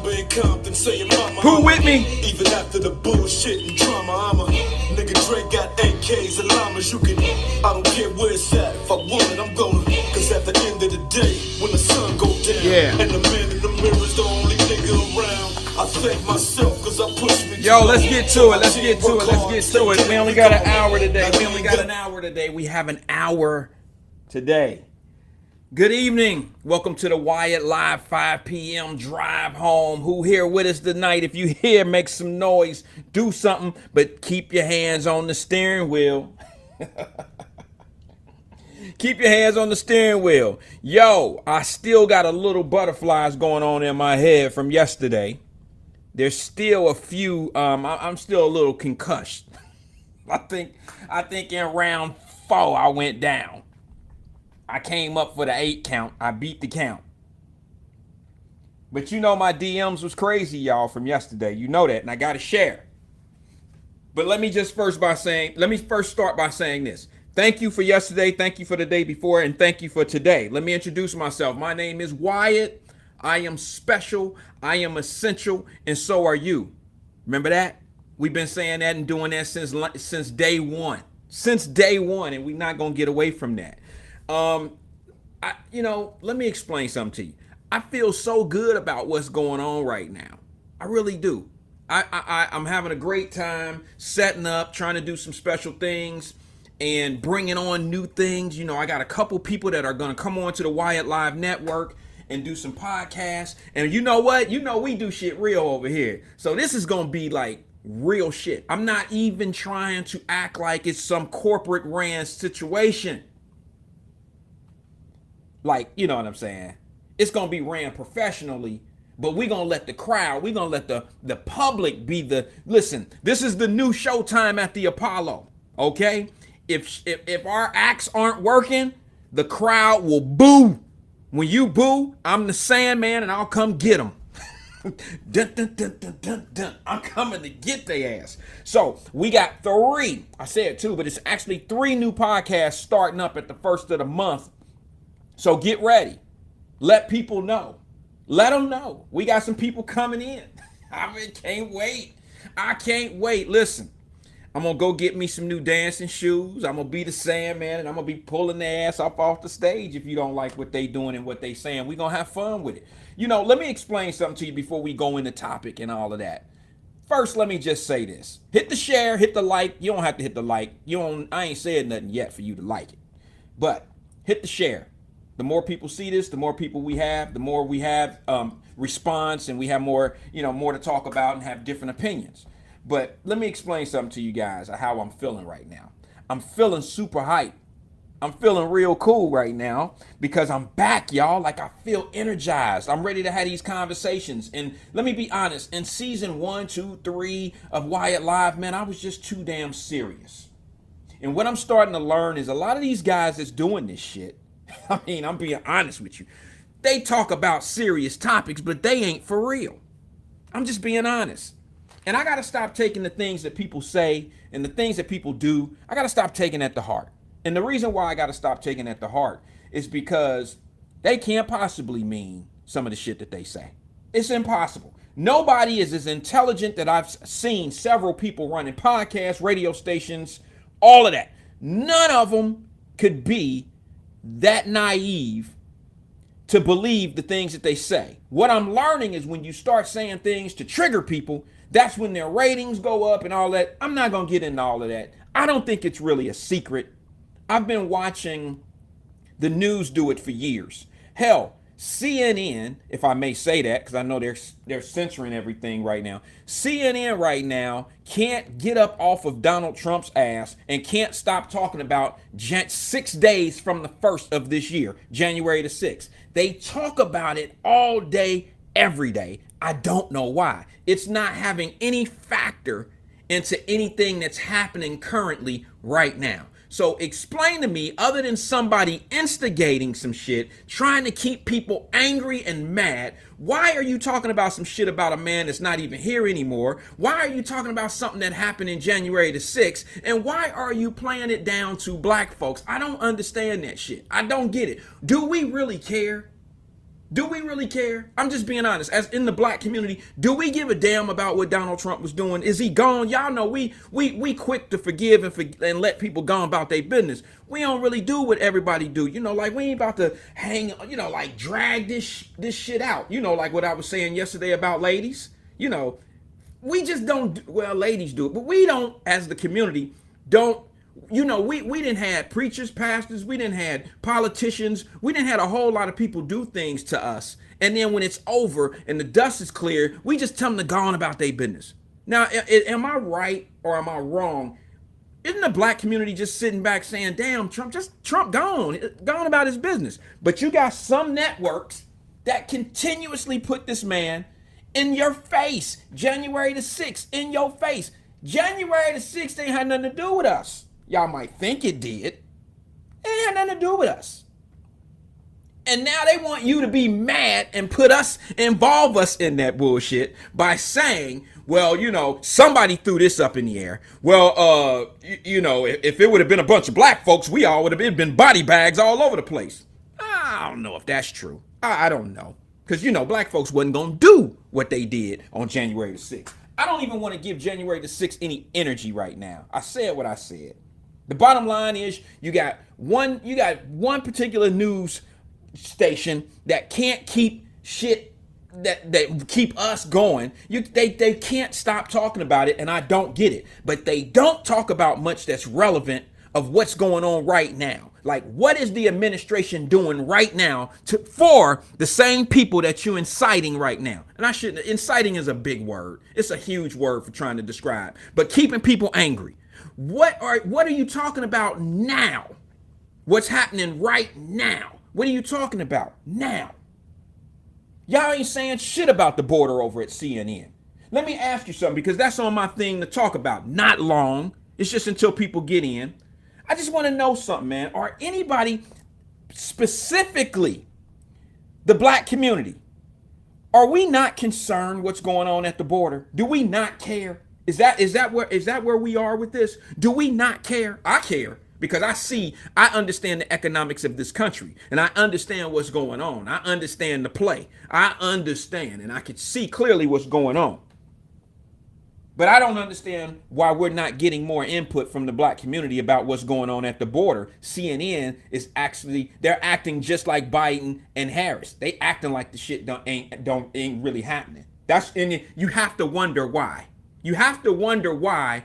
number in Compton, say your mama. Who with me? Even after the bullshit and drama, I'm a nigga. Drake got AKs and llamas. You can, I don't care where it's at. If I want it, I'm gonna. Cause at the end of the day, when the sun go down, and the man in the mirror's the only nigga around, I thank myself cause I pushed me. Yo, let's get to it. We only got an hour today. We have an hour today. Good evening. Welcome to the Wyatt-Live 5 p.m. drive home. Who here with us tonight? If you here, make some noise. Do something, but keep your hands on the steering wheel. Keep your hands on the steering wheel. Yo, I still got a little butterflies going on in my head from yesterday. There's still a few, I'm still a little concussed. I think in round 4 I went down. I came up for the 8 count. I beat the count. But you know my DMs was crazy, y'all, from yesterday. You know that, and I got to share. But let me first start by saying this. Thank you for yesterday, thank you for the day before, and thank you for today. Let me introduce myself. My name is Wyatt. I am special, I am essential, and so are you. Remember that? We've been saying that and doing that since day one. Since day one, and we're not going to get away from that. Let me explain something to you. I feel so good about what's going on right now. I really do. I'm having a great time setting up, trying to do some special things and bringing on new things. You know, I got a couple people that are going to come on to the Wyatt-Live network and do some podcasts. And you know what? You know we do shit real over here. So this is going to be like real shit. I'm not even trying to act like it's some corporate ran situation. Like, you know what I'm saying? It's going to be ran professionally, but we're going to let the crowd, we're going to let the public be listen, this is the new Showtime at the Apollo, okay? If our acts aren't working, the crowd will boo. When you boo, I'm the Sandman and I'll come get them. Dun, dun, dun, dun, dun, dun. I'm coming to get their ass. So we got 3, I said 2, but it's actually 3 new podcasts starting up at the first of the month. So get ready. Let people know. Let them know. We got some people coming in. Can't wait. I can't wait. Listen, I'm going to go get me some new dancing shoes. I'm going to be the Sandman, and I'm going to be pulling their ass off the stage if you don't like what they doing and what they saying. We're going to have fun with it. You know, let me explain something to you before we go into topic and all of that. First, let me just say this. Hit the share, hit the like. You don't have to hit the like. I ain't said nothing yet for you to like it. But hit the share. The more people see this, the more people we have, the more we have response, and we have more, more to talk about and have different opinions. But let me explain something to you guys how I'm feeling right now. I'm feeling super hyped. I'm feeling real cool right now because I'm back, y'all. Like, I feel energized. I'm ready to have these conversations. And let me be honest, in season 1, 2, 3 of Wyatt-Live, man, I was just too damn serious. And what I'm starting to learn is a lot of these guys that's doing this shit, I'm being honest with you. They talk about serious topics, but they ain't for real. I'm just being honest. And I got to stop taking the things that people say and the things that people do. I got to stop taking at the heart. And the reason why I got to stop taking at the heart is because they can't possibly mean some of the shit that they say. It's impossible. Nobody is as intelligent that I've seen several people running podcasts, radio stations, all of that. None of them could be that naive to believe the things that they say. What I'm learning is when you start saying things to trigger people, that's when their ratings go up and all that. I'm not going to get into all of that. I don't think it's really a secret. I've been watching the news do it for years. Hell, CNN, if I may say that, because I know they're censoring everything right now. CNN right now can't get up off of Donald Trump's ass and can't stop talking about 6 days from the 1st of this year, January the 6th. They talk about it all day, every day. I don't know why. It's not having any factor into anything that's happening currently right now. So explain to me, other than somebody instigating some shit, trying to keep people angry and mad, why are you talking about some shit about a man that's not even here anymore? Why are you talking about something that happened in January the 6th? And why are you playing it down to black folks? I don't understand that shit. I don't get it. Do we really care? Do we really care? I'm just being honest. As in the black community, do we give a damn about what Donald Trump was doing? Is he gone? Y'all know we quick to forgive and let people go about their business. We don't really do what everybody do. You know, like we ain't about to hang, you know, like drag this shit out. You know, like what I was saying yesterday about ladies. You know, we just don't, well, ladies do it, but we don't, as the community, don't. You know, we didn't have preachers, pastors, we didn't have politicians, we didn't have a whole lot of people do things to us. And then when it's over and the dust is clear, we just tell them to go on about their business. Now, am I right or am I wrong? Isn't the black community just sitting back saying, damn, Trump gone about his business? But you got some networks that continuously put this man in your face. January the 6th, in your face. January the 6th ain't had nothing to do with us. Y'all might think it did. It ain't had nothing to do with us. And now they want you to be mad and involve us in that bullshit by saying, well, you know, somebody threw this up in the air. Well, you know, if it would have been a bunch of black folks, we all would have been body bags all over the place. I don't know if that's true. I don't know. Because, you know, black folks wasn't going to do what they did on January the 6th. I don't even want to give January the 6th any energy right now. I said what I said. The bottom line is you got one particular news station that can't keep shit that keep us going. They can't stop talking about it, and I don't get it. But they don't talk about much that's relevant of what's going on right now. Like, what is the administration doing right now for the same people that you're inciting right now? And inciting is a big word. It's a huge word for trying to describe. But keeping people angry. What are you talking about now? What's happening right now? What are you talking about now? Y'all ain't saying shit about the border over at CNN. Let me ask you something, because that's on my thing to talk about. Not long. It's just until people get in. I just want to know something, man. Are anybody, specifically the black community, are we not concerned what's going on at the border? Do we not care? Is that where we are with this? Do we not care? I care, because I understand the economics of this country, and I understand what's going on. I understand the play. I understand, and I can see clearly what's going on. But I don't understand why we're not getting more input from the black community about what's going on at the border. CNN is they're acting just like Biden and Harris. They acting like the shit ain't really happening. You have to wonder why. You have to wonder why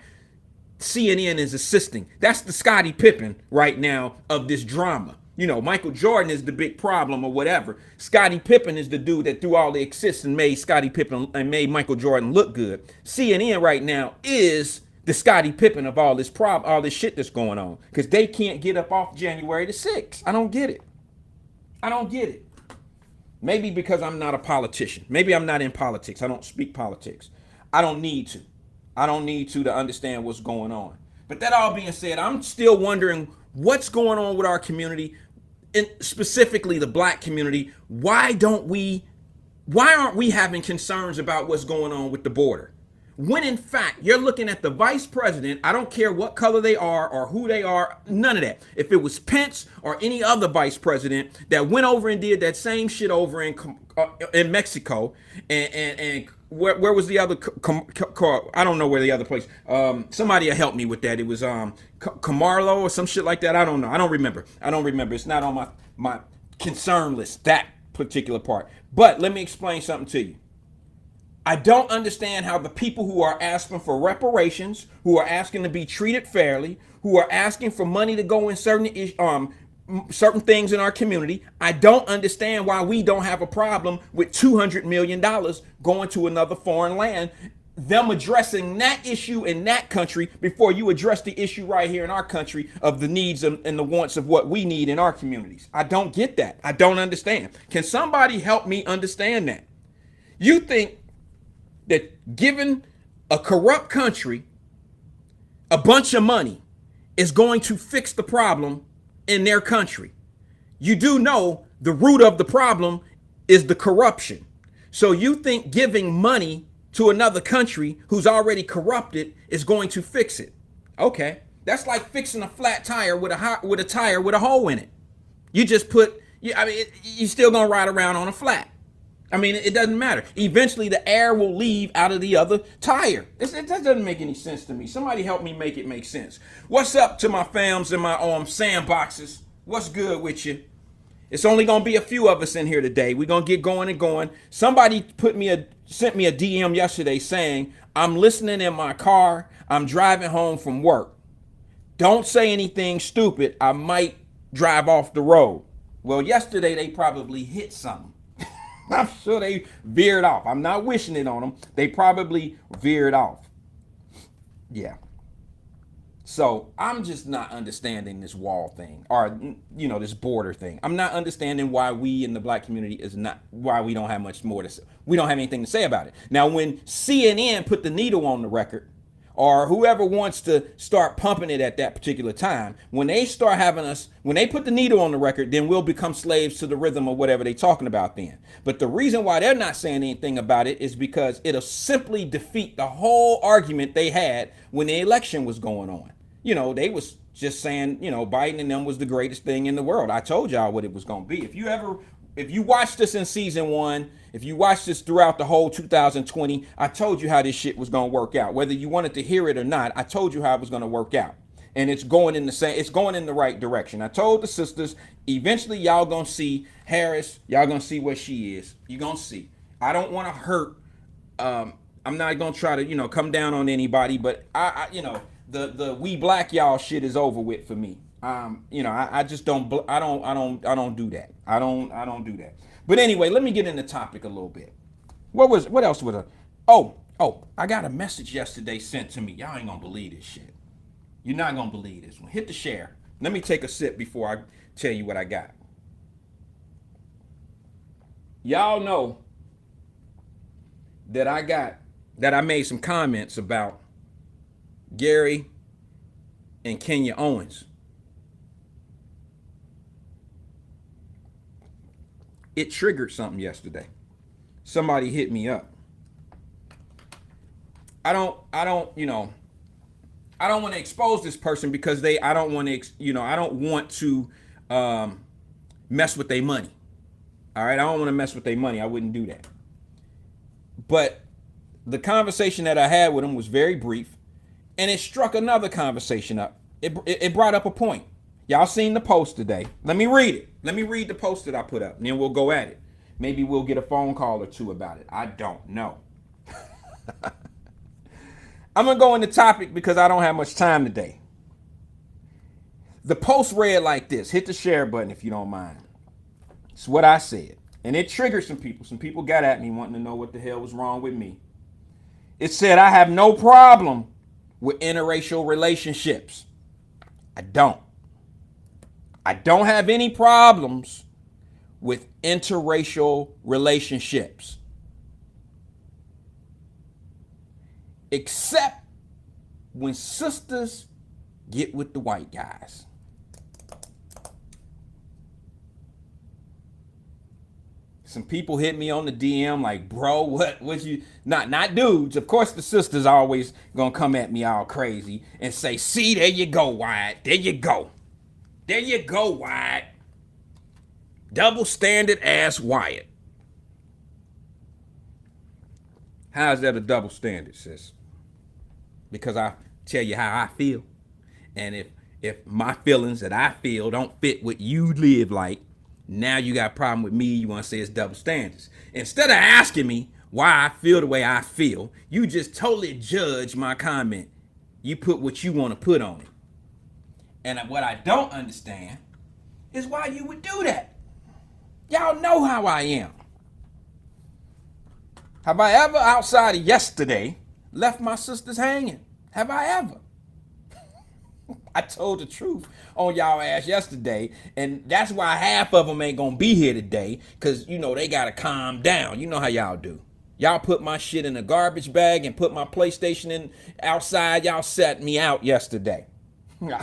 CNN is assisting. That's the Scottie Pippen right now of this drama. You know, Michael Jordan is the big problem or whatever. Scottie Pippen is the dude that threw all the assists and made Scottie Pippen and made Michael Jordan look good. CNN right now is the Scottie Pippen of all this shit that's going on, because they can't get up off January the 6th. I don't get it. I don't get it. Maybe because I'm not a politician. Maybe I'm not in politics. I don't speak politics. I don't need to. I don't need to understand what's going on. But that all being said, I'm still wondering what's going on with our community, and specifically the black community. Why aren't we having concerns about what's going on with the border? When in fact, you're looking at the vice president. I don't care what color they are or who they are, none of that. If it was Pence or any other vice president that went over and did that same shit over in Mexico, and where was the other? I don't know where the other place. Somebody help me with that. It was Camarlo or some shit like that. I don't know. I don't remember. It's not on my concern list, that particular part. But let me explain something to you. I don't understand how the people who are asking for reparations, who are asking to be treated fairly, who are asking for money to go in certain things in our community, I don't understand why we don't have a problem with $200 million going to another foreign land, them addressing that issue in that country before you address the issue right here in our country of the needs and the wants of what we need in our communities. I don't get that. I don't understand. Can somebody help me understand that? You think that giving a corrupt country a bunch of money is going to fix the problem in their country? You do know the root of the problem is the corruption. So you think giving money to another country who's already corrupted is going to fix it? Okay, that's like fixing a flat tire with a tire with a hole in it. You just put I mean, you're still gonna ride around on a flat. I mean, it doesn't matter. Eventually, the air will leave out of the other tire. That doesn't make any sense to me. Somebody help me make it make sense. What's up to my fams and my sandboxes? What's good with you? It's only gonna be a few of us in here today. We're gonna get going and going. Somebody sent me a DM yesterday saying, I'm listening in my car. I'm driving home from work. Don't say anything stupid. I might drive off the road. Well, yesterday they probably hit something. I'm sure they veered off. I'm not wishing it on them. They probably veered off. Yeah. So I'm just not understanding this wall thing, or this border thing. I'm not understanding why we in the black community why we don't have much more to say. We don't have anything to say about it. Now, when CNN put the needle on the record, or whoever wants to start pumping it at that particular time, when they put the needle on the record, then we'll become slaves to the rhythm of whatever they're talking about then. But the reason why they're not saying anything about it is because it'll simply defeat the whole argument they had when the election was going on. They was just saying, Biden and them was the greatest thing in the world. I told y'all what it was going to be. If you watched this in season 1, if you watched this throughout the whole 2020, I told you how this shit was going to work out. Whether you wanted to hear it or not, I told you how it was going to work out. And it's going in the right direction. I told the sisters, eventually y'all going to see Harris, y'all going to see where she is. You're going to see. I don't want to hurt. I'm not going to try to, come down on anybody, but the we black y'all shit is over with for me. I just don't do that. I don't do that. But anyway, let me get in the topic a little bit. What else was I got a message yesterday sent to me. Y'all ain't gonna believe this shit. You're not gonna believe this one. Hit the share. Let me take a sip before I tell you what I got. Y'all know that I made some comments about Gary and Kenya Owens. It triggered something yesterday. Somebody hit me up. I don't want to expose this person because I don't want to mess with their money. All right, I don't want to mess with their money. I wouldn't do that. But the conversation that I had with him was very brief, and it struck another conversation up. It brought up a point. Y'all seen the post today. Let me read it. Let me read the post that I put up, and then we'll go at it. Maybe we'll get a phone call or two about it. I don't know. I'm going to go into topic because I don't have much time today. The post read like this. Hit the share button if you don't mind. It's what I said. And it triggered some people. Some people got at me wanting to know what the hell was wrong with me. It said, I have no problem with interracial relationships. I don't. I don't have any problems with interracial relationships. Except when sisters get with the white guys. Some people hit me on the DM like, bro, what you, not dudes. Of course, the sisters always gonna come at me all crazy and say, see, there you go, Wyatt. There you go. There you go, Wyatt. Double standard ass Wyatt. How is that a double standard, sis? Because I tell you how I feel. And if my feelings that I feel don't fit what you live like, now you got a problem with me, you want to say it's double standards. Instead of asking me why I feel the way I feel, you just totally judge my comment. You put what you want to put on it. And what I don't understand is why you would do that. Y'all know how I am. Have I ever, outside of yesterday, left my sisters hanging? Have I ever? I told the truth on y'all ass yesterday, and that's why half of them ain't gonna be here today, because, they gotta calm down. You know how y'all do. Y'all put my shit in a garbage bag and put my PlayStation in outside. Y'all set me out yesterday.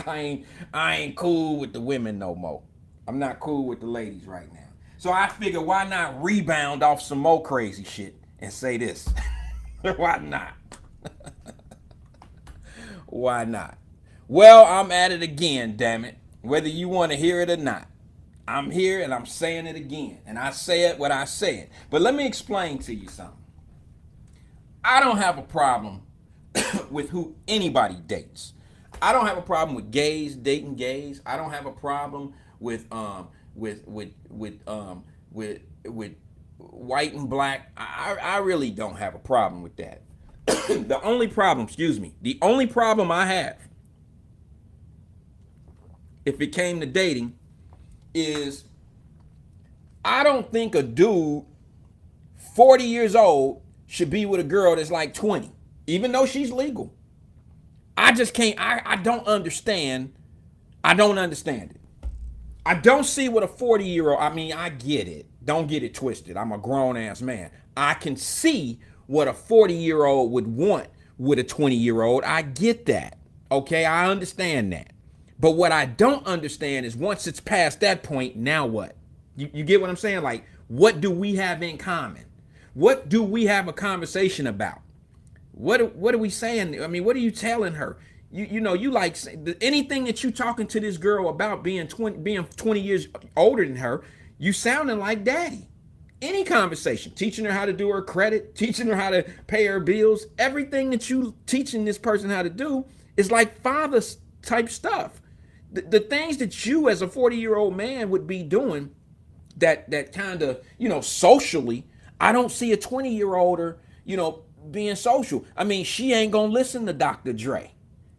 I ain't cool with the women no more. I'm not cool with the ladies right now. So I figure, why not rebound off some more crazy shit and say this? Why not? Why not? Well, I'm at it again, damn it. Whether you want to hear it or not. I'm here and I'm saying it again. And I say it what I said. But let me explain to you something. I don't have a problem with who anybody dates. I don't have a problem with gays dating gays. I don't have a problem with white and black. I really don't have a problem with that. The only problem I have, if it came to dating, is I don't think a dude 40 years old should be with a girl that's like 20, even though she's legal. I just can't, I don't understand. I don't understand it. I don't see what a 40-year-old, I mean, I get it. Don't get it twisted. I'm a grown ass man. I can see what a 40-year-old would want with a 20-year-old. I get that. Okay, I understand that. But what I don't understand is once it's past that point, now what? You get what I'm saying? Like, what do we have in common? What do we have a conversation about? What are we saying? I mean, what are you telling her? You know, you like anything that you talking to this girl about being 20 years older than her, you sounding like daddy. Any conversation, teaching her how to do her credit, teaching her how to pay her bills, everything that you teaching this person how to do is like father type stuff. The things that you as a 40-year-old man would be doing that kind of, you know, socially, I don't see a 20-year-older, you know, being social. I mean, she ain't gonna listen to Dr. Dre.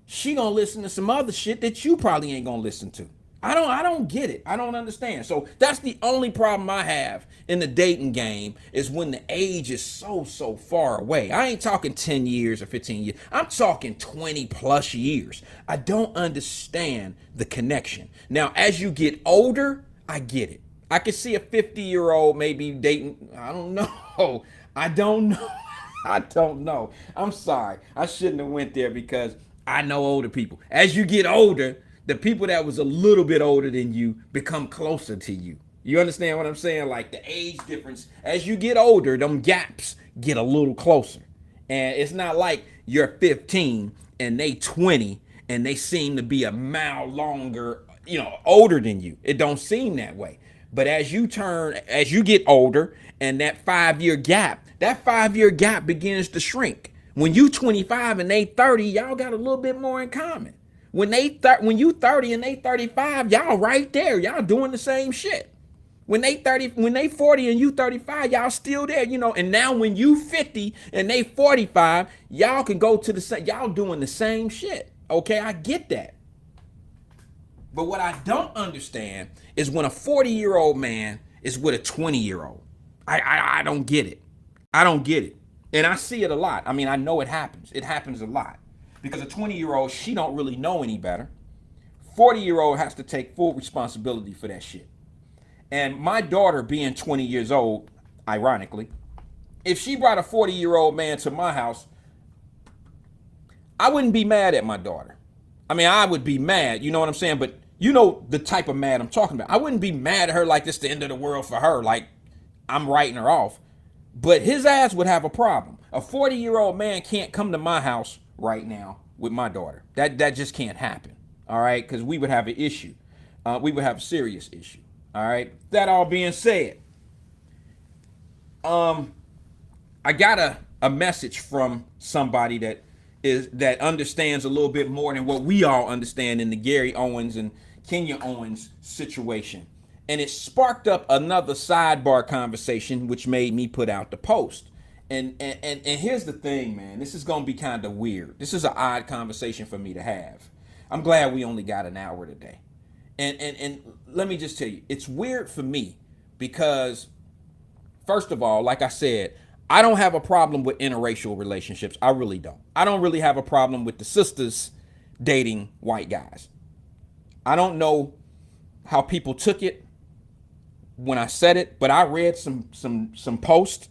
She gonna listen to some other shit that you probably ain't gonna listen to. I don't get it. I don't understand. So that's the only problem I have in the dating game is when the age is so far away. I ain't talking 10 years or 15 years. I'm talking 20 plus years. I don't understand the connection. Now, as you get older, I get it. I could see a 50-year-old maybe dating. I don't know. I don't know. I don't know. I'm sorry. I shouldn't have went there because I know older people. As you get older, the people that was a little bit older than you become closer to you. You understand what I'm saying? Like the age difference, as you get older, them gaps get a little closer. And it's not like you're 15 and they 20 and they seem to be a mile longer, you know, older than you. It don't seem that way. But as you get older and that 5-year gap begins to shrink. When you 25 and they 30, y'all got a little bit more in common. When you 30 and they 35, y'all right there. Y'all doing the same shit. When they 40 and you 35, y'all still there, you know. And now when you 50 and they 45, y'all can go to the same, y'all doing the same shit. Okay, I get that. But what I don't understand is when a 40-year-old man is with a 20-year-old. I don't get it. I don't get it. And I see it a lot. I mean, I know it happens. It happens a lot. Because a 20-year-old, she don't really know any better. 40-year-old has to take full responsibility for that shit. And my daughter being 20 years old, ironically, if she brought a 40-year-old man to my house, I wouldn't be mad at my daughter. I mean, I would be mad, you know what I'm saying? But you know the type of mad I'm talking about. I wouldn't be mad at her like this the end of the world for her, like I'm writing her off. But his ass would have a problem. A 40-year-old man can't come to my house right now with my daughter. That just can't happen. All right, because we would have an issue. We would have a serious issue. All right. That all being said, I got a message from somebody that understands a little bit more than what we all understand in the Gary Owens and Kenya Owens situation. And it sparked up another sidebar conversation, which made me put out the post. And here's the thing, man. This is going to be kind of weird. This is an odd conversation for me to have. I'm glad we only got an hour today. And let me just tell you, it's weird for me because, first of all, like I said, I don't have a problem with interracial relationships. I really don't. I don't really have a problem with the sisters dating white guys. I don't know how people took it when I said it, but I read some post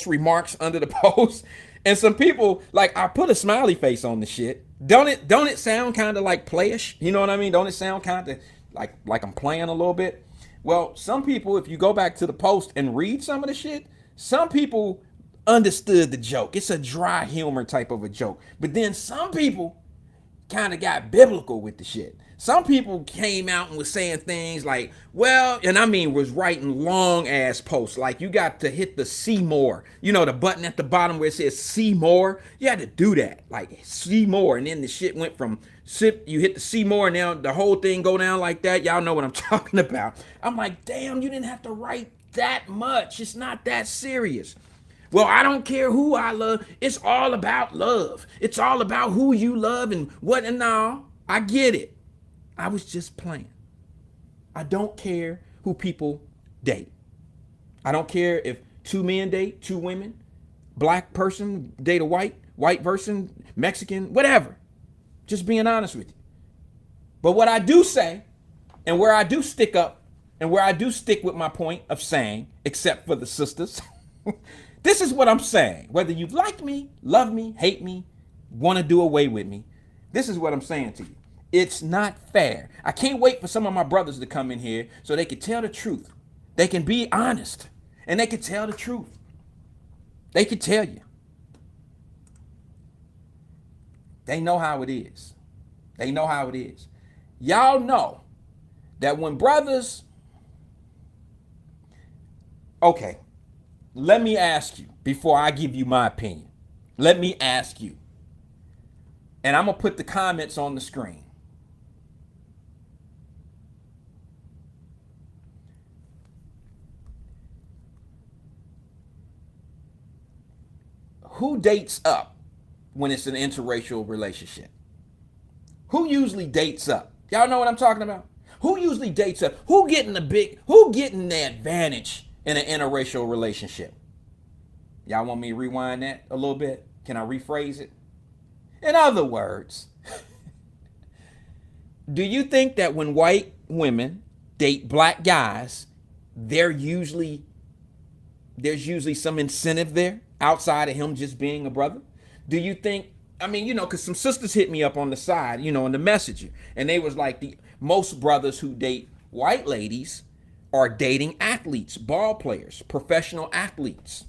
remarks under the post, and some people, like, I put a smiley face on the shit. Don't it sound kind of like playish? You know what I mean? Don't it sound kind of like I'm playing a little bit? Well, some people, if you go back to the post and read some of the shit, some people understood the joke. It's a dry humor type of a joke. But then some people kind of got biblical with the shit. Some people came out and was saying things like, well, and I mean was writing long ass posts like you got to hit the see more, the button at the bottom where it says see more. You had to do that, like see more, and then the shit went from you hit the see more, and now the whole thing go down like that. Y'all know what I'm talking about. I'm like, damn, you didn't have to write that much. It's not that serious. Well, I don't care who I love. It's all about love. It's all about who you love and what and all. I get it. I was just playing. I don't care who people date. I don't care if 2 men date 2 women, black person date a white person, Mexican, whatever. Just being honest with you. But what I do say, and where I do stick up, and where I do stick with my point of saying, except for the sisters, this is what I'm saying. Whether you like me, love me, hate me, want to do away with me, this is what I'm saying to you. It's not fair. I can't wait for some of my brothers to come in here so they can tell the truth. They can be honest and they can tell the truth. They can tell you. They know how it is. They know how it is. Y'all know that when brothers, okay, let me ask you before I give you my opinion. Let me ask you. And I'm going to put the comments on the screen. Who dates up when it's an interracial relationship? Who usually dates up? Y'all know what I'm talking about? Who usually dates up? Who getting the advantage in an interracial relationship? Y'all want me to rewind that a little bit? Can I rephrase it? In other words, do you think that when white women date black guys, there's usually some incentive there outside of him just being a brother? Do you think, because some sisters hit me up on the side, in the messenger, and they was like, most brothers who date white ladies are dating athletes, ball players, professional athletes,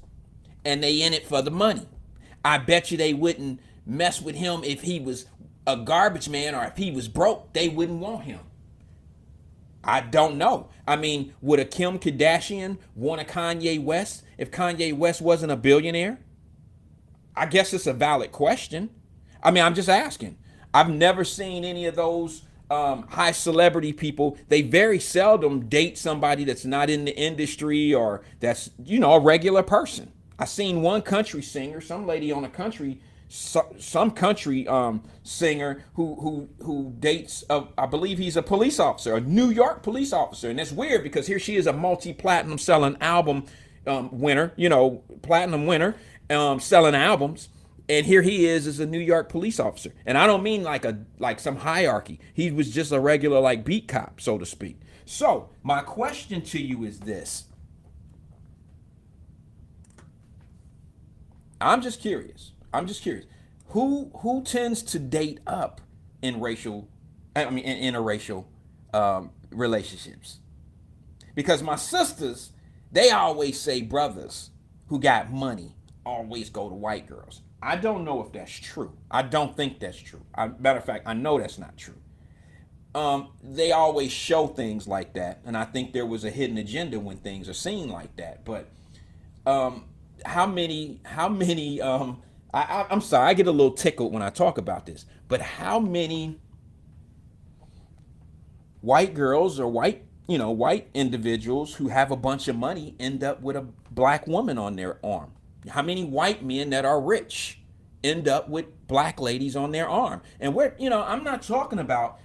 and they in it for the money. I bet you they wouldn't mess with him if he was a garbage man, or if he was broke, they wouldn't want him. I don't know. Would a Kim Kardashian want a Kanye West if Kanye West wasn't a billionaire? I guess it's a valid question. I'm just asking. I've never seen any of those high celebrity people. They very seldom date somebody that's not in the industry or that's, a regular person. I seen one country singer, some lady on a country, some country singer who dates, I believe he's a police officer, a New York police officer. And it's weird because here she is, a multi-platinum selling album winner, platinum winner, selling albums. And here he is as a New York police officer. And I don't mean like some hierarchy. He was just a regular beat cop, so to speak. So my question to you is this. I'm just curious. Who tends to date up in interracial relationships? Because my sisters, they always say brothers who got money always go to white girls. I don't know if that's true. I don't think that's true. Matter of fact, I know that's not true. They always show things like that, and I think there was a hidden agenda when things are seen like that. But how many? I'm sorry, I get a little tickled when I talk about this. But how many white girls or white individuals who have a bunch of money end up with a black woman on their arm? How many white men that are rich end up with black ladies on their arm? And I'm not talking about,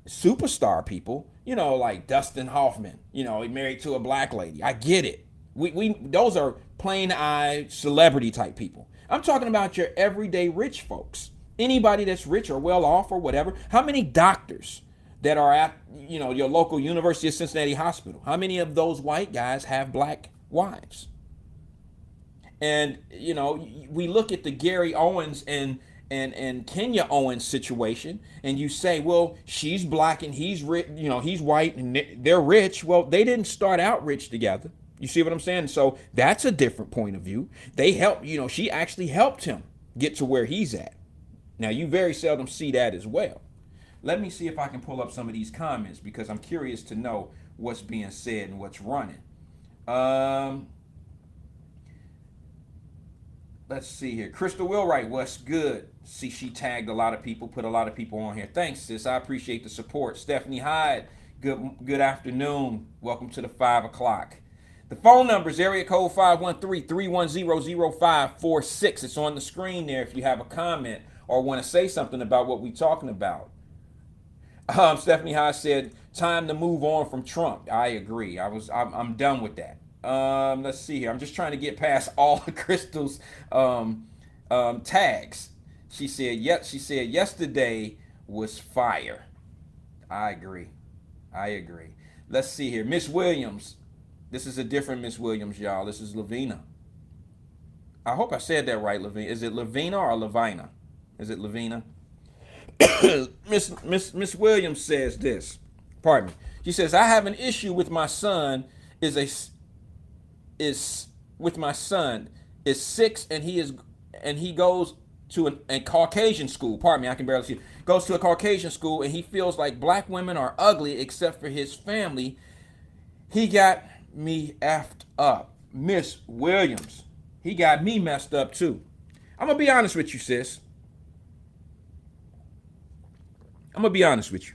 superstar people, like Dustin Hoffman, he married to a black lady. I get it. We those are plain eye celebrity type people. I'm talking about your everyday rich folks. Anybody that's rich or well off or whatever. How many doctors that are at, your local University of Cincinnati hospital? How many of those white guys have black wives? And, we look at the Gary Owens and Kenya Owens situation, and you say, well, she's black and he's rich, he's white and they're rich. Well, they didn't start out rich together. You see what I'm saying? So that's a different point of view. They helped, she actually helped him get to where he's at. Now, you very seldom see that as well. Let me see if I can pull up some of these comments because I'm curious to know what's being said and what's running. Let's see here. Crystal Wilwright, what's good? See, she tagged a lot of people, put a lot of people on here. Thanks, sis. I appreciate the support. Stephanie Hyde, good afternoon. Welcome to the 5 o'clock. The phone number is area code 513-310-0546. It's on the screen there if you have a comment or want to say something about what we're talking about. Stephanie Hyde said, time to move on from Trump. I agree. I'm done with that. Let's see here. I'm just trying to get past all of Crystal's tags. She said yesterday was fire. I agree. Let's see here. Miss Williams. This is a different Miss Williams, y'all. This is Lavina. I hope I said that right, Lavina. Is it Lavina or Lavina? Is it Lavina? Miss Williams says this. Pardon me. She says, I have an issue with my son is 6 and he goes to a Caucasian school. Pardon me, I can barely see. Goes to a Caucasian school and he feels like black women are ugly except for his family. He got me effed up. Miss Williams, he got me messed up too. I'm gonna be honest with you, sis. I'm gonna be honest with you.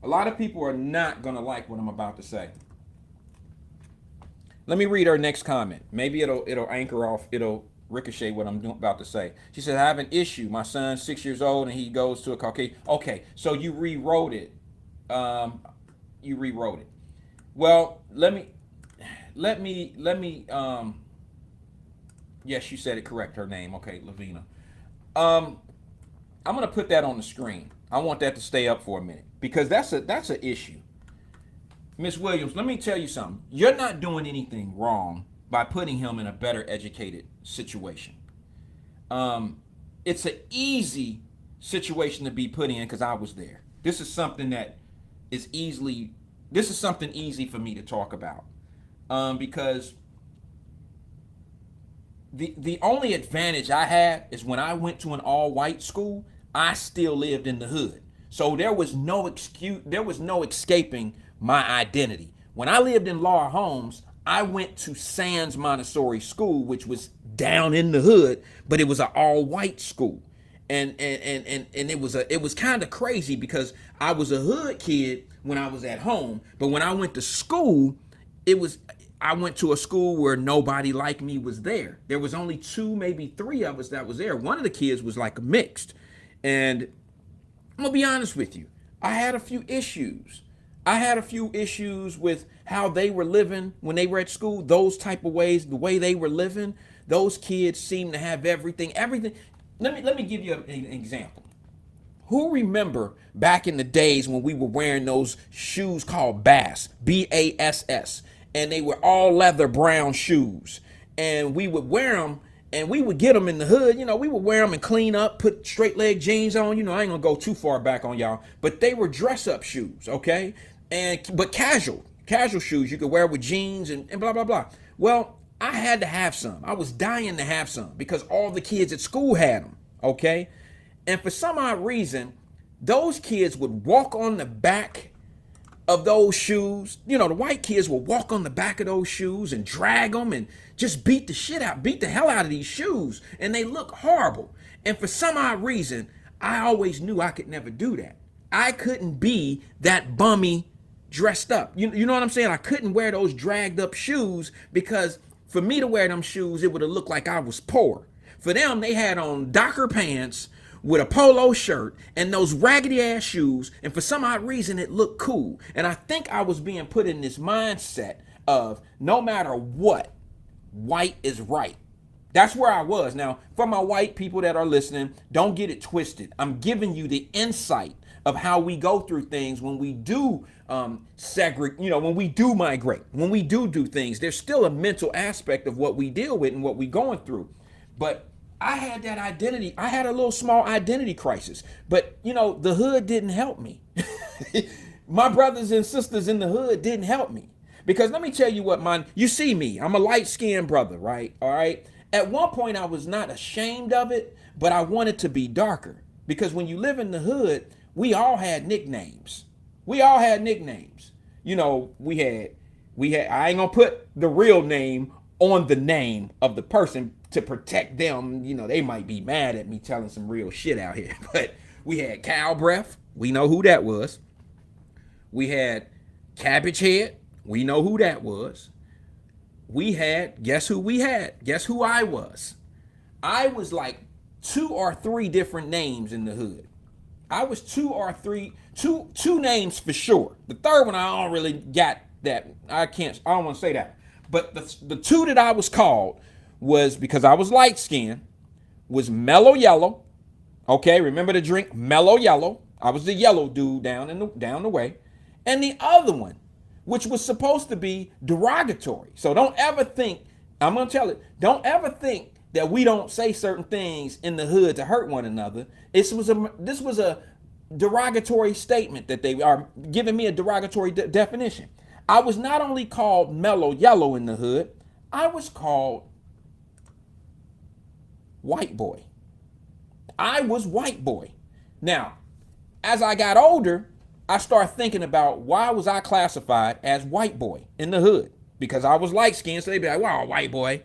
A lot of people are not gonna like what I'm about to say. Let me read her next comment. Maybe it'll anchor off, it'll ricochet what I'm about to say. She said, I have an issue. My son's 6 years old and he goes to a Caucasian. Okay, so you rewrote it. Well, let me yes, you said it correct, her name. Okay, Lavina. I'm gonna put that on the screen. I want that to stay up for a minute because that's an issue. Miss Williams, let me tell you something. You're not doing anything wrong by putting him in a better educated situation. It's an easy situation to be put in because I was there. This is something easy for me to talk about. Because the only advantage I had is when I went to an all-white school, I still lived in the hood. So there was no escaping my identity. When I lived in Laura Holmes, I went to Sands Montessori School, which was down in the hood, but it was an all-white school. And it was kind of crazy because I was a hood kid when I was at home, but when I went to school, I went to a school where nobody like me was there. There was only 2, maybe 3 of us that was there. One of the kids was like mixed. And I'm gonna be honest with you. I had a few issues. With how they were living when they were at school, those type of ways, the way they were living. Those kids seemed to have everything. Let me give you an example. Who remember back in the days when we were wearing those shoes called Bass, Bass, and they were all leather brown shoes, and we would wear them and we would get them in the hood. We would wear them and clean up, put straight leg jeans on. I ain't gonna go too far back on y'all, but they were dress up shoes, okay? But casual shoes you could wear with jeans and blah, blah, blah. Well, I had to have some. I was dying to have some because all the kids at school had them, okay? And for some odd reason, those kids would walk on the back of those shoes. The white kids would walk on the back of those shoes and drag them and just beat the hell out of these shoes. And they look horrible. And for some odd reason, I always knew I could never do that. I couldn't be that bummy dressed up. You know what I'm saying? I couldn't wear those dragged up shoes because for me to wear them shoes, it would have looked like I was poor. For them, they had on Docker pants with a polo shirt and those raggedy ass shoes. And for some odd reason, it looked cool. And I think I was being put in this mindset of no matter what, white is right. That's where I was. Now, for my white people that are listening, don't get it twisted. I'm giving you the insight of how we go through things when we do when we do migrate, when we do things. There's still a mental aspect of what we deal with and what we're going through. But I had that identity. I had a little small identity crisis. But, the hood didn't help me. My brothers and sisters in the hood didn't help me. Because let me tell you what, you see me. I'm a light-skinned brother, right? All right. At one point, I was not ashamed of it, but I wanted to be darker because when you live in the hood, we all had nicknames. We all had nicknames. You know, we had, I ain't gonna put the real name on the name of the person to protect them. You know, they might be mad at me telling some real shit out here, but we had Cow Breath. We know who that was. We had Cabbage Head. We know who that was. We had, guess who we had? Guess who I was? I was like 2 or 3 different names in the hood. I was 2 or 3, two names for sure. The third one, I don't really got that. I don't want to say that. But the 2 that I was called was, because I was light skinned, was Mellow Yellow. Okay, remember the drink Mellow Yellow? I was the yellow dude down the way. And the other one, which was supposed to be derogatory. So don't ever think, I'm going to tell it, don't ever think that we don't say certain things in the hood to hurt one another. This was a derogatory statement that they are giving me a derogatory definition. I was not only called Mellow Yellow in the hood, I was called White Boy. I was White Boy. Now, as I got older, I started thinking about why was I classified as White Boy in the hood? Because I was light skinned, so they'd be like, wow, White Boy.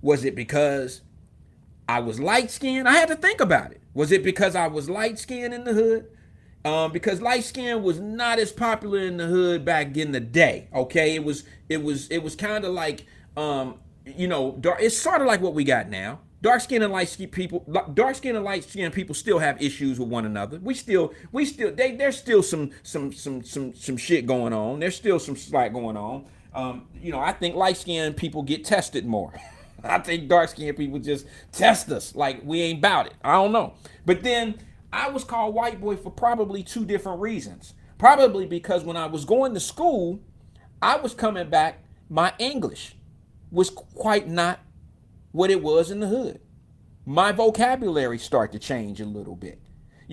Was it because I was light skinned? I had to think about it. Was it because I was light skinned in the hood? Because light skin was not as popular in the hood back in the day. Okay, it was kind of like dark. It's sort of like what we got now. Dark skin and light skin people still have issues with one another. There's still some shit going on. There's still some slack going on. I think light skinned people get tested more. I think dark skinned people just test us like we ain't about it. I don't know. But then I was called White Boy for probably 2 different reasons. Probably because when I was going to school, I was coming back, my English was quite not what it was in the hood. My vocabulary started to change a little bit.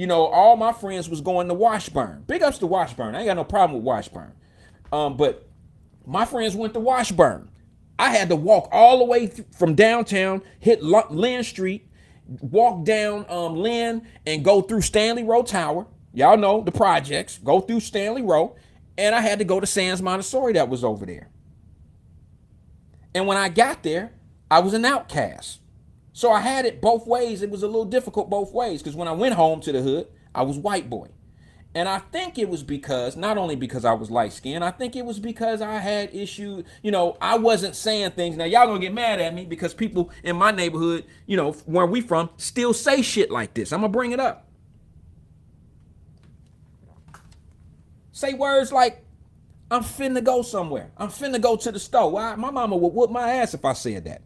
All my friends was going to Washburn. Big ups to Washburn. I ain't got no problem with Washburn. But my friends went to Washburn. I had to walk all the way from downtown, hit Lynn Street, walk down Lynn and go through Stanley Row Tower. Y'all know the projects. Go through Stanley Row. And I had to go to Sands Montessori that was over there. And when I got there, I was an outcast. So I had it both ways. It was a little difficult both ways because when I went home to the hood, I was White Boy. And I think it was because, not only because I was light skinned, I think it was because I had issues. I wasn't saying things. Now, y'all gonna get mad at me because people in my neighborhood, where we from, still say shit like this. I'm gonna bring it up. Say words like, I'm finna go somewhere. I'm finna go to the store. Why? My mama would whoop my ass if I said that.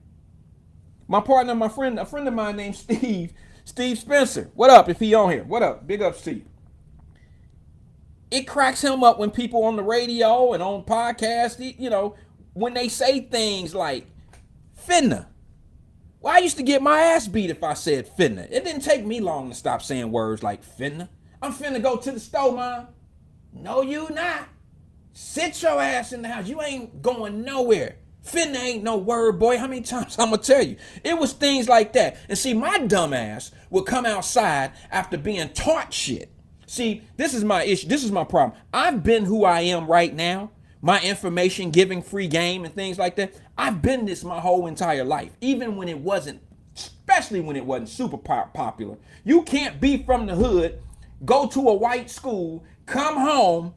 My partner, a friend of mine named Steve Spencer. What up if he on here? What up? Big ups to you. It cracks him up when people on the radio and on podcasts, when they say things like finna. Well, I used to get my ass beat if I said finna. It didn't take me long to stop saying words like finna. I'm finna go to the store, Mom. No, you not. Sit your ass in the house. You ain't going nowhere. Finna ain't no word, boy. How many times I'm gonna tell you? It was things like that. And see, my dumb ass would come outside after being taught shit. See, this is my issue. This is my problem. I've been who I am right now. My information giving free game and things like that. I've been this my whole entire life. Even when it wasn't, especially when it wasn't super popular. You can't be from the hood, go to a white school, come home,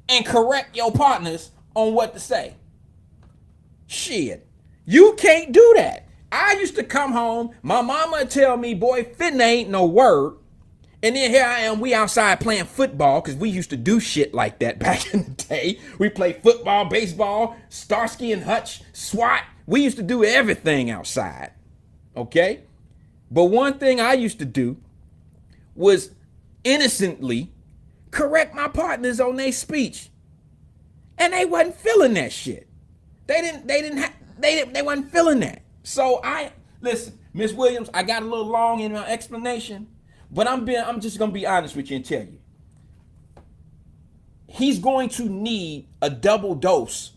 and correct your partners on what to say. Shit. You can't do that. I used to come home, my mama would tell me, boy, finna ain't no word. And then here I am, we outside playing football, because we used to do shit like that back in the day. We played football, baseball, Starsky and Hutch, SWAT. We used to do everything outside, okay? But one thing I used to do was innocently correct my partners on their speech. And they wasn't feeling that shit. They wasn't feeling that. So listen, Miss Williams, I got a little long in my explanation. But I'm just going to be honest with you and tell you. He's going to need a double dose,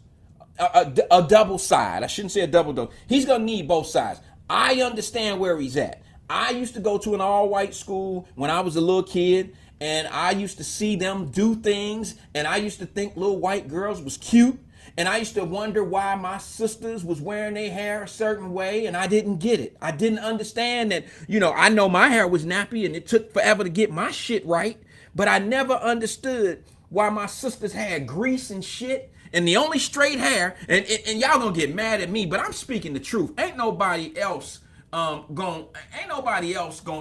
a double side. I shouldn't say a double dose. He's going to need both sides. I understand where he's at. I used to go to an all-white school when I was a little kid, and I used to see them do things, and I used to think little white girls was cute, and I used to wonder why my sisters was wearing their hair a certain way, and I didn't get it. I didn't understand that, I know my hair was nappy, and it took forever to get my shit right, but I never understood why my sisters had grease and shit, and the only straight hair, and y'all gonna get mad at me, but I'm speaking the truth. Ain't nobody else gonna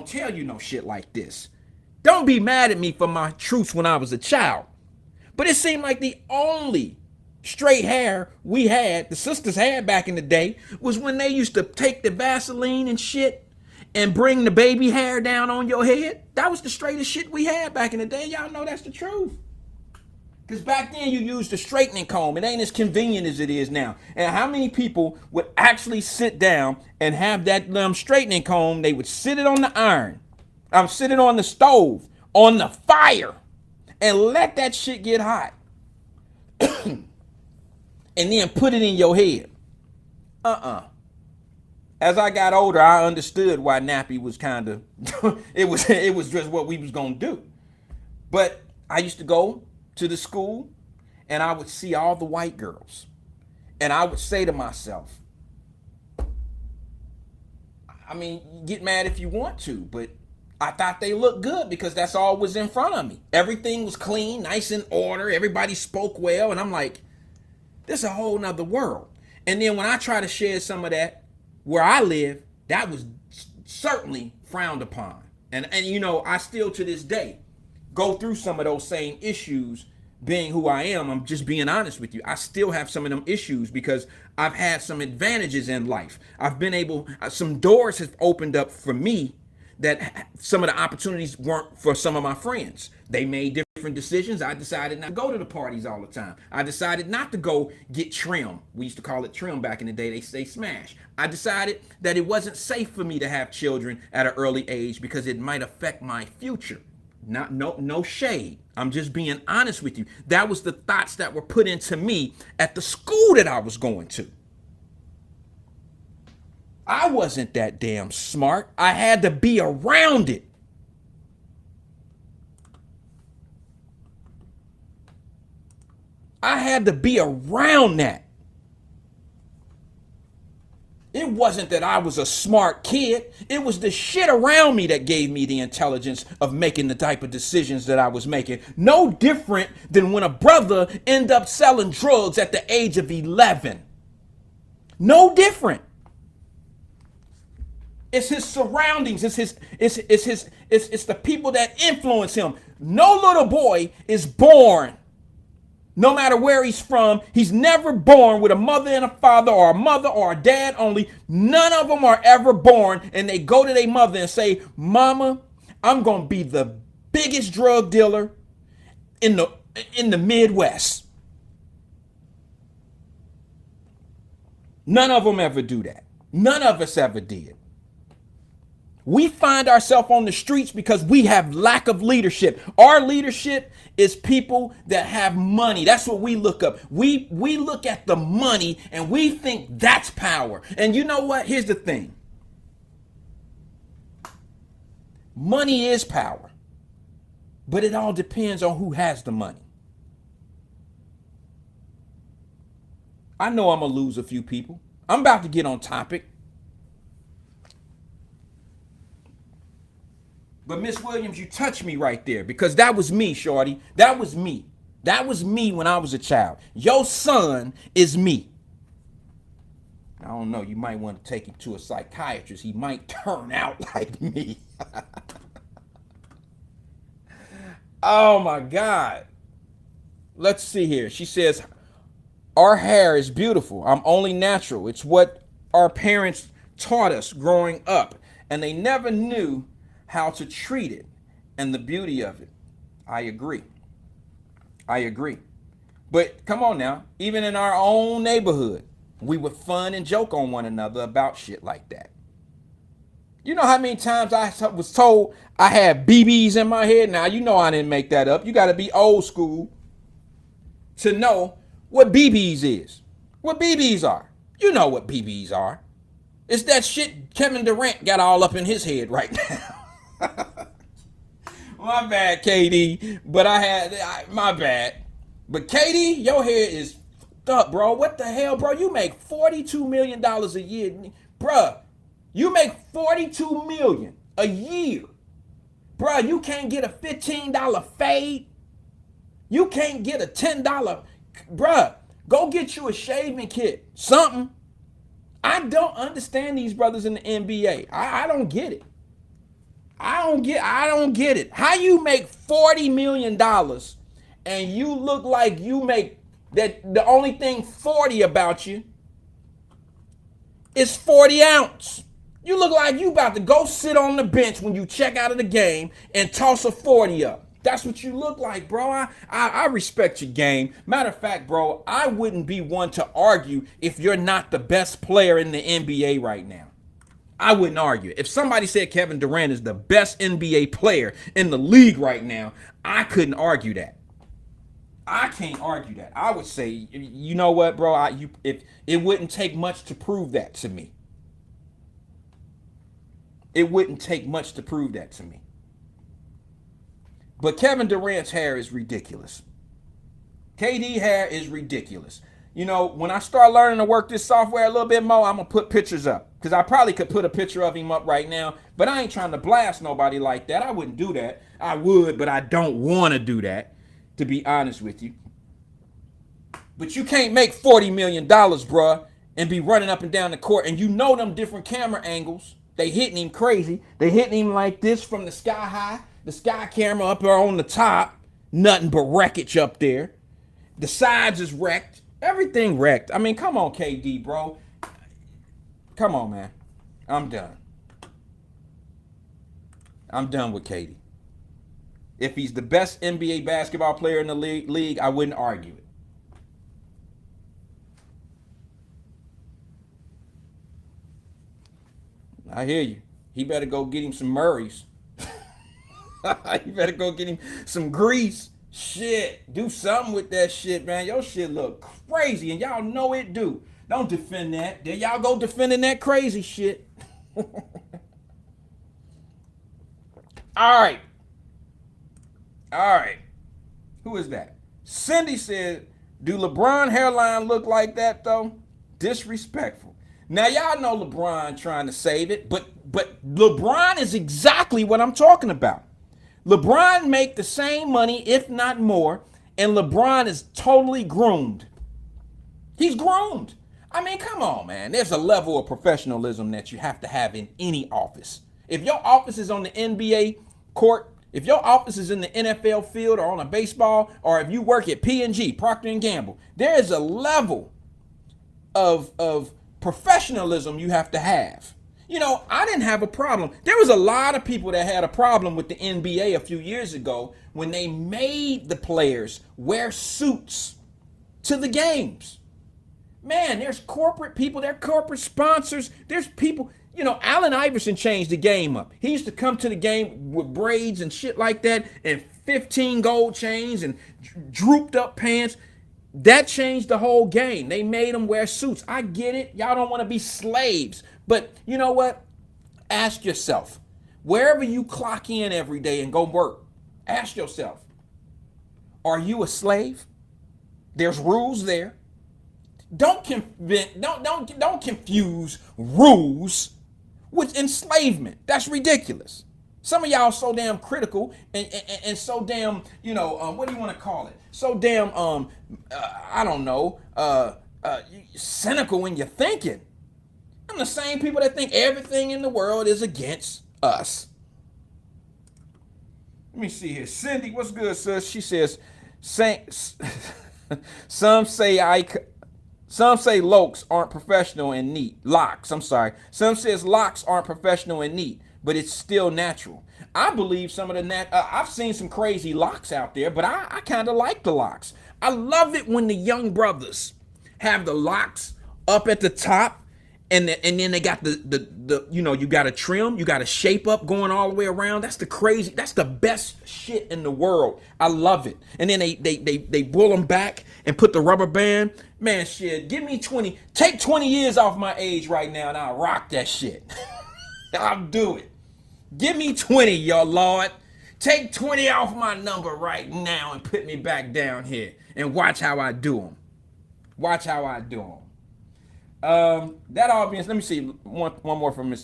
tell you no shit like this. Don't be mad at me for my truths when I was a child. But it seemed like the only straight hair the sisters had back in the day, was when they used to take the Vaseline and shit and bring the baby hair down on your head. That was the straightest shit we had back in the day. Y'all know that's the truth. Because back then you used a straightening comb. It ain't as convenient as it is now. And how many people would actually sit down and have that straightening comb? They would sit it on the iron. Sit it on the stove, on the fire, and let that shit get hot. And then put it in your head. As I got older, I understood why nappy was kind of, it was just what we was going to do. But I used to go to the school, and I would see all the white girls, and I would say to myself, I mean, get mad if you want to, but I thought they looked good because that's all was in front of me. Everything was clean, nice in order. Everybody spoke well, and I'm like, this is a whole nother world. And then when I try to share some of that where I live, that was certainly frowned upon. And I still to this day go through some of those same issues. Being who I am, I'm just being honest with you. I still have some of them issues because I've had some advantages in life. I've been able, some doors have opened up for me that some of the opportunities weren't for some of my friends. They made different decisions. I decided not to go to the parties all the time. I decided not to go get trim. We used to call it trim back in the day. They say smash. I decided that it wasn't safe for me to have children at an early age because it might affect my future. No shade. I'm just being honest with you. That was the thoughts that were put into me at the school that I was going to. I wasn't that damn smart. I had to be around it. I had to be around that. It wasn't that I was a smart kid. It was the shit around me that gave me the intelligence of making the type of decisions that I was making. No different than when a brother ended up selling drugs at the age of 11. No different. It's his surroundings. It's the people that influence him. No little boy is born, no matter where he's from. He's never born with a mother and a father, or a mother or a dad only. None of them are ever born and they go to their mother and say, "Mama, I'm going to be the biggest drug dealer in the Midwest." None of them ever do that. None of us ever did. We find ourselves on the streets because we have lack of leadership. Our leadership is people that have money. That's what we look up. We look at the money and we think that's power. And you know what? Here's the thing. Money is power, but it all depends on who has the money. I know I'm going to lose a few people. I'm about to get on topic. But Miss Williams, you touched me right there because that was me, shorty. That was me. That was me when I was a child. Your son is me. I don't know. You might want to take him to a psychiatrist. He might turn out like me. Oh, my God. Let's see here. She says, our hair is beautiful. I'm only natural. It's what our parents taught us growing up. And they never knew how to treat it and the beauty of it. I agree. But come on now, even in our own neighborhood, we would fun and joke on one another about shit like that. You know how many times I was told I had BBs in my head? Now, you know I didn't make that up. You got to be old school to know what BBs is, what BBs are. You know what BBs are. It's that shit Kevin Durant got all up in his head right now. My bad, KD. But my bad. But KD, your hair is fucked up, bro. What the hell, bro? You make $42 million a year. Bruh, you make $42 million a year. Bruh, you can't get a $15 fade. You can't get a $10. Bruh, go get you a shaving kit. Something. I don't understand these brothers in the NBA. I don't get it. I don't get it. How you make $40 million and you look like you make that the only thing 40 about you is 40 ounce. You look like you about to go sit on the bench when you check out of the game and toss a 40 up. That's what you look like, bro. I respect your game. Matter of fact, bro, I wouldn't be one to argue if you're not the best player in the NBA right now. I wouldn't argue. If somebody said Kevin Durant is the best NBA player in the league right now, I couldn't argue that. I can't argue that. I would say, you know what, bro? If it wouldn't take much to prove that to me. It wouldn't take much to prove that to me. But Kevin Durant's hair is ridiculous. KD hair is ridiculous. You know, when I start learning to work this software a little bit more, I'm going to put pictures up. Because I probably could put a picture of him up right now. But I ain't trying to blast nobody like that. I wouldn't do that. I would, but I don't want to do that, to be honest with you. But you can't make $40 million, bruh, and be running up and down the court. And you know them different camera angles. They hitting him crazy. They hitting him like this from the sky high. The sky camera up there on the top. Nothing but wreckage up there. The sides is wrecked. Everything wrecked. I mean, come on, KD, bro. Come on, man. I'm done. I'm done with KD. If he's the best NBA basketball player in the league, I wouldn't argue it. I hear you. He better go get him some Murrays. You better go get him some grease. Shit. Do something with that shit, man. Your shit look crazy, and y'all know it do. Don't defend that. There y'all go defending that crazy shit. All right. Who is that? Cindy said, do LeBron hairline look like that, though? Disrespectful. Now, y'all know LeBron trying to save it, but LeBron is exactly what I'm talking about. LeBron make the same money, if not more, and LeBron is totally groomed. He's groomed. I mean, come on, man. There's a level of professionalism that you have to have in any office. If your office is on the NBA court, if your office is in the NFL field or on a baseball, or if you work at P&G, Procter & Gamble, there is a level of professionalism you have to have. You know, I didn't have a problem. There was a lot of people that had a problem with the NBA a few years ago when they made the players wear suits to the games. Man, there's corporate people, there are corporate sponsors, there's people. You know, Allen Iverson changed the game up. He used to come to the game with braids and shit like that and 15 gold chains and drooped up pants. That changed the whole game. They made them wear suits. I get it. Y'all don't want to be slaves. But you know what? Ask yourself, wherever you clock in every day and go work, ask yourself, are you a slave? There's rules there. Don't confuse rules with enslavement. That's ridiculous. Some of y'all so damn critical and so damn, what do you want to call it? So damn, I don't know, cynical in your thinking. I'm the same people that think everything in the world is against us. Let me see here. Cindy, what's good, sis? She says, some say locks aren't professional and neat. Some says locks aren't professional and neat, but it's still natural. I believe some of the I've seen some crazy locks out there, but I kind of like the locks. I love it when the young brothers have the locks up at the top And then they got the you got to trim, you got to shape up going all the way around. That's the best shit in the world. I love it. And then they pull them back and put the rubber band. Man, shit, give me 20. Take 20 years off my age right now and I'll rock that shit. I'll do it. Give me 20, your Lord. Take 20 off my number right now and put me back down here and watch how I do them. Watch how I do them. That audience, let me see one more from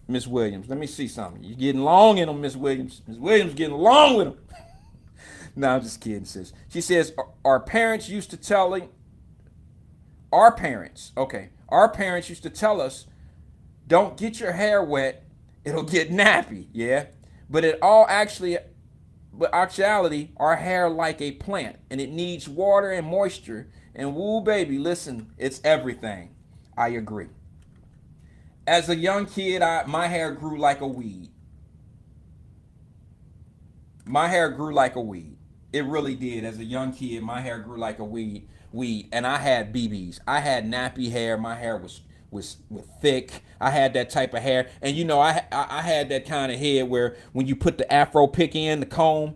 Miss Williams. Let me see something. You're getting long in them, Miss Williams. Miss Williams getting long with them. No, I'm just kidding, sis. She says, our parents used to tell us, don't get your hair wet, it'll get nappy, yeah? But actuality, our hair like a plant, and it needs water and moisture, and woo, baby, listen, it's everything. I agree. As a young kid, my hair grew like a weed. My hair grew like a weed. It really did. As a young kid, my hair grew like a weed, and I had BBs. I had nappy hair. My hair was thick. I had that type of hair, and I had that kind of head where when you put the Afro pick in the comb,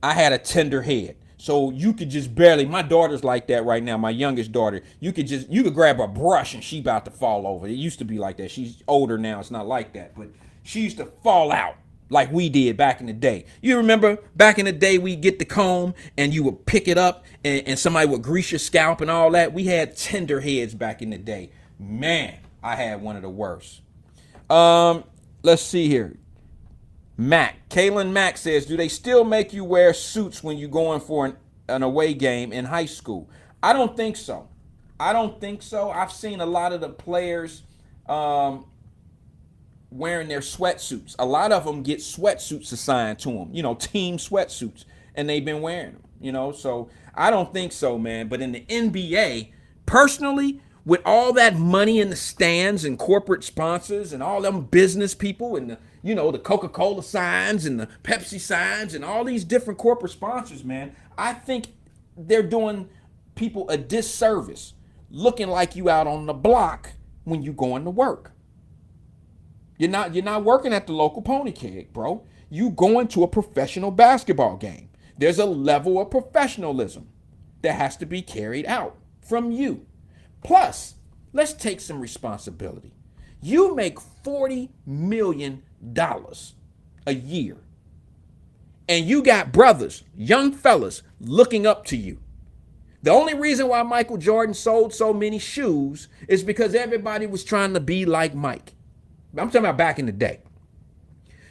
I had a tender head. So you could just barely, my daughter's like that right now, my youngest daughter, you could grab a brush and she about to fall over. It used to be like that. She's older now, it's not like that, but she used to fall out like we did back in the day. You remember back in the day, we'd get the comb and you would pick it up and somebody would grease your scalp and all that. We had tender heads back in the day. Man, I had one of the worst. Let's see here. Kaylin Mack says, do they still make you wear suits when you're going for an away game in high school? I don't think so. I've seen a lot of the players wearing their sweatsuits. A lot of them get sweatsuits assigned to them, team sweatsuits, and they've been wearing them, so I don't think so, man. But in the NBA, personally, with all that money in the stands and corporate sponsors and all them business people and the Coca-Cola signs and the Pepsi signs and all these different corporate sponsors, man, I think they're doing people a disservice looking like you out on the block when you going to work. You're not working at the local pony keg, bro. You going to a professional basketball game. There's a level of professionalism that has to be carried out from you. Plus, let's take some responsibility. You make $40 million a year. And you got brothers, young fellas, looking up to you. The only reason why Michael Jordan sold so many shoes is because everybody was trying to be like Mike. I'm talking about back in the day.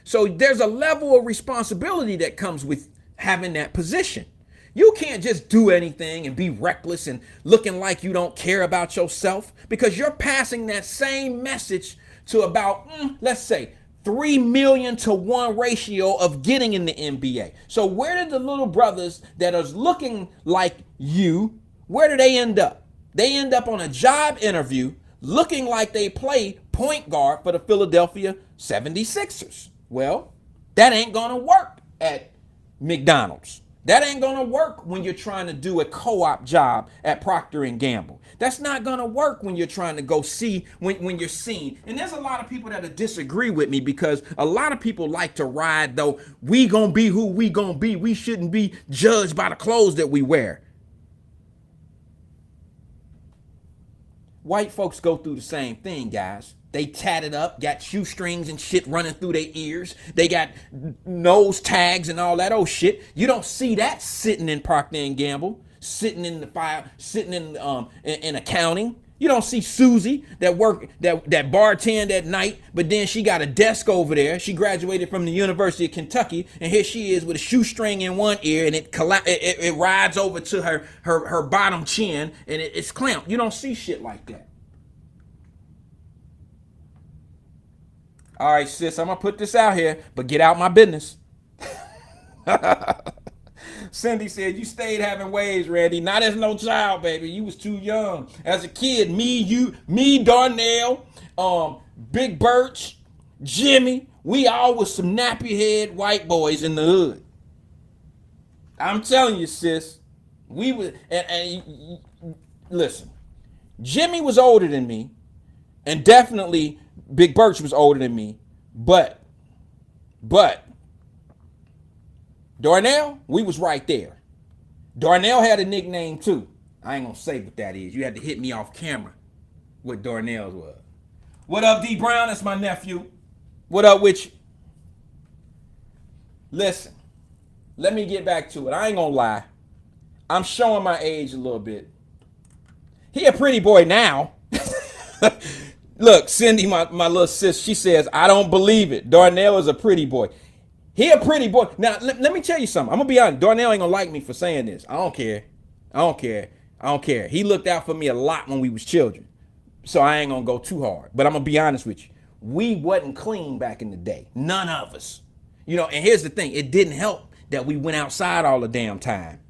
So there's a level of responsibility that comes with having that position. You can't just do anything and be reckless and looking like you don't care about yourself, because you're passing that same message to about, let's say, 3 million to 1 ratio of getting in the NBA. So where did the little brothers that are looking like you, where do they end up? They end up on a job interview looking like they play point guard for the Philadelphia 76ers. Well, that ain't gonna work at McDonald's. That ain't gonna work when you're trying to do a co-op job at Procter & Gamble. That's not gonna work when you're trying to go see, when you're seen. And there's a lot of people that disagree with me, because a lot of people like to ride, though, we gonna be who we gonna be. We shouldn't be judged by the clothes that we wear. White folks go through the same thing, guys. They tatted up, got shoestrings and shit running through their ears. They got nose tags and all that old shit. You don't see that sitting in Procter & Gamble, sitting in the fire, sitting in accounting. You don't see Susie that bartend at night, but then she got a desk over there. She graduated from the University of Kentucky, and here she is with a shoestring in one ear, and it rides over to her bottom chin, and it's clamped. You don't see shit like that. All right, sis, I'm going to put this out here, but get out my business. Cindy said, you stayed having waves, Randy. Not as no child, baby. You was too young. As a kid, me, Darnell, Big Birch, Jimmy, we all was some nappy head white boys in the hood. I'm telling you, sis. We was, and listen, Jimmy was older than me. And definitely Big Birch was older than me. But Darnell, we was right there. Darnell had a nickname too. I ain't gonna say what that is. You had to hit me off camera what Darnell's was. What up, D Brown? That's my nephew. What up with you? Listen, let me get back to it. I ain't gonna lie. I'm showing my age a little bit. He a pretty boy now. Look, Cindy, my little sis, she says, I don't believe it. Darnell is a pretty boy. He a pretty boy. Now, let me tell you something. I'm going to be honest. Darnell ain't going to like me for saying this. I don't care. He looked out for me a lot when we was children. So I ain't going to go too hard. But I'm going to be honest with you. We wasn't clean back in the day. None of us. You know, and here's the thing. It didn't help that we went outside all the damn time.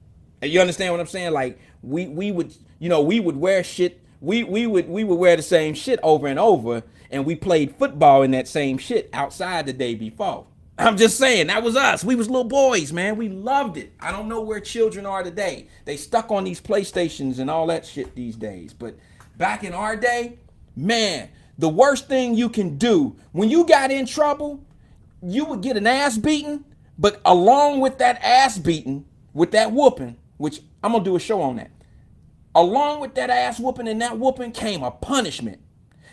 And you understand what I'm saying? Like, we would, we would wear shit. We would wear the same shit over and over, and we played football in that same shit outside the day before. I'm just saying, that was us. We was little boys, man. We loved it. I don't know where children are today. They stuck on these PlayStations and all that shit these days. But back in our day, man, the worst thing you can do when you got in trouble, you would get an ass beating, but along with that ass beating, with that whooping, which I'm gonna do a show on that. Along with that ass whooping and that whooping came a punishment.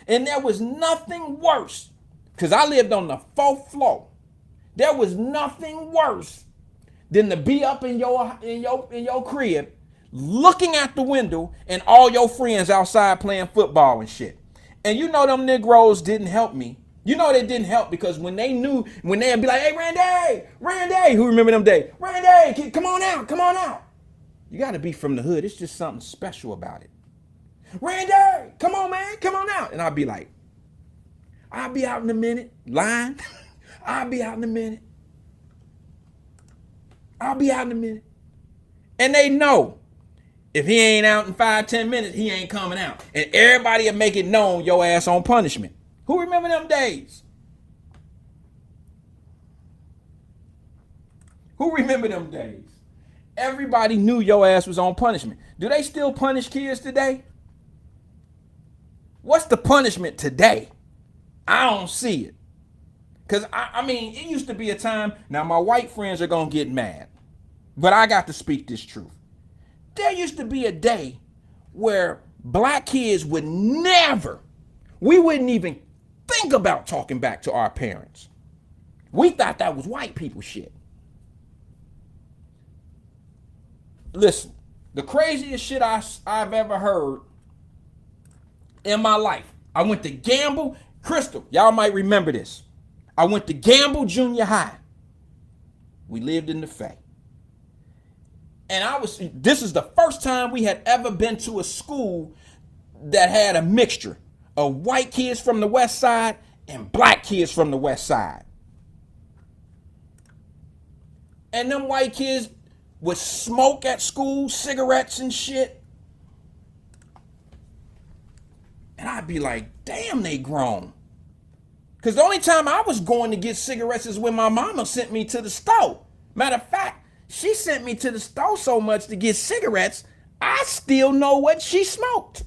And there was nothing worse, because I lived on the 4th floor. There was nothing worse than to be up in your crib, looking out the window and all your friends outside playing football and shit. And you know them Negroes didn't help me. You know they didn't help, because when they'd be like, hey, Randy, who remember them days? Randy, come on out. You got to be from the hood. It's just something special about it. Randy, come on, man. Come on out. And I'll be like, I'll be out in a minute. Lying. I'll be out in a minute. And they know if he ain't out in 5-10 minutes, he ain't coming out. And everybody will make it known your ass on punishment. Who remember them days? Everybody knew your ass was on punishment. Do they still punish kids today? What's the punishment today? I don't see it. Because, I mean, it used to be a time. Now, my white friends are going to get mad. But I got to speak this truth. There used to be a day where black kids would never, we wouldn't even think about talking back to our parents. We thought that was white people shit. Listen, the craziest shit I've ever heard in my life. I went to Gamble, Crystal, y'all might remember this. I went to Gamble Junior High. We lived in the Faye. And this is the first time we had ever been to a school that had a mixture of white kids from the west side and black kids from the west side. And them white kids would smoke at school, cigarettes and shit. And I'd be like, damn, they grown. Because the only time I was going to get cigarettes is when my mama sent me to the store. Matter of fact, she sent me to the store so much to get cigarettes, I still know what she smoked.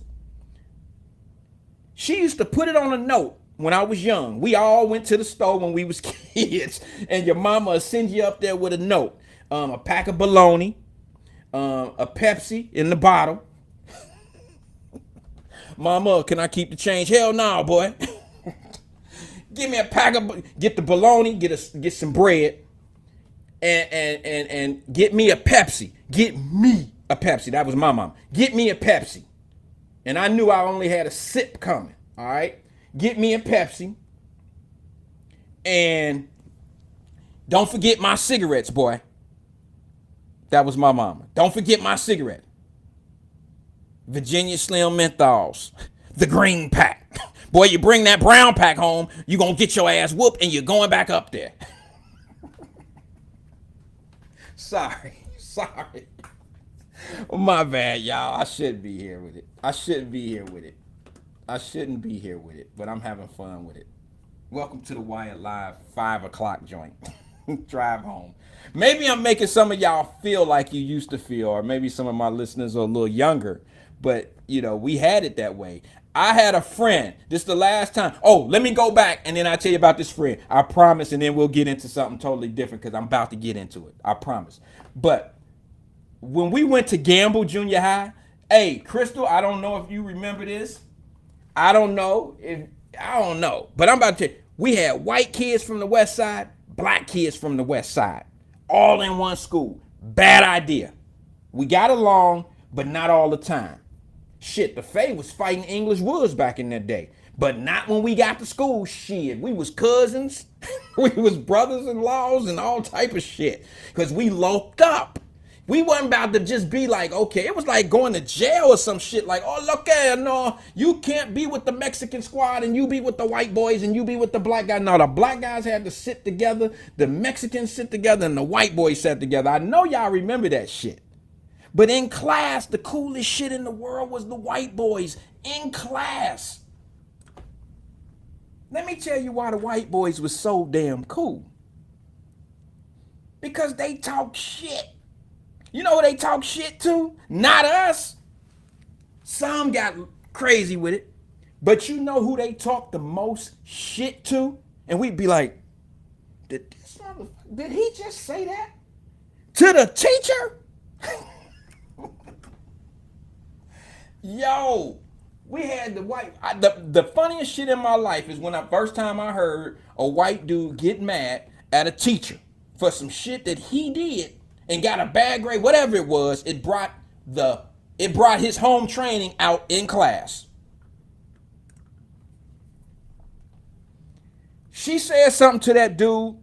She used to put it on a note when I was young. We all went to the store when we was kids, and your mama would send you up there with a note. A pack of bologna, a Pepsi in the bottle. Mama, can I keep the change? Hell no, boy. Give me a pack of, get the bologna, get some bread, and get me a Pepsi. Get me a Pepsi. That was my mom. Get me a Pepsi. And I knew I only had a sip coming. All right. Get me a Pepsi. And don't forget my cigarettes, boy. That was my mama. Don't forget my cigarette. Virginia Slim Menthols. The green pack. Boy, you bring that brown pack home, you're going to get your ass whooped and you're going back up there. Sorry. My bad, y'all. I shouldn't be here with it. But I'm having fun with it. Welcome to the Wyatt-Live 5 o'clock joint. Drive home. Maybe I'm making some of y'all feel like you used to feel, or maybe some of my listeners are a little younger. But, we had it that way. I had a friend. This is the last time. Oh, let me go back and then I'll tell you about this friend. I promise, and then we'll get into something totally different because I'm about to get into it. I promise. But when we went to Gamble Junior High, hey, Crystal, I don't know if you remember this. I don't know. But I'm about to tell you, we had white kids from the west side, black kids from the west side, all in one school. Bad idea. We got along, but not all the time. Shit, the Fae was fighting English Woods back in that day. But not when we got to school. Shit, we was cousins. We was brothers-in-laws and all type of shit. Because we loped up. We wasn't about to just be like, okay, it was like going to jail or some shit. Like, oh, look at no, you can't be with the Mexican squad and you be with the white boys and you be with the black guys. No, the black guys had to sit together. The Mexicans sit together and the white boys sat together. I know y'all remember that shit. But in class, the coolest shit in the world was the white boys in class. Let me tell you why the white boys was so damn cool. Because they talk shit. You know who they talk shit to? Not us. Some got crazy with it. But you know who they talk the most shit to? And we'd be like, did he just say that? To the teacher? Yo, we had the funniest shit in my life is when first time I heard a white dude get mad at a teacher for some shit that he did and got a bad grade, whatever it was. It brought his home training out in class. She said something to that dude.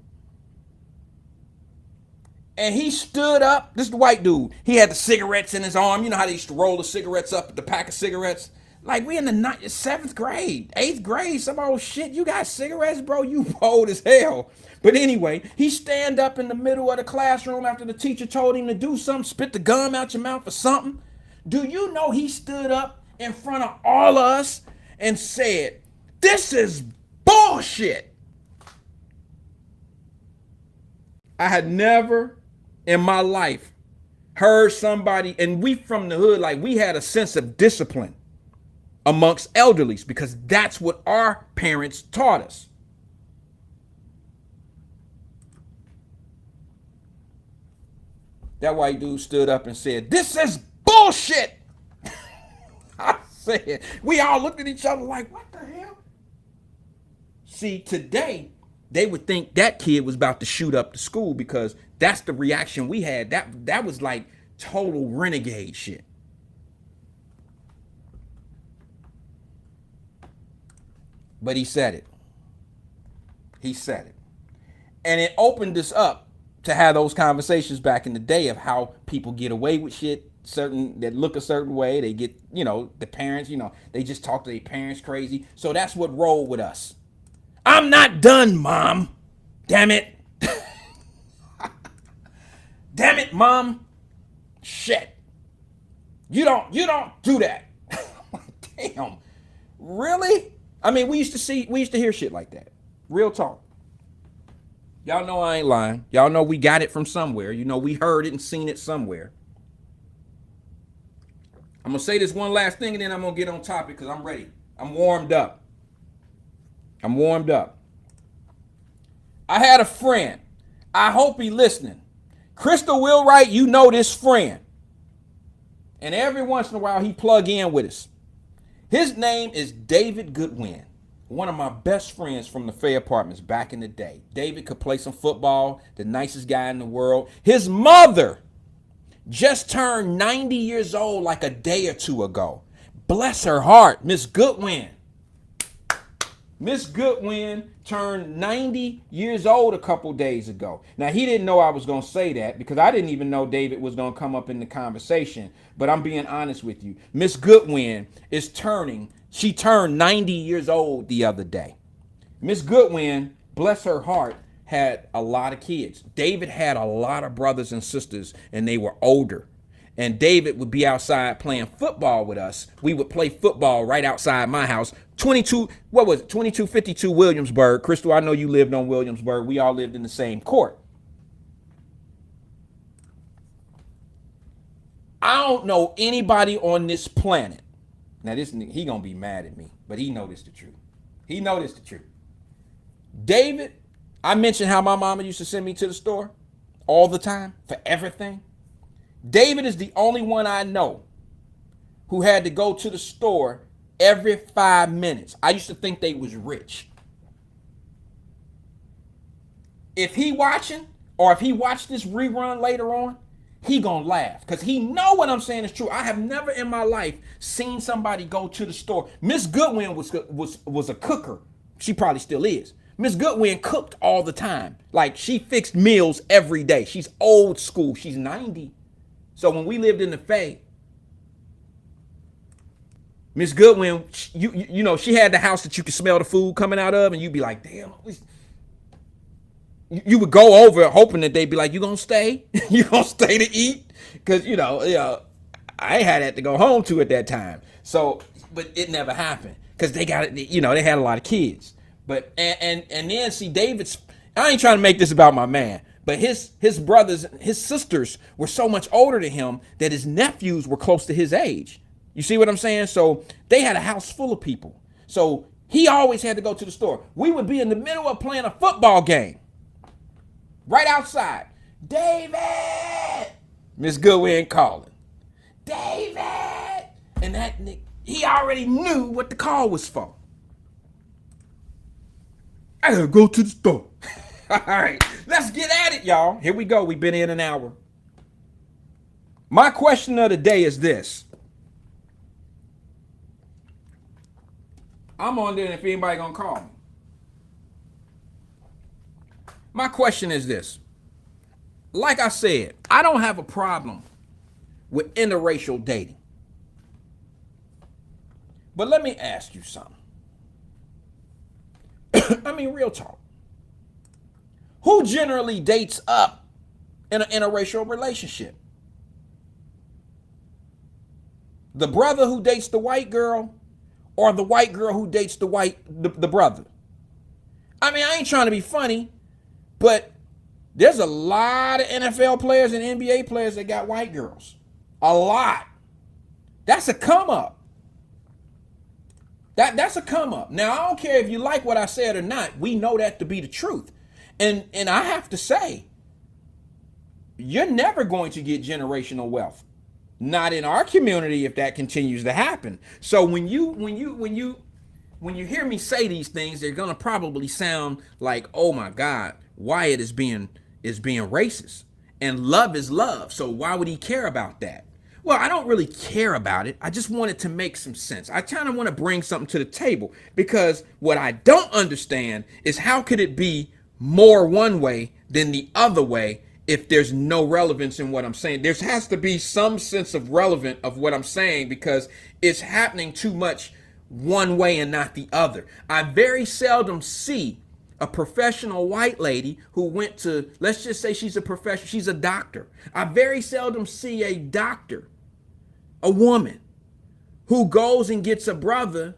And he stood up. This is the white dude. He had the cigarettes in his arm. You know how they used to roll the cigarettes up, the pack of cigarettes? Like we in the 7th grade, 8th grade, some old shit. You got cigarettes, bro? You old as hell. But anyway, he stand up in the middle of the classroom after the teacher told him to do something, spit the gum out your mouth or something. Do you know he stood up in front of all of us and said, "This is bullshit"? I had never in my life heard somebody, and we from the hood, like we had a sense of discipline amongst elderlies because that's what our parents taught us. That white dude stood up and said, "This is bullshit." I said, we all looked at each other like, what the hell? See, today, they would think that kid was about to shoot up the school because that's the reaction we had. That was like total renegade shit. But he said it. He said it. And it opened us up to have those conversations back in the day of how people get away with shit, certain that look a certain way. They get, the parents, they just talk to their parents crazy. So that's what rolled with us. I'm not done, Mom. Damn it. Damn it, Mom. Shit. You don't do that. Damn. Really? I mean, we used to hear shit like that. Real talk. Y'all know I ain't lying. Y'all know we got it from somewhere. We heard it and seen it somewhere. I'm going to say this one last thing and then I'm going to get on topic because I'm ready. I'm warmed up. I had a friend. I hope he listening. Crystal Wheelwright, you know this friend. And every once in a while he plug in with us. His name is David Goodwin, one of my best friends from the Fair Apartments back in the day. David could play some football, the nicest guy in the world. His mother just turned 90 years old like a day or two ago. Bless her heart, Miss Goodwin. Miss Goodwin turned 90 years old a couple days ago. Now, he didn't know I was going to say that because I didn't even know David was going to come up in the conversation. But I'm being honest with you. Miss Goodwin she turned 90 years old the other day. Miss Goodwin, bless her heart, had a lot of kids. David had a lot of brothers and sisters, and they were older. And David would be outside playing football with us. We would play football right outside my house. 2252 Williamsburg. Crystal, I know you lived on Williamsburg. We all lived in the same court. I don't know anybody on this planet Now this nigga, he gonna be mad at me, but he know this the truth. He know this the truth. David, I mentioned how my mama used to send me to the store all the time for everything. David is the only one I know who had to go to the store every 5 minutes. I used to think they was rich. If he watching, or if he watched this rerun later on, he gonna laugh because he know what I'm saying is true. I have never in my life seen somebody go to the store. Miss Goodwin was a cooker. She probably still is. Miss Goodwin cooked all the time. Like, she fixed meals every day. She's old school. She's 90. So when we lived in the Faye, Miss Goodwin, you know, she had the house that you could smell the food coming out of, and you'd be like, damn. You would go over hoping that they'd be like, you gonna stay? You gonna stay to eat? Because, you know, I ain't had that to go home to at that time. So, but it never happened because they got it, you know, they had a lot of kids. But, and then see, David's, I ain't trying to make this about my man, but his brothers, his sisters were so much older than him that his nephews were close to his age. You see what I'm saying? So they had a house full of people. So he always had to go to the store. We would be in the middle of playing a football game. Right outside. David! Miss Goodwin calling. David! And that nigga, he already knew what the call was for. I gotta go to the store. All right, let's get at it, y'all. Here we go. We've been in an hour. My question of the day is this. I'm wondering if anybody gonna call me. My question is this. Like I said, I don't have a problem with interracial dating. But let me ask you something. I mean, real talk. Who generally dates up in an interracial relationship? The brother who dates the white girl, or the white girl who dates the brother? I mean, I ain't trying to be funny, but there's a lot of NFL players and NBA players that got white girls. A lot. That's a come up. That's a come up. Now, I don't care if you like what I said or not. We know that to be the truth. And I have to say, you're never going to get generational wealth. Not in our community if that continues to happen. So when you hear me say these things, they're gonna probably sound like, oh my God, Wyatt is being racist. And love is love. So why would he care about that? Well, I don't really care about it. I just want it to make some sense. I kind of want to bring something to the table because what I don't understand is how could it be more one way than the other way if there's no relevance in what I'm saying? There has to be some sense of relevance of what I'm saying because it's happening too much one way and not the other. I very seldom see a professional white lady who went to, let's just say she's a doctor. I very seldom see a doctor, a woman, who goes and gets a brother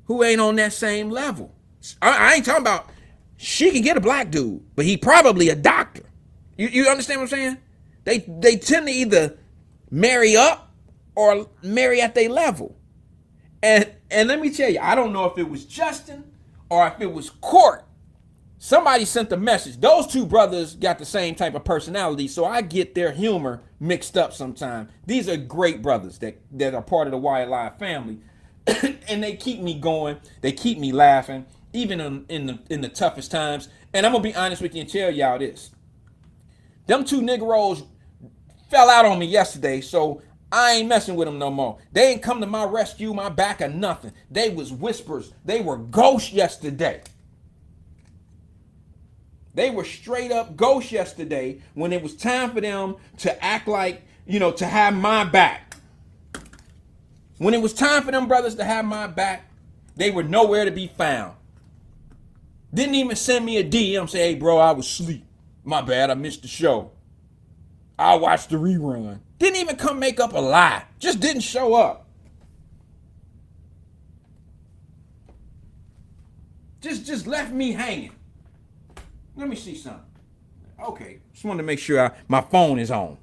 who ain't on that same level. I ain't talking about, she can get a black dude, but he probably a doctor. You understand what I'm saying? They tend to either marry up or marry at their level. And let me tell you, I don't know if it was Justin or if it was Court. Somebody sent a message. Those two brothers got the same type of personality, so I get their humor mixed up sometimes. These are great brothers that are part of the Wyatt-Live family. And they keep me going. They keep me laughing, even in the toughest times. And I'm going to be honest with you and tell y'all this. Them two Negroes fell out on me yesterday, so I ain't messing with them no more. They ain't come to my rescue, my back, or nothing. They was whispers. They were ghosts yesterday. They were straight up ghosts yesterday when it was time for them to act like, to have my back. When it was time for them brothers to have my back, they were nowhere to be found. Didn't even send me a DM say, hey, bro, I was asleep. My bad, I missed the show. I watched the rerun. Didn't even come make up a lie. Just didn't show up. Just left me hanging. Let me see something. Okay, just wanted to make sure my phone is on.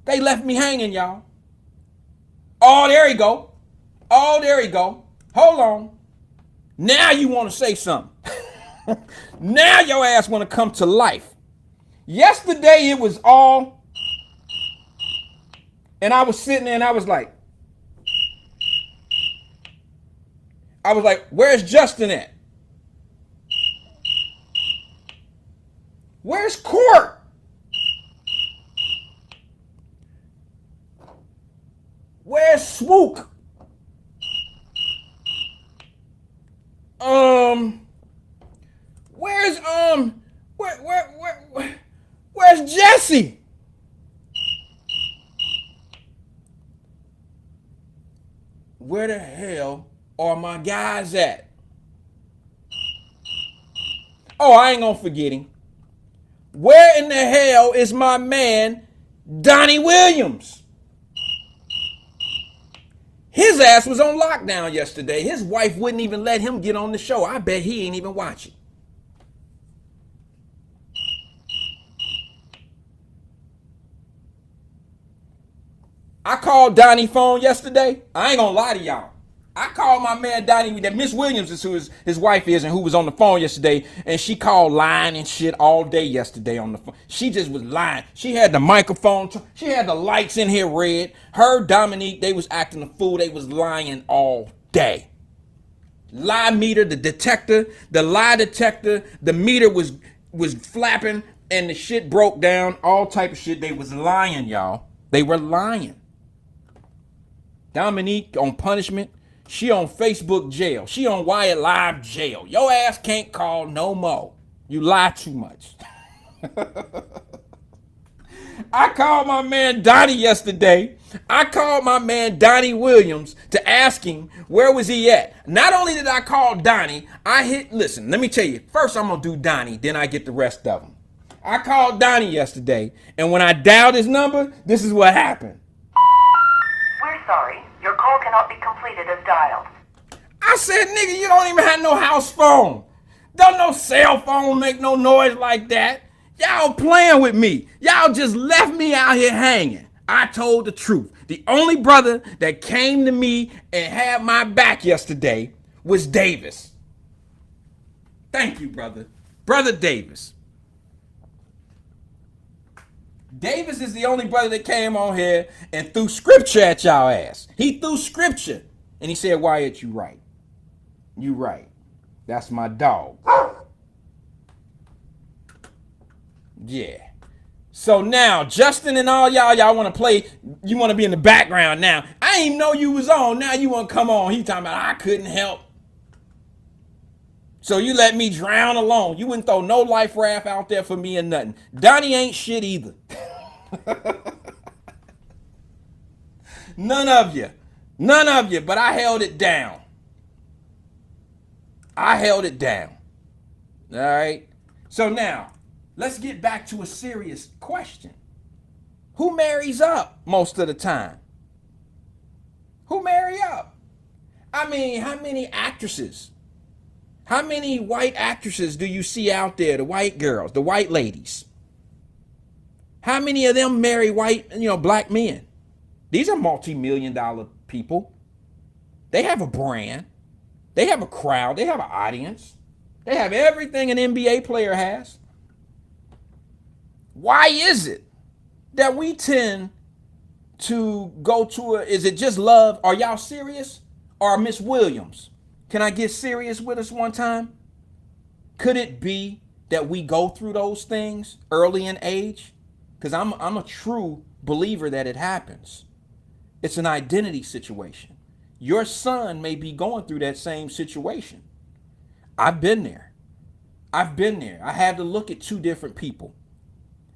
They left me hanging, y'all. Oh, there he go. Oh, there he go. Hold on. Now you want to say something. Now your ass want to come to life. Yesterday it was all, and I was sitting there and I was like, where's Justin at? Where's Court? Where's Swook? Where's Jesse? Where the hell are my guys at? Oh, I ain't gonna forget him. Where in the hell is my man, Donnie Williams? His ass was on lockdown yesterday. His wife wouldn't even let him get on the show. I bet he ain't even watching. I called Donnie phone yesterday. I ain't gonna lie to y'all. I called my man Donnie, that Miss Williams is who his wife is and who was on the phone yesterday, and she called lying and shit all day yesterday on the phone. She just was lying. She had the microphone, she had the lights in here red. Her, Dominique, they was acting a fool. They was lying all day. Lie meter, the detector, the lie detector, the meter was flapping and the shit broke down, all type of shit. They was lying, y'all. They were lying. Dominique on punishment. She on Facebook jail. She on Wyatt-Live jail. Your ass can't call no more. You lie too much. I called my man Donnie yesterday. I called my man Donnie Williams to ask him where was he at. Not only did I call Donnie, listen, let me tell you. First I'm going to do Donnie, then I get the rest of them. I called Donnie yesterday, and when I dialed his number, this is what happened. We're sorry. Your call cannot be completed as dialed. I said, nigga, you don't even have no house phone. Don't no cell phone make no noise like that. Y'all playing with me. Y'all just left me out here hanging. I told the truth. The only brother that came to me and had my back yesterday was Davis. Thank you, brother. Brother Davis. Davis is the only brother that came on here and threw scripture at y'all ass. He threw scripture. And he said, Wyatt, you right. You right. That's my dog. Yeah. So now, Justin and all y'all want to play, you want to be in the background now. I didn't even know you was on. Now you want to come on. He talking about I couldn't help. So you let me drown alone. You wouldn't throw no life raft out there for me or nothing. Donnie ain't shit either. None of you. None of you. But I held it down. I held it down. All right. So now, let's get back to a serious question. Who marries up most of the time? Who marry up? I mean, how many actresses? How many white actresses do you see out there? The white girls, the white ladies. How many of them marry white, black men? These are multi-million-dollar people. They have a brand. They have a crowd. They have an audience. They have everything an NBA player has. Why is it that we tend to go to is it just love? Are y'all serious? Or Miss Williams? Can I get serious with us one time? Could it be that we go through those things early in age? Because I'm a true believer that it happens. It's an identity situation. Your son may be going through that same situation. I've been there. I had to look at two different people.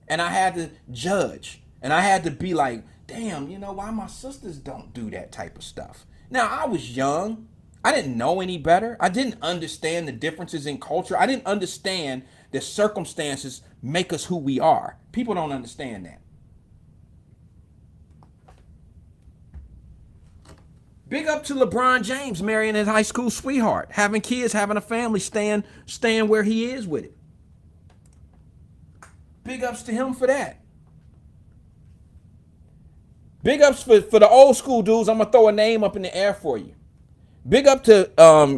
And I had to judge. And I had to be like, damn, why my sisters don't do that type of stuff. Now, I was young. I didn't know any better. I didn't understand the differences in culture. I didn't understand that circumstances make us who we are. People don't understand that. Big up to LeBron James marrying his high school sweetheart, having kids, having a family, staying where he is with it. Big ups to him for that. Big ups for the old school dudes. I'm going to throw a name up in the air for you. Big up to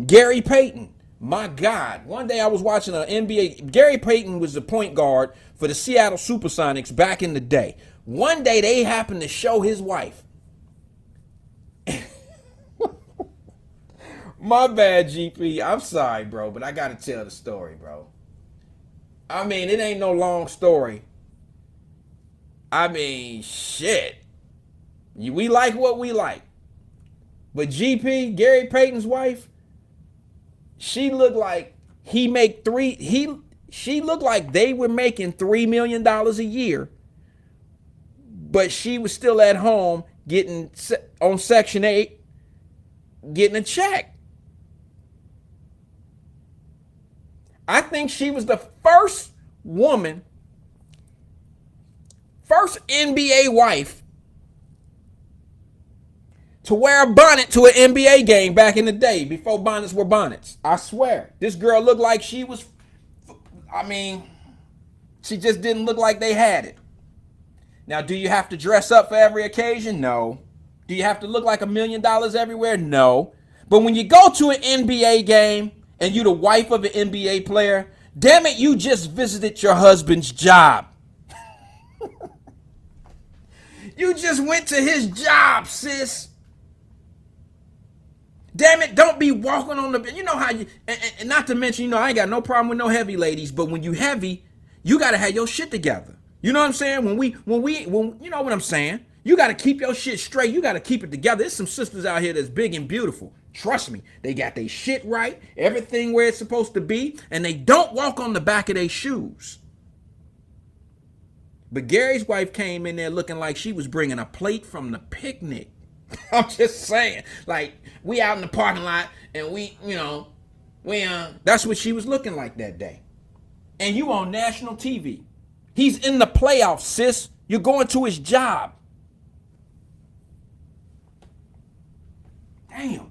Gary Payton. My God. One day I was watching an NBA. Gary Payton was the point guard for the Seattle Supersonics back in the day. One day they happened to show his wife. My bad, GP. I'm sorry, bro, but I got to tell the story, bro. I mean, it ain't no long story. I mean, shit. We like what we like. But GP, Gary Payton's wife, she looked like she looked like they were making $3 million a year, but she was still at home getting on Section 8, getting a check. I think she was the first NBA wife to wear a bonnet to an NBA game back in the day, before bonnets were bonnets. I swear. This girl looked like she was, she just didn't look like they had it. Now, do you have to dress up for every occasion? No. Do you have to look like $1 million everywhere? No. But when you go to an NBA game and you're the wife of an NBA player, damn it, you just visited your husband's job. You just went to his job, sis. Damn it, don't be walking on the, you know how you, and not to mention, I ain't got no problem with no heavy ladies, but when you heavy, you got to have your shit together. You know what I'm saying? When you know what I'm saying? You got to keep your shit straight. You got to keep it together. There's some sisters out here that's big and beautiful. Trust me, they got their shit right, everything where it's supposed to be, and they don't walk on the back of their shoes. But Gary's wife came in there looking like she was bringing a plate from the picnic. I'm just saying, like, we out in the parking lot and that's what she was looking like that day. And you on national TV. He's in the playoffs, sis. You're going to his job. Damn.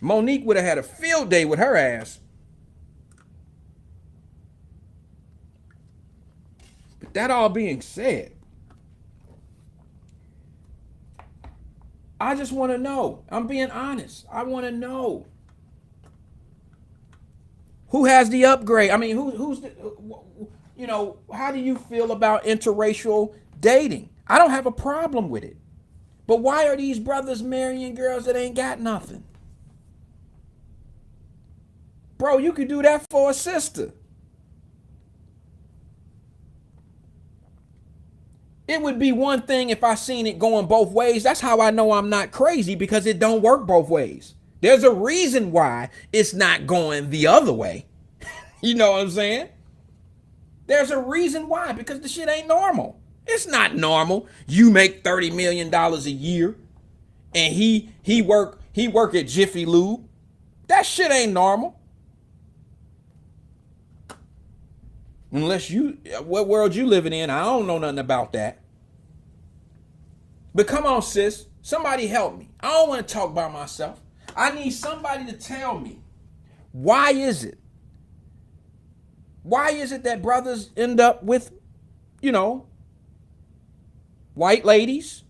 Monique would have had a field day with her ass. But that all being said, I just want to know. I'm being honest. I want to know. Who has the upgrade? I mean, who's the, how do you feel about interracial dating? I don't have a problem with it. But why are these brothers marrying girls that ain't got nothing? Bro, you could do that for a sister. It would be one thing if I seen it going both ways. That's how I know I'm not crazy, because it don't work both ways. There's a reason why it's not going the other way. You know what I'm saying? There's a reason why, because the shit ain't normal. It's not normal. You make $30 million a year and he work at Jiffy Lube. That shit ain't normal. Unless what world you living in, I don't know nothing about that. But come on, sis. Somebody help me. I don't want to talk by myself. I need somebody to tell me, why is it that brothers end up with, white ladies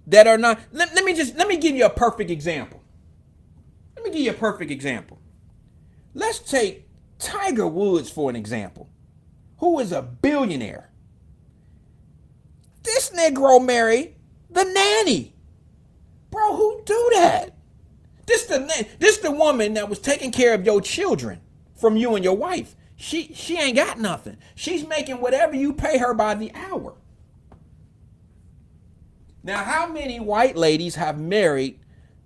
that are not, let me give you a perfect example. Let's take Tiger Woods for an example, who is a billionaire. This Negro married the nanny. Bro, who do that? This the woman that was taking care of your children from you and your wife. She ain't got nothing. She's making whatever you pay her by the hour. Now, how many white ladies have married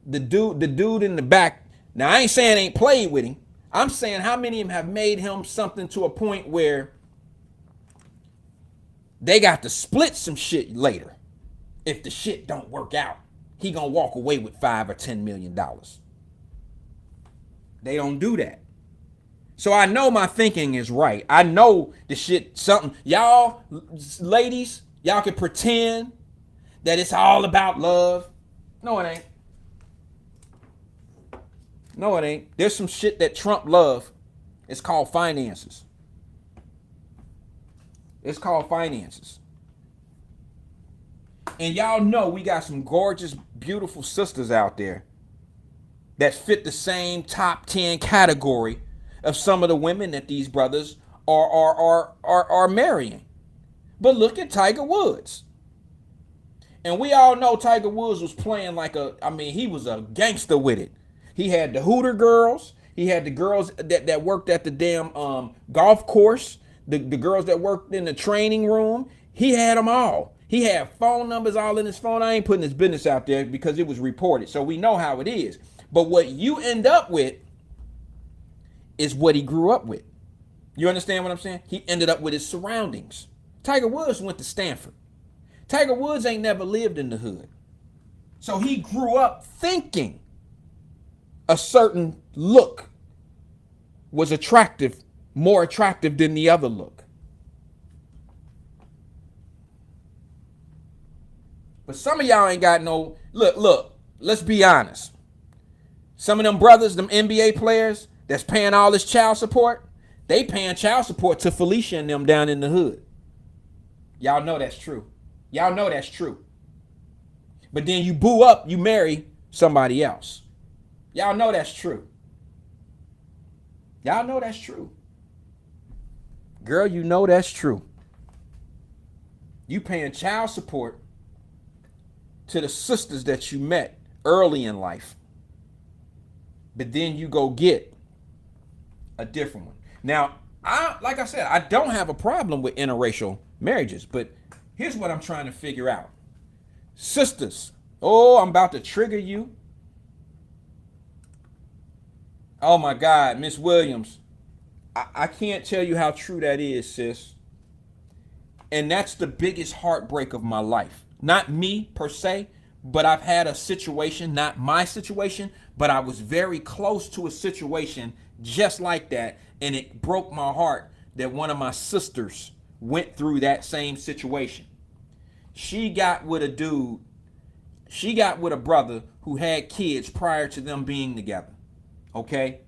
the dude in the back? Now, I ain't saying ain't played with him. I'm saying how many of them have made him something to a point where they got to split some shit later. If the shit don't work out, he gonna walk away with $5 or $10 million. They don't do that. So I know my thinking is right. I know the shit, something, y'all ladies, y'all can pretend that it's all about love. No, it ain't. No, it ain't. There's some shit that Trump love. It's called finances. And y'all know we got some gorgeous, beautiful sisters out there that fit the same top 10 category of some of the women that these brothers are marrying. But look at Tiger Woods. And we all know Tiger Woods was playing he was a gangster with it. He had the Hooter girls. He had the girls that worked at the damn golf course. The girls that worked in the training room. He had them all. He had phone numbers all in his phone. I ain't putting his business out there because it was reported. So we know how it is. But what you end up with is what he grew up with. You understand what I'm saying? He ended up with his surroundings. Tiger Woods went to Stanford. Tiger Woods ain't never lived in the hood. So he grew up thinking a certain look was attractive, more attractive than the other look. But some of y'all ain't got no, look, let's be honest. Some of them brothers, them NBA players that's paying all this child support, they paying child support to Felicia and them down in the hood. Y'all know that's true. Y'all know that's true. But then you boo up, you marry somebody else. Y'all know that's true. Y'all know that's true. Girl, you know that's true. You paying child support to the sisters that you met early in life. But then you go get a different one. Now, like I said, I don't have a problem with interracial marriages, but here's what I'm trying to figure out. Sisters, I'm about to trigger you. Oh my God, Miss Williams. I can't tell you how true that is, sis. And that's the biggest heartbreak of my life. Not me per se, but I've had a situation, not my situation, but I was very close to a situation just like that. And it broke my heart that one of my sisters went through that same situation. She got with a dude. She got with a brother who had kids prior to them being together. Okay?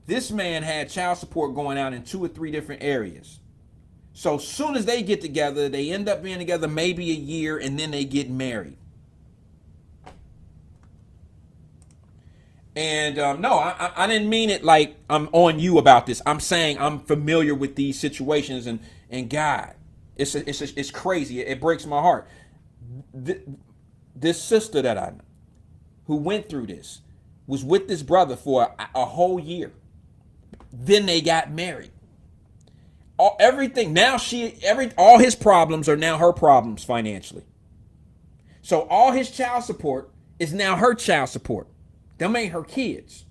This man had child support going out in 2 or 3 different areas. So soon as they get together, they end up being together maybe a year and then they get married. And no, I didn't mean it like I'm on you about this. I'm saying I'm familiar with these situations and God, it's crazy. It breaks my heart. This sister that I know who went through this was with this brother for a whole year. Then they got married. All his problems are now her problems financially. So all his child support is now her child support. Them ain't her kids.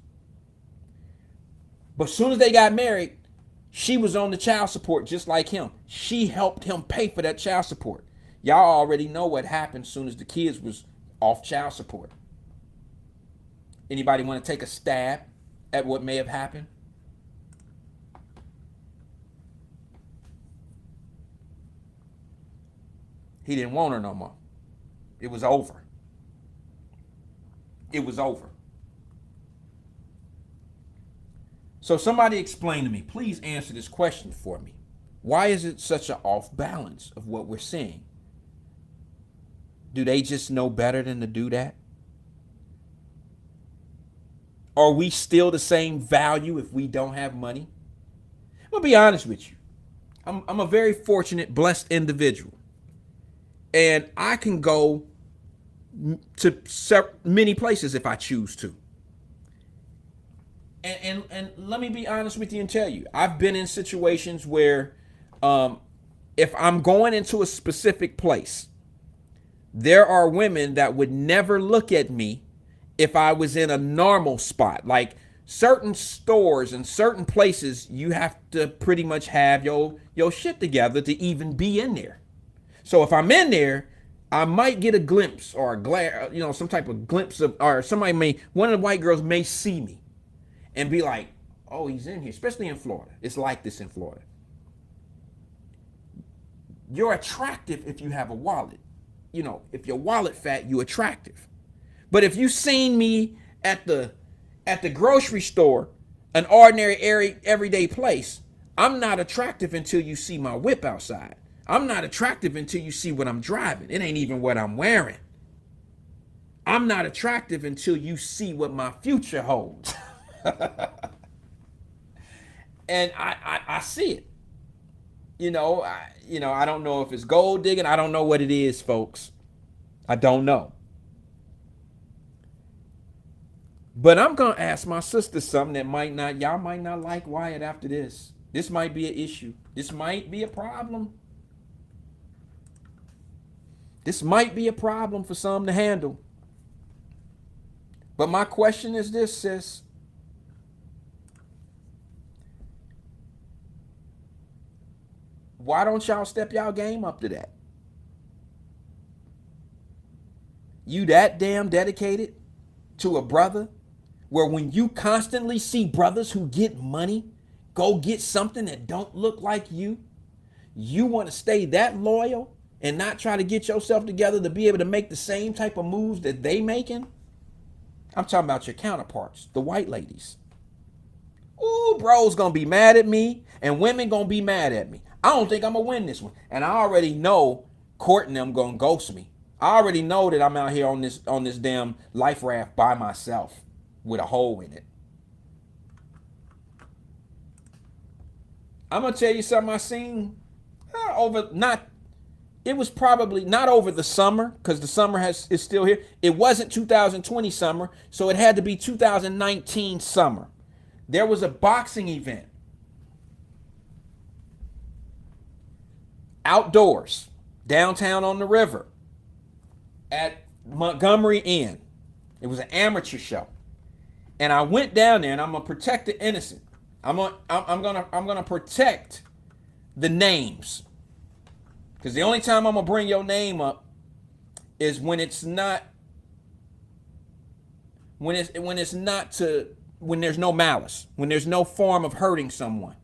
But as soon as they got married, she was on the child support just like him. She helped him pay for that child support. Y'all already know what happened as soon as the kids was off child support. Anybody want to take a stab at what may have happened? He didn't want her no more. It was over. It was over. So somebody explain to me, please answer this question for me. Why is it such an off balance of what we're seeing? Do they just know better than to do that? Are we still the same value if we don't have money? I'm gonna be honest with you. I'm a very fortunate, blessed individual. And I can go to many places if I choose to. And let me be honest with you and tell you, I've been in situations where if I'm going into a specific place, there are women that would never look at me if I was in a normal spot. Like certain stores and certain places, you have to pretty much have your shit together to even be in there. So if I'm in there, I might get a glimpse or a glare, some type of glimpse of, or one of the white girls may see me and be like, oh, he's in here, especially in Florida. It's like this in Florida. You're attractive if you have a wallet. If your wallet fat, you attractive. But if you seen me at the grocery store, an ordinary everyday place, I'm not attractive until you see my whip outside. I'm not attractive until you see what I'm driving. It ain't even what I'm wearing. I'm not attractive until you see what my future holds. And I see it. I don't know if it's gold digging. I don't know what it is, folks. I don't know. But I'm going to ask my sister something that y'all might not like Wyatt after this. This might be an issue. This might be a problem. This might be a problem for some to handle. But my question is this, sis. Why don't y'all step y'all game up to that? You that damn dedicated to a brother where when you constantly see brothers who get money, go get something that don't look like you want to stay that loyal and not try to get yourself together to be able to make the same type of moves that they making? I'm talking about your counterparts, the white ladies. Ooh, bro's gonna be mad at me and women gonna be mad at me. I don't think I'm gonna win this one. And I already know Court and them gonna ghost me. I already know that I'm out here on this damn life raft by myself with a hole in it. I'm gonna tell you something I seen it was probably not over the summer, because the summer is still here. It wasn't 2020 summer, so it had to be 2019 summer. There was a boxing event. Outdoors, downtown on the river, at Montgomery Inn. It was an amateur show. And I went down there, and I'm gonna protect the innocent. I'm gonna protect the names. Because the only time I'm gonna bring your name up is when there's no malice, when there's no form of hurting someone.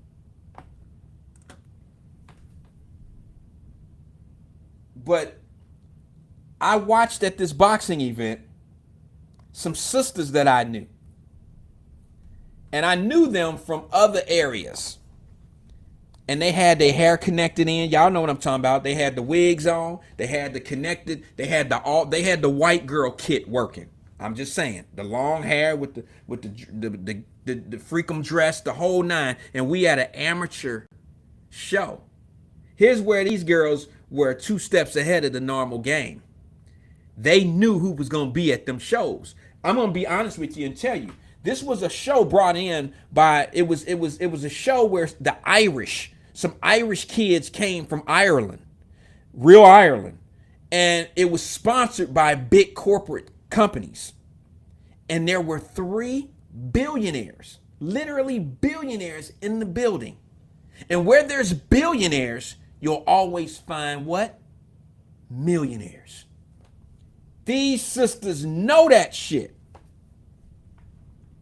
But I watched at this boxing event some sisters that I knew. And I knew them from other areas. And they had their hair connected in. Y'all know what I'm talking about. They had the wigs on. They had the connected. They had the white girl kit working. I'm just saying, the long hair with the freakum dress, the whole nine. And we had an amateur show. Here's where these girls were 2 steps ahead of the normal game. They knew who was gonna be at them shows. I'm gonna be honest with you and tell you, this was a show brought in by it was a show where some Irish kids came from Ireland, real Ireland, and it was sponsored by big corporate companies. And there were 3 billionaires, literally billionaires in the building. And where there's billionaires, you'll always find what? Millionaires. These sisters know that shit.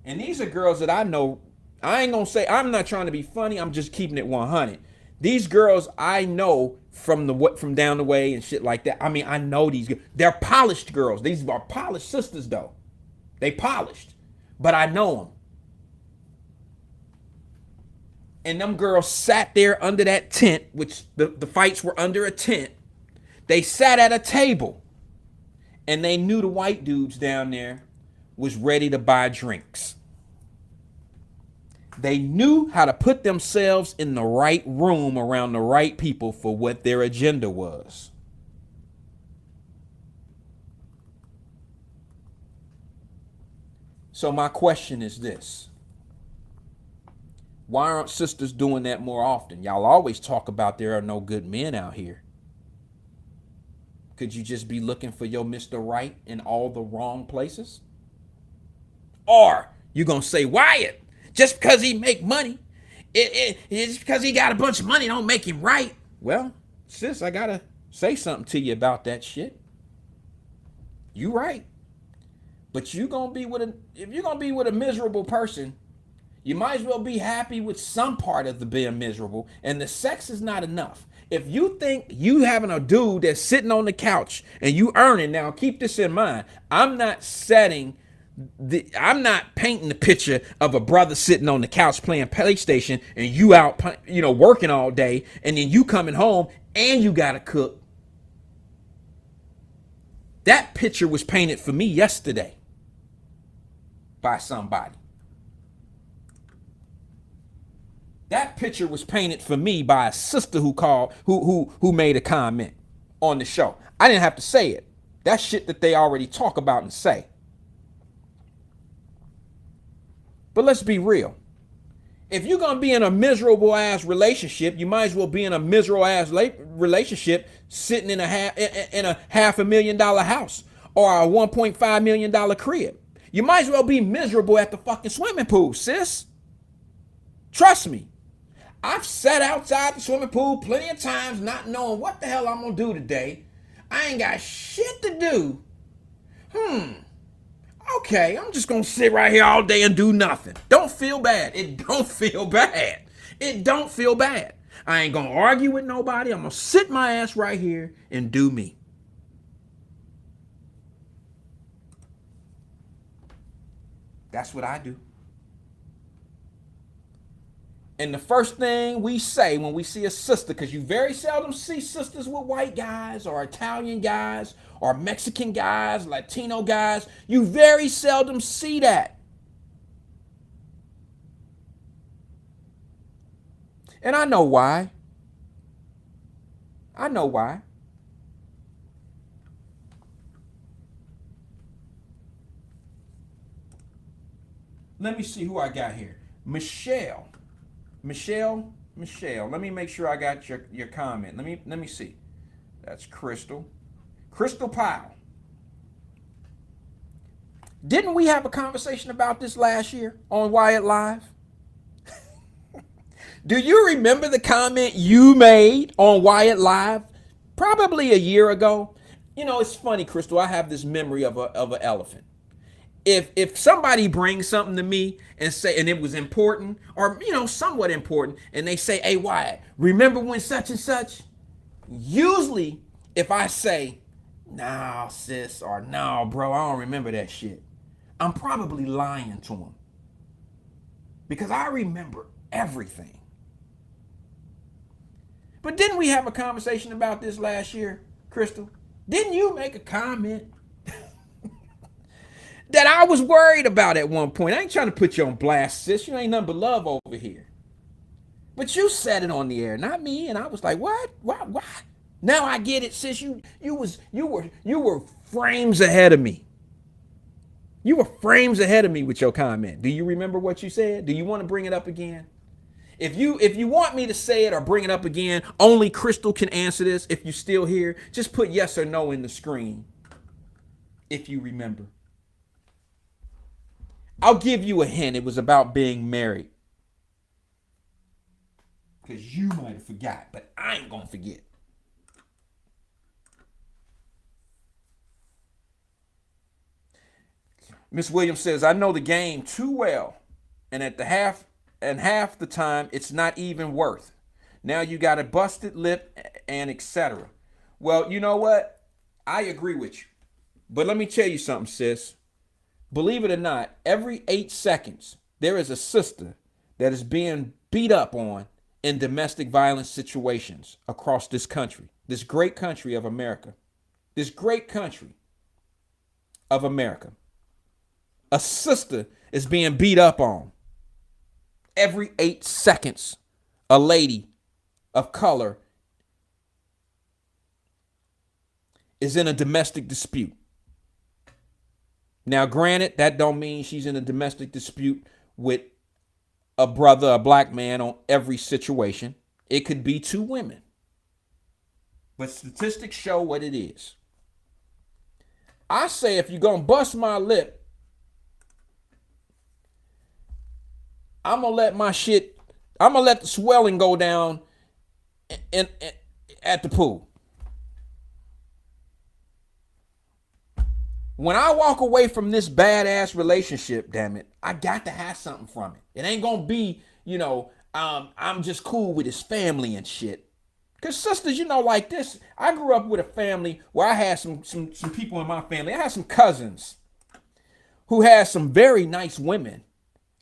And these are girls that I know. I ain't gonna say, I'm not trying to be funny, I'm just keeping it 100. These girls I know from down the way and shit like that. I mean, I know these girls. They're polished girls. These are polished sisters though. They polished. But I know them. And them girls sat there under that tent, which the fights were under a tent. They sat at a table. And they knew the white dudes down there was ready to buy drinks. They knew how to put themselves in the right room around the right people for what their agenda was. So my question is this. Why aren't sisters doing that more often? Y'all always talk about there are no good men out here. Could you just be looking for your Mr. Right in all the wrong places? Or you gonna say, Wyatt, just because he make money, it's because he got a bunch of money don't make him right. Well, sis, I gotta say something to you about that shit. You right. But if you're gonna be with a miserable person, you might as well be happy with some part of the being miserable. And the sex is not enough. If you think you having a dude that's sitting on the couch and you earning, now keep this in mind. I'm not painting the picture of a brother sitting on the couch playing PlayStation and you out, working all day, and then you coming home and you gotta cook. That picture was painted for me yesterday by somebody. That picture was painted for me by a sister who called, who made a comment on the show. I didn't have to say it. That's shit that they already talk about and say. But let's be real. If you're going to be in a miserable ass relationship, you might as well be in a miserable ass relationship sitting in a $500,000 house or a $1.5 million crib. You might as well be miserable at the fucking swimming pool, sis. Trust me. I've sat outside the swimming pool plenty of times not knowing what the hell I'm going to do today. I ain't got shit to do. Okay, I'm just going to sit right here all day and do nothing. Don't feel bad. It don't feel bad. It don't feel bad. I ain't going to argue with nobody. I'm going to sit my ass right here and do me. That's what I do. And the first thing we say when we see a sister, because you very seldom see sisters with white guys or Italian guys or Mexican guys, Latino guys, you very seldom see that. And I know why. I know why. Let me see who I got here. Michelle. Let me make sure I got your comment. Let me see. That's Crystal Powell. Didn't we have a conversation about this last year on Wyatt-Live? Do you remember the comment you made on Wyatt-Live probably a year ago? You know, it's funny, Crystal. I have this memory of an elephant. If somebody brings something to me and say, and it was important or, you know, somewhat important, and they say, hey, Wyatt, remember when such and such? Usually, if I say, nah, sis, or no, bro, I don't remember that shit, I'm probably lying to them because I remember everything. But didn't we have a conversation about this last year, Crystal? Didn't you make a comment that I was worried about at one point? I ain't trying to put you on blast, sis. You ain't nothing but love over here. But you said it on the air, not me. And I was like, what? Now I get it, sis. You were frames ahead of me. You were frames ahead of me with your comment. Do you remember what you said? Do you want to bring it up again? If you want me to say it or bring it up again, only Crystal can answer this. If you're still here, just put yes or no in the screen. If you remember. I'll give you a hint. It was about being married. Because you might have forgot, but I ain't going to forget. Miss Williams says, I know the game too well. And at half the time, it's not even worth. Now you got a busted lip and etc. Well, you know what? I agree with you. But let me tell you something, sis. Believe it or not, every 8 seconds, there is a sister that is being beat up on in domestic violence situations across this country, this great country of America. This great country of America. A sister is being beat up on. Every 8 seconds, a lady of color is in a domestic dispute. Now, granted, that don't mean she's in a domestic dispute with a brother, a black man on every situation. It could be 2 women. But statistics show what it is. I say if you're going to bust my lip, I'm going to let the swelling go down at the pool. When I walk away from this badass relationship, damn it, I got to have something from it. It ain't gonna be, I'm just cool with his family and shit. Cause sisters, like this, I grew up with a family where I had some people in my family. I had some cousins who had some very nice women.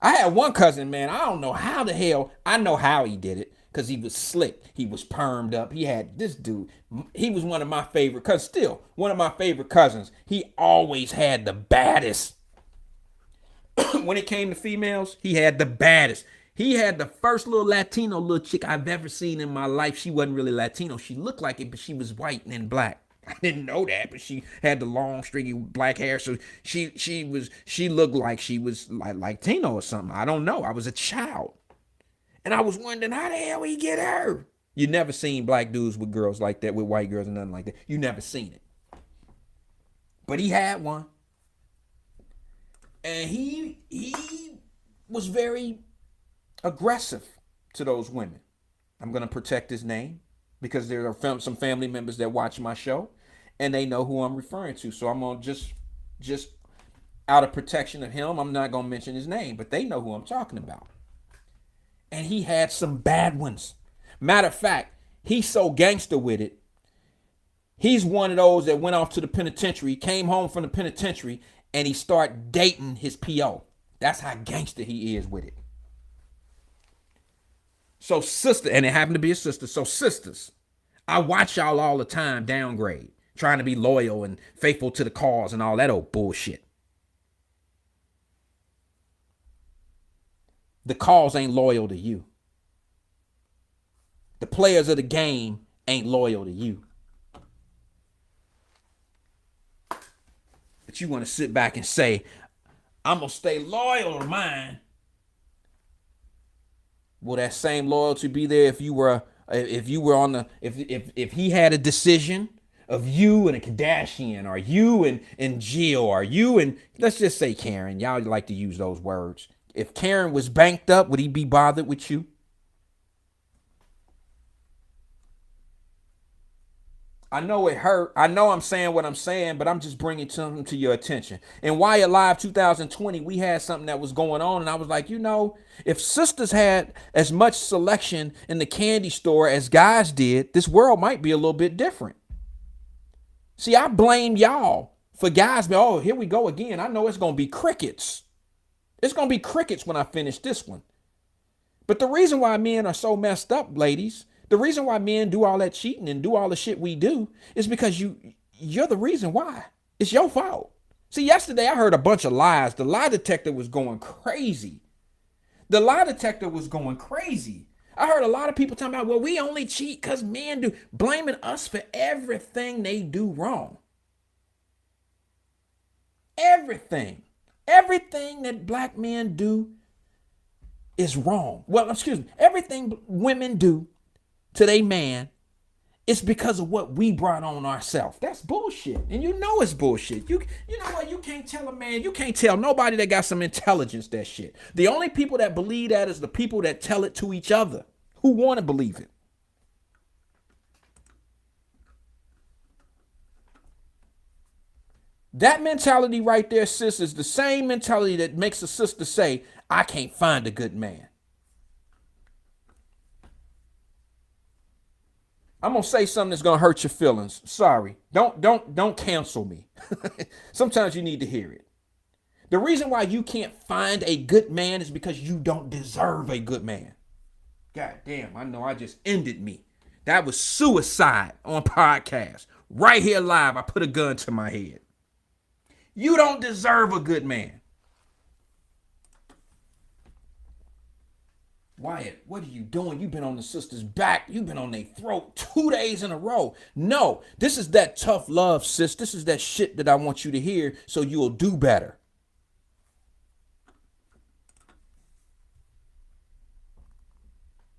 I had one cousin, man, I don't know how the hell, I know how he did it. because he was slick. He was permed up. He had this dude. He was one of my favorite cousins. Still one of my favorite cousins. He always had the baddest. When it came to females, he had the baddest. He had the first little Latino little chick I've ever seen in my life. She wasn't really Latino. She looked like it, but she was white and black. I didn't know that, but she had the long, stringy black hair. So she looked like she was like Latino or something. I don't know. I was a child. And I was wondering how the hell he get her. You never seen black dudes with girls like that, with white girls and nothing like that. You never seen it. But he had one. And he was very aggressive to those women. I'm going to protect his name because there are some family members that watch my show and they know who I'm referring to. So I'm going to just out of protection of him, I'm not going to mention his name, but they know who I'm talking about. And he had some bad ones. Matter of fact, he's so gangster with it. He's one of those that went off to the penitentiary, came home from the penitentiary, and he started dating his PO. That's how gangster he is with it. So sister, and it happened to be a sister. So sisters, I watch y'all all the time downgrade, trying to be loyal and faithful to the cause and all that old bullshit. The cause ain't loyal to you. The players of the game ain't loyal to you. But you want to sit back and say, I'm going to stay loyal to mine. Will that same loyalty be there if he had a decision of you and a Kardashian, or you and Jill, or you and, let's just say Karen. Y'all like to use those words. If Karen was banked up, would he be bothered with you? I know it hurt. I know I'm saying what I'm saying, but I'm just bringing something to your attention. In Wyatt-Live 2020, we had something that was going on, and I was like, if sisters had as much selection in the candy store as guys did, this world might be a little bit different. See, I blame y'all for guys. Oh, here we go again. I know it's going to be crickets. It's going to be crickets when I finish this one. But the reason why men are so messed up, ladies, the reason why men do all that cheating and do all the shit we do is because you're the reason why. It's your fault. See, yesterday I heard a bunch of lies. The lie detector was going crazy. I heard a lot of people talking about, well, we only cheat because men do, blaming us for everything they do wrong. Everything that black men do is wrong. Well, excuse me. Everything women do to their man is because of what we brought on ourselves. That's bullshit. And you know it's bullshit. You know what? You can't tell a man, you can't tell nobody that got some intelligence that shit. The only people that believe that is the people that tell it to each other who want to believe it. That mentality right there, sis, is the same mentality that makes a sister say, I can't find a good man. I'm going to say something that's going to hurt your feelings. Sorry. Don't cancel me. Sometimes you need to hear it. The reason why you can't find a good man is because you don't deserve a good man. God damn, I know I just ended me. That was suicide on podcast. Right here live, I put a gun to my head. You don't deserve a good man. Wyatt, what are you doing? You've been on the sister's back. You've been on their throat 2 days in a row. No, this is that tough love, sis. This is that shit that I want you to hear so you'll do better.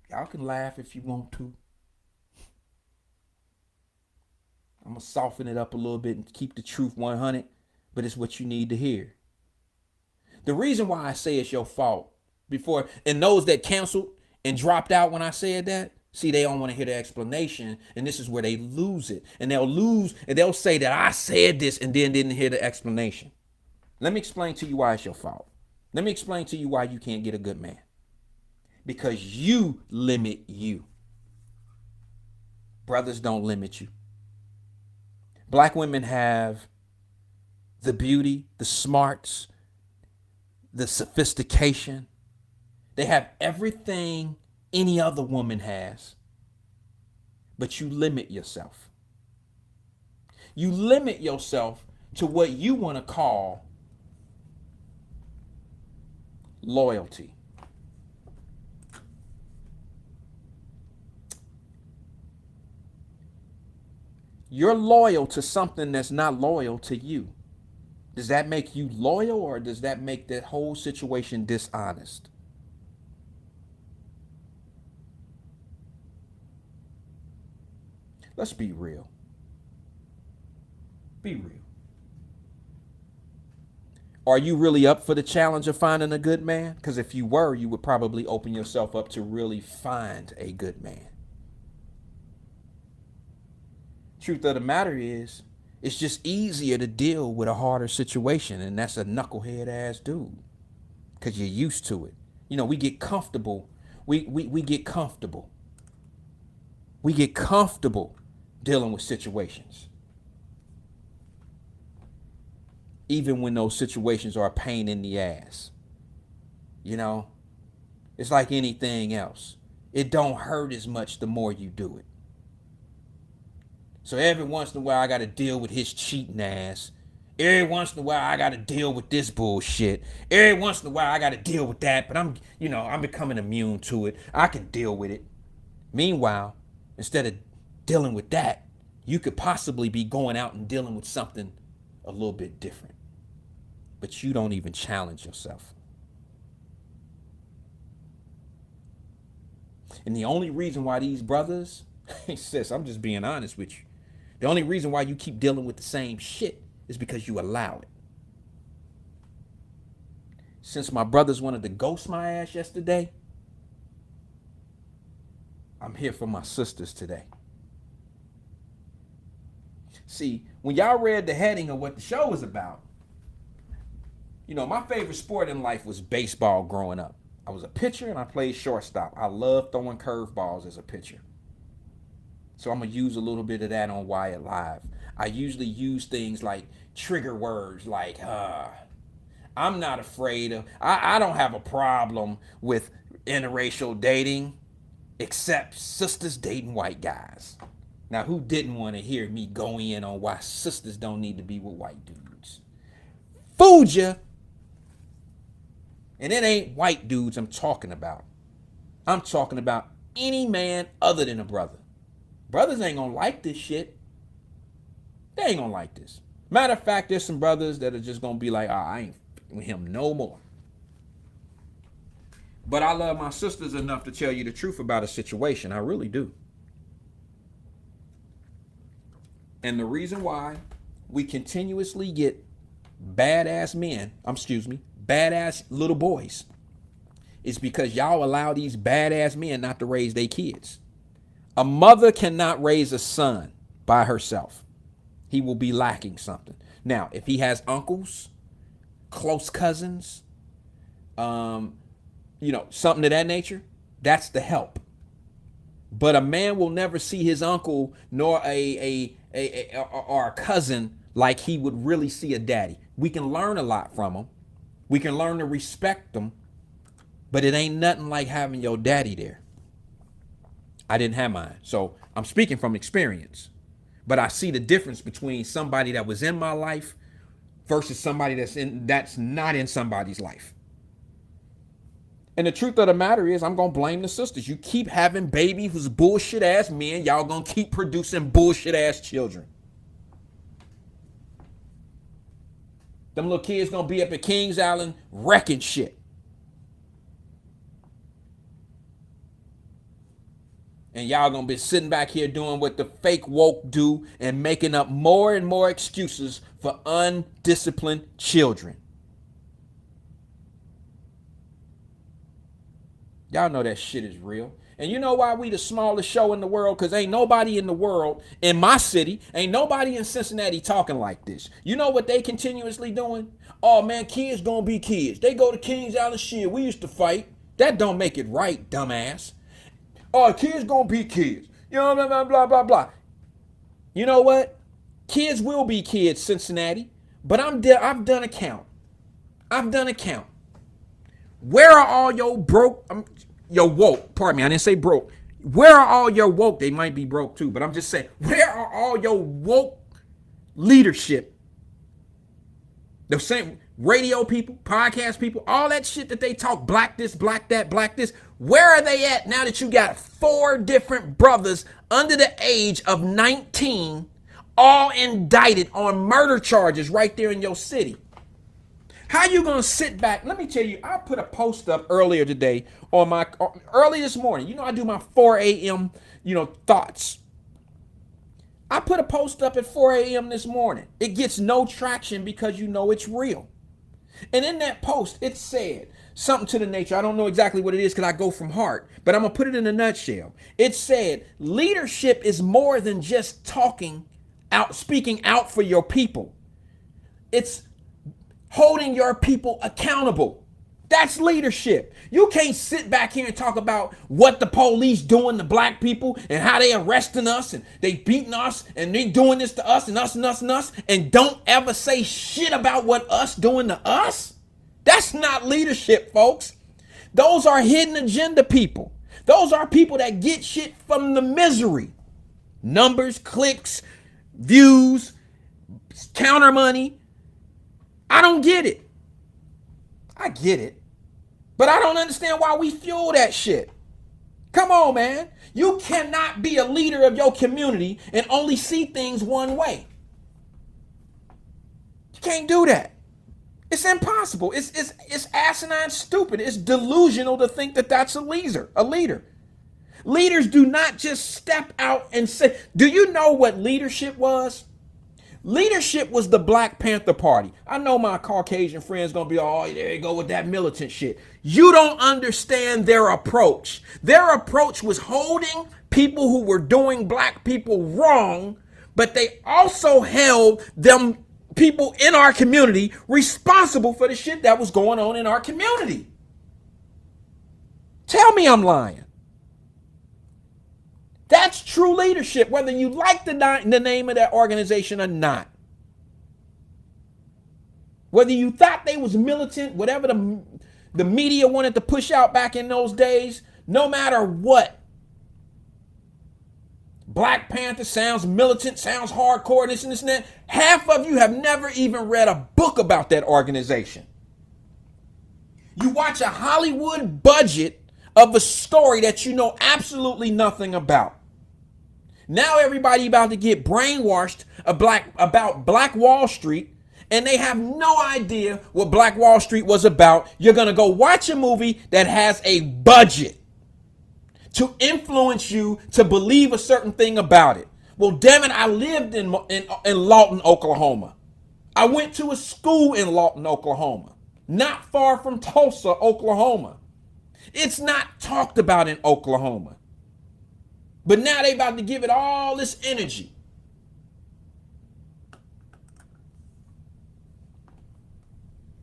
Y'all can laugh if you want to. I'm going to soften it up a little bit and keep the truth 100. But it's what you need to hear. The reason why I say it's your fault before, and those that canceled and dropped out when I said that, see, they don't want to hear the explanation, and this is where they lose it. And they'll say that I said this and then didn't hear the explanation. Let me explain to you why it's your fault. Let me explain to you why you can't get a good man. Because you limit you. Brothers don't limit you. Black women have the beauty, the smarts, the sophistication. They have everything any other woman has. But you limit yourself. You limit yourself to what you want to call loyalty. You're loyal to something that's not loyal to you. Does that make you loyal, or does that make that whole situation dishonest? Let's be real. Be real. Are you really up for the challenge of finding a good man? Because if you were, you would probably open yourself up to really find a good man. Truth of the matter is, it's just easier to deal with a harder situation, and that's a knucklehead ass dude, because you're used to it. You know, we get comfortable. We get comfortable. We get comfortable dealing with situations, even when those situations are a pain in the ass. You know, it's like anything else. It don't hurt as much the more you do it. So every once in a while, I got to deal with his cheating ass. Every once in a while, I got to deal with this bullshit. Every once in a while, I got to deal with that. But I'm becoming immune to it. I can deal with it. Meanwhile, instead of dealing with that, you could possibly be going out and dealing with something a little bit different. But you don't even challenge yourself. And the only reason why these brothers, sis, I'm just being honest with you. The only reason why you keep dealing with the same shit is because you allow it. Since my brothers wanted to ghost my ass yesterday, I'm here for my sisters today. See, when y'all read the heading of what the show was about, you know, my favorite sport in life was baseball growing up. I was a pitcher and I played shortstop. I love throwing curveballs as a pitcher. So I'm going to use a little bit of that on Wyatt-Live. I usually use things like trigger words like, I'm not afraid of, I don't have a problem with interracial dating, except sisters dating white guys. Now, who didn't want to hear me go in on why sisters don't need to be with white dudes? Fooled ya. And it ain't white dudes I'm talking about. I'm talking about any man other than a brother. Brothers ain't gonna like this shit. They ain't gonna like this. Matter of fact, there's some brothers that are just gonna be like, I ain't with him no more. But I love my sisters enough to tell you the truth about a situation. I really do. And the reason why we continuously get badass little boys, is because y'all allow these badass men not to raise their kids. A mother cannot raise a son by herself. He will be lacking something. Now, if he has uncles, close cousins, something of that nature, that's the help. But a man will never see his uncle nor a cousin like he would really see a daddy. We can learn a lot from him. We can learn to respect them, but it ain't nothing like having your daddy there. I didn't have mine, so I'm speaking from experience. But I see the difference between somebody that was in my life versus somebody that's not in somebody's life. And the truth of the matter is, I'm going to blame the sisters. You keep having babies who's bullshit ass men. Y'all going to keep producing bullshit ass children. Them little kids going to be up at Kings Island wrecking shit. And y'all going to be sitting back here doing what the fake woke do and making up more and more excuses for undisciplined children. Y'all know that shit is real. And you know why we the smallest show in the world? Because ain't nobody in the world, in my city, ain't nobody in Cincinnati talking like this. You know what they continuously doing? Oh man, kids gonna be kids. They go to Kings Island, shit, we used to fight. That don't make it right, dumbass. Oh, kids gonna be kids. You know, blah, blah, blah, blah, blah. You know what? Kids will be kids, Cincinnati. But I've done a count. Where are all your broke... your woke, pardon me, I didn't say broke. Where are all your woke? They might be broke too, but I'm just saying, where are all your woke leadership? The same radio people, podcast people, all that shit that they talk, black this, black that, black this. Where are they at now that you got 4 different brothers under the age of 19 all indicted on murder charges right there in your city? How you gonna sit back? Let me tell you, I put a post up earlier today on my, early this morning. You know, I do my 4 a.m., thoughts. I put a post up at 4 a.m. this morning. It gets no traction because it's real. And in that post, it said something to the nature, I don't know exactly what it is because I go from heart, but I'm going to put it in a nutshell. It said, leadership is more than just speaking out for your people. It's holding your people accountable. That's leadership. You can't sit back here and talk about what the police doing to black people and how they arresting us and they beating us and they doing this to us and us and us and us and don't ever say shit about what us doing to us. That's not leadership, folks. Those are hidden agenda people. Those are people that get shit from the misery. Numbers, clicks, views, counter money. I don't get it. I get it, but I don't understand why we fuel that shit. Come on, man. You cannot be a leader of your community and only see things one way. You can't do that. It's impossible. It's asinine stupid. It's delusional to think that that's a leader. Leaders do not just step out and say, do you know what leadership was? Leadership was the Black Panther Party. I know my Caucasian friends gonna be, oh, there you go with that militant shit. You don't understand their approach. Their approach was holding people who were doing black people wrong, but they also held them people in our community responsible for the shit that was going on in our community. Tell me I'm lying. That's true leadership, whether you like the name of that organization or not. Whether you thought they was militant, whatever the media wanted to push out back in those days, no matter what. Black Panther sounds militant, sounds hardcore, this and this and that. Half of you have never even read a book about that organization. You watch a Hollywood budget of a story that you know absolutely nothing about. Now everybody about to get brainwashed about Black Wall Street, and they have no idea what Black Wall Street was about. You're going to go watch a movie that has a budget to influence you to believe a certain thing about it. Well, damn it, I lived in Lawton, Oklahoma. I went to a school in Lawton, Oklahoma, not far from Tulsa, Oklahoma. It's not talked about in Oklahoma. But now they about to give it all this energy.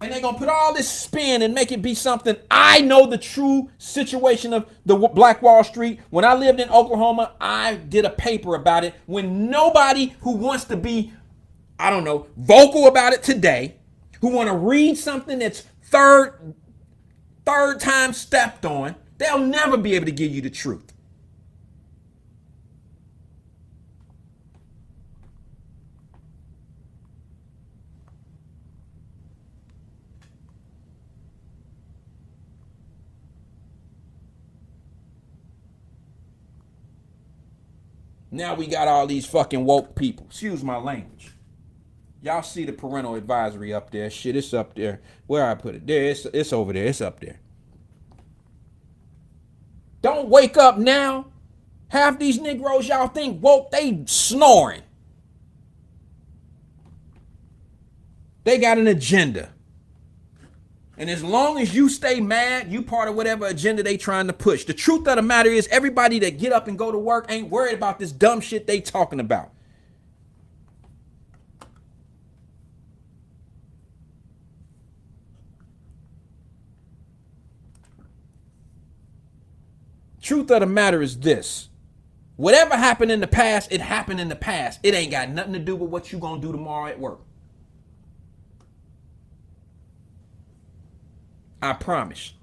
And they're going to put all this spin and make it be something. I know the true situation of the Black Wall Street. When I lived in Oklahoma, I did a paper about it. When nobody who wants to be, vocal about it today, who want to read something that's third time stepped on, they'll never be able to give you the truth. Now we got all these fucking woke people. Excuse my language. Y'all see the parental advisory up there. Shit, it's up there. Where I put it? There, it's over there. It's up there. Don't wake up now. Half these Negroes y'all think woke, they snoring. They got an agenda. And as long as you stay mad, you part of whatever agenda they trying to push. The truth of the matter is everybody that get up and go to work ain't worried about this dumb shit they talking about. Truth of the matter is this. Whatever happened in the past, it happened in the past. It ain't got nothing to do with what you gonna do tomorrow at work. I promise.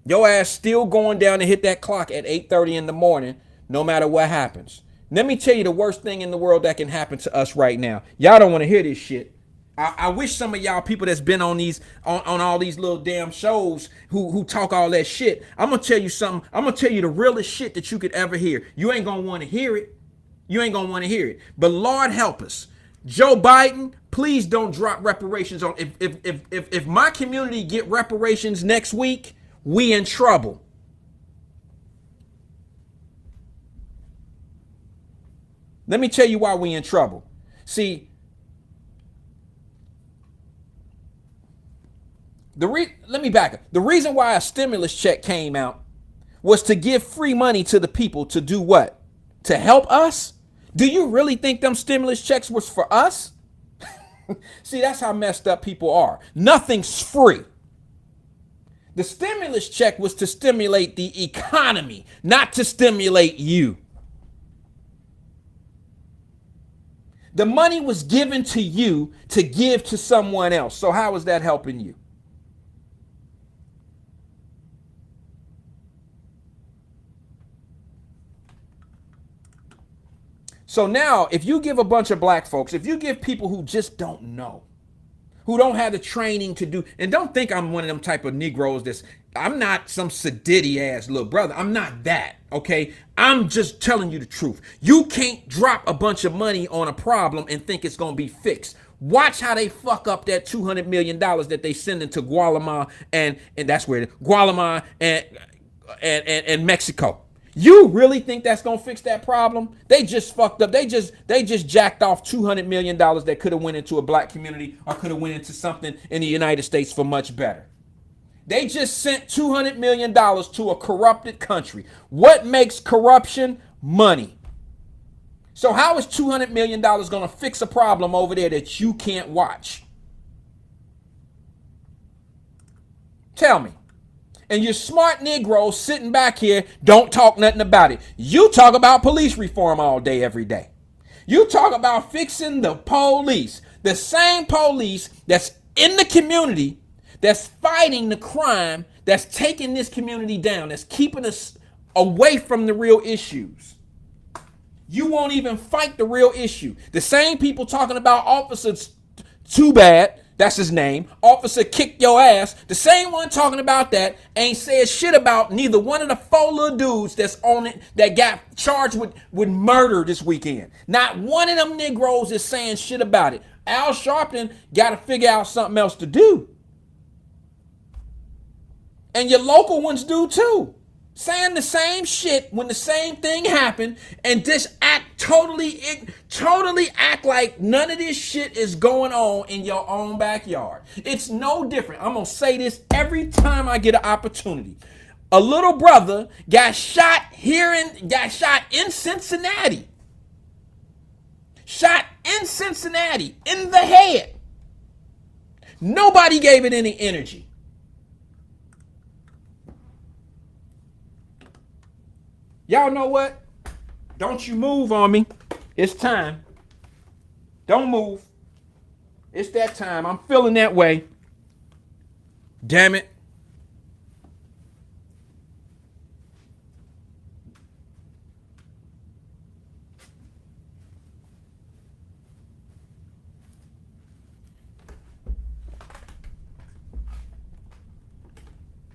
Your ass still going down to hit that clock at 8:30 in the morning, no matter what happens. Let me tell you the worst thing in the world that can happen to us right now. Y'all don't want to hear this shit. I wish some of y'all people that's been on these on all these little damn shows who talk all that shit. I'm gonna tell you something. I'm gonna tell you the realest shit that you could ever hear. You ain't gonna want to hear it. You ain't gonna want to hear it. But Lord help us. Joe Biden, please don't drop reparations on. If my community get reparations next week, we in trouble. Let me tell you why we in trouble. See, let me back up. The reason why a stimulus check came out was to give free money to the people to do what? To help us? Do you really think them stimulus checks was for us? See, that's how messed up people are. Nothing's free. The stimulus check was to stimulate the economy, not to stimulate you. The money was given to you to give to someone else. So how is that helping you? So now, if you give a bunch of black folks, if you give people who just don't know, who don't have the training to do, and don't think I'm one of them type of Negroes I'm not some sedity ass little brother. I'm not that, okay? I'm just telling you the truth. You can't drop a bunch of money on a problem and think it's gonna be fixed. Watch how they fuck up that $200 million that they send into Guatemala and that's where Guatemala and Mexico. You really think that's gonna fix that problem? They just fucked up. They just jacked off $200 million that could have went into a black community or could have went into something in the United States for much better. They just sent $200 million to a corrupted country. What makes corruption? Money. So how is $200 million gonna fix a problem over there that you can't watch? Tell me. And your smart Negroes sitting back here don't talk nothing about it. You talk about police reform all day, every day. You talk about fixing the police. The same police that's in the community, that's fighting the crime, that's taking this community down, that's keeping us away from the real issues. You won't even fight the real issue. The same people talking about officers, too bad, that's his name, officer kicked your ass. The same one talking about that ain't said shit about neither one of the 4 little dudes that's on it that got charged with murder this weekend. Not one of them Negroes is saying shit about it. Al Sharpton got to figure out something else to do. And your local ones do too. Saying the same shit when the same thing happened and just totally act like none of this shit is going on in your own backyard. It's no different. I'm going to say this every time I get an opportunity. A little brother got shot in Cincinnati. Shot in Cincinnati in the head. Nobody gave it any energy. Y'all know what? Don't you move on me. It's time. Don't move. It's that time. I'm feeling that way. Damn it.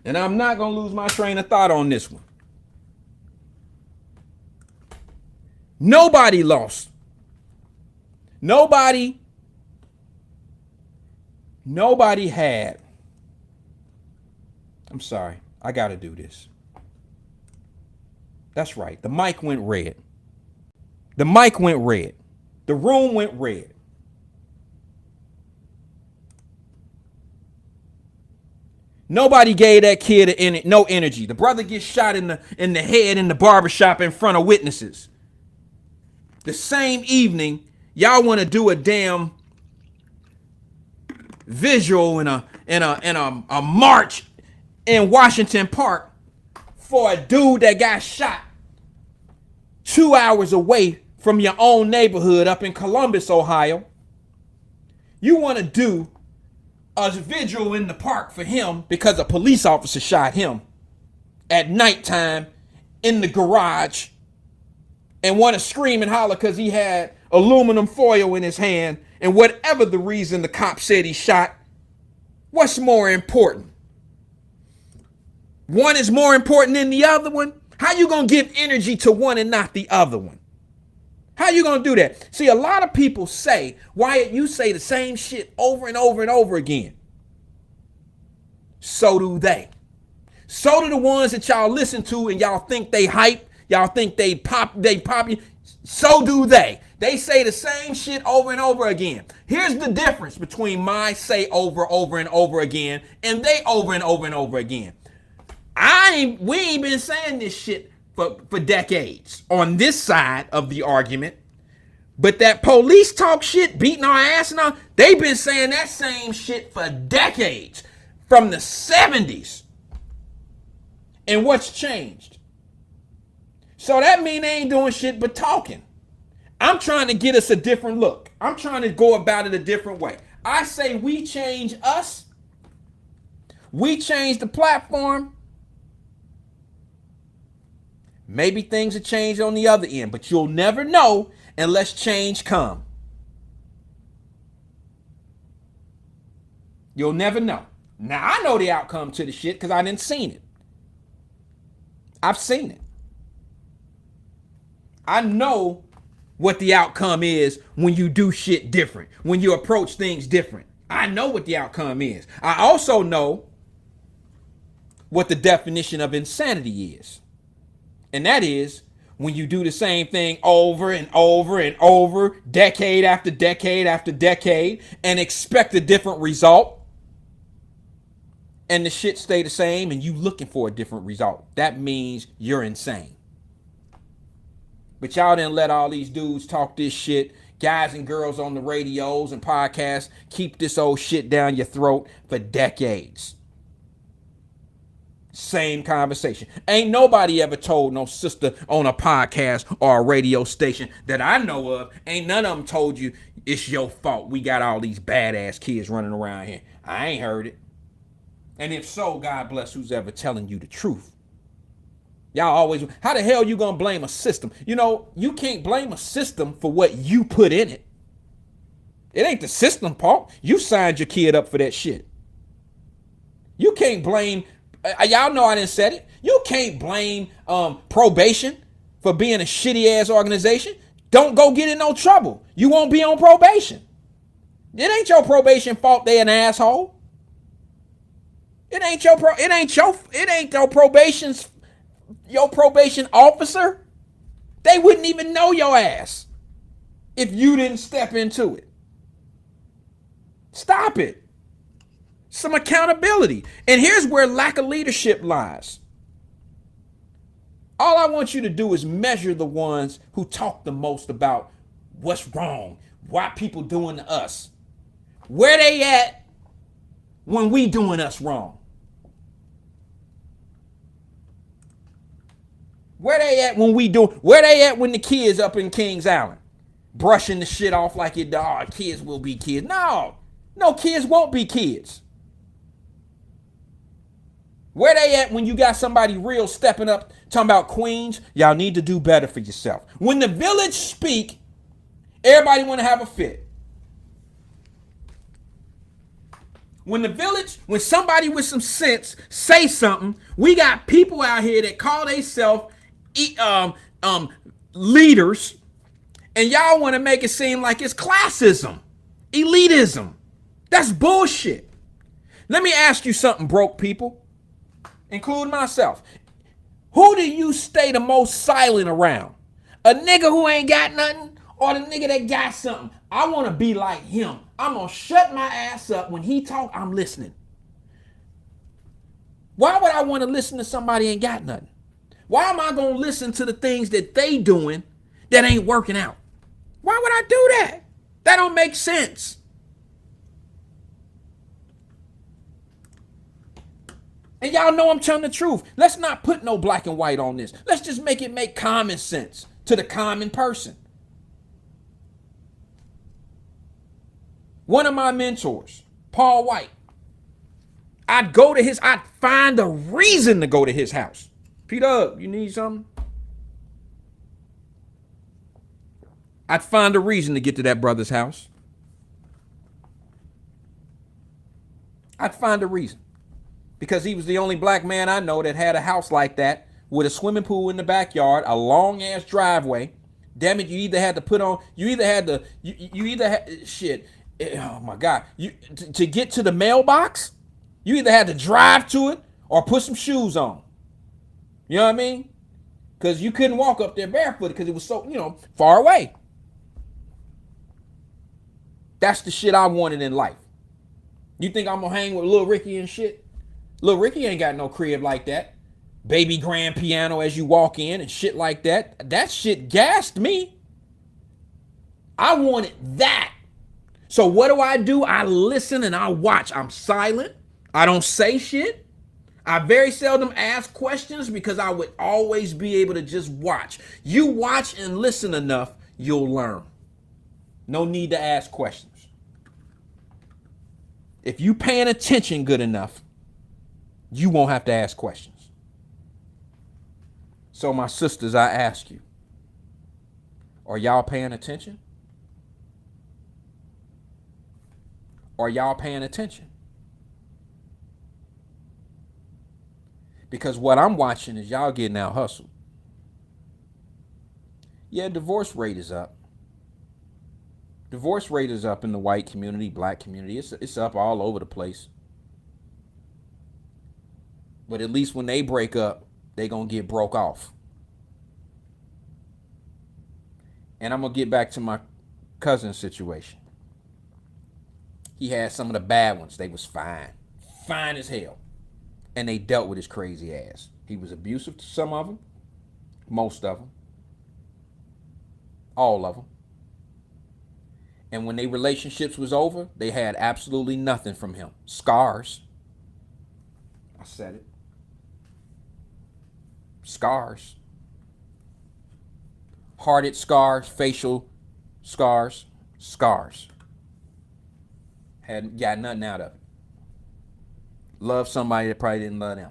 And I'm not going to lose my train of thought on this one. Nobody lost. Nobody had. I'm sorry. I got to do this. That's right. The mic went red. The mic went red. The room went red. Nobody gave that kid no energy. The brother gets shot in the head in the barbershop in front of witnesses. The same evening, y'all want to do a damn visual and a march in Washington Park for a dude that got shot 2 hours away from your own neighborhood up in Columbus, Ohio. You want to do a vigil in the park for him because a police officer shot him. at nighttime in the garage and want to scream and holler because he had aluminum foil in his hand, and whatever the reason the cop said he shot, what's more important? One is more important than the other one? How you gonna give energy to one and not the other one? How you gonna do that? See, a lot of people say, Wyatt, you say the same shit over and over and over again. So do they. So do the ones that y'all listen to and y'all think they hype, y'all think they pop. So do they. They say the same shit over and over again. Here's the difference between my say over and over again and they over and over again. We ain't been saying this shit for decades on this side of the argument. But that police talk shit, beating our ass and all, they've been saying that same shit for decades, from the 70s. And what's changed? So that mean they ain't doing shit but talking. I'm trying to get us a different look. I'm trying to go about it a different way. I say we change us. We change the platform. Maybe things have changed on the other end, but you'll never know unless change come. You'll never know. Now, I know the outcome to the shit because I didn't seen it. I've seen it. I know what the outcome is when you do shit different, when you approach things different. I know what the outcome is. I also know what the definition of insanity is. And that is when you do the same thing over and over and over, decade after decade after decade, and expect a different result, and the shit stay the same and you looking for a different result. That means you're insane. But y'all didn't let all these dudes talk this shit, guys and girls on the radios and podcasts, keep this old shit down your throat for decades. Same conversation. Ain't nobody ever told no sister on a podcast or a radio station that I know of, ain't none of them told you it's your fault we got all these badass kids running around here. I ain't heard it. And if so, God bless who's ever telling you the truth. Y'all always, how the hell you gonna blame a system? You know, you can't blame a system for what you put in it. It ain't the system, Paul. You signed your kid up for that shit. You can't blame, y'all know I didn't said it. You can't blame probation for being a shitty ass organization. Don't go get in no trouble. You won't be on probation. It ain't your probation fault they an asshole. It ain't your probation officer. They wouldn't even know your ass if you didn't step into it. Stop it. Some accountability. And here's where lack of leadership lies. All I want you to do is measure the ones who talk the most about what's wrong, why people doing to us. Where they at when we doing us wrong? Where they at when the kids up in Kings Island brushing the shit off like it, kids will be kids. No, kids won't be kids. Where they at when you got somebody real stepping up talking about Queens? Y'all need to do better for yourself. When the village speak, everybody want to have a fit. When somebody with some sense say something, we got people out here that call themselves leaders, and y'all want to make it seem like it's classism, elitism. That's bullshit. Let me ask you something, broke people, including myself. Who do you stay the most silent around? A nigga who ain't got nothing, or the nigga that got something? I want to be like him. I'm going to shut my ass up. When he talk, I'm listening. Why would I want to listen to somebody who ain't got nothing? Why am I going to listen to the things that they doing that ain't working out? Why would I do that? That don't make sense. And y'all know I'm telling the truth. Let's not put no black and white on this. Let's just make common sense to the common person. One of my mentors, Paul White, I'd find a reason to go to his house. P-Dub, you need something? I'd find a reason to get to that brother's house. I'd find a reason. Because he was the only black man I know that had a house like that with a swimming pool in the backyard, a long ass driveway. Damn it, you either had to put on, shit. Oh my God. To get to the mailbox, you either had to drive to it or put some shoes on. You know what I mean? Because you couldn't walk up there barefoot because it was so, far away. That's the shit I wanted in life. You think I'm gonna hang with Lil Ricky and shit? Lil Ricky ain't got no crib like that. Baby grand piano as you walk in and shit like that. That shit gassed me. I wanted that. So what do? I listen and I watch. I'm silent. I don't say shit. I very seldom ask questions because I would always be able to just watch. You watch and listen enough, you'll learn. No need to ask questions. If you paying attention good enough, you won't have to ask questions. So my sisters, I ask you, are y'all paying attention? Are y'all paying attention? Because what I'm watching is y'all getting out hustled. Yeah, divorce rate is up. Divorce rate is up in the white community, black community. It's up all over the place. But at least when they break up, they gonna get broke off. And I'm gonna get back to my cousin's situation. He had some of the bad ones. They was fine. Fine as hell. And they dealt with his crazy ass. He was abusive to some of them. Most of them. All of them. And when their relationships was over, they had absolutely nothing from him. Scars. I said it. Scars. Hearted scars, facial scars, scars. Had got nothing out of it. Loved somebody that probably didn't love them.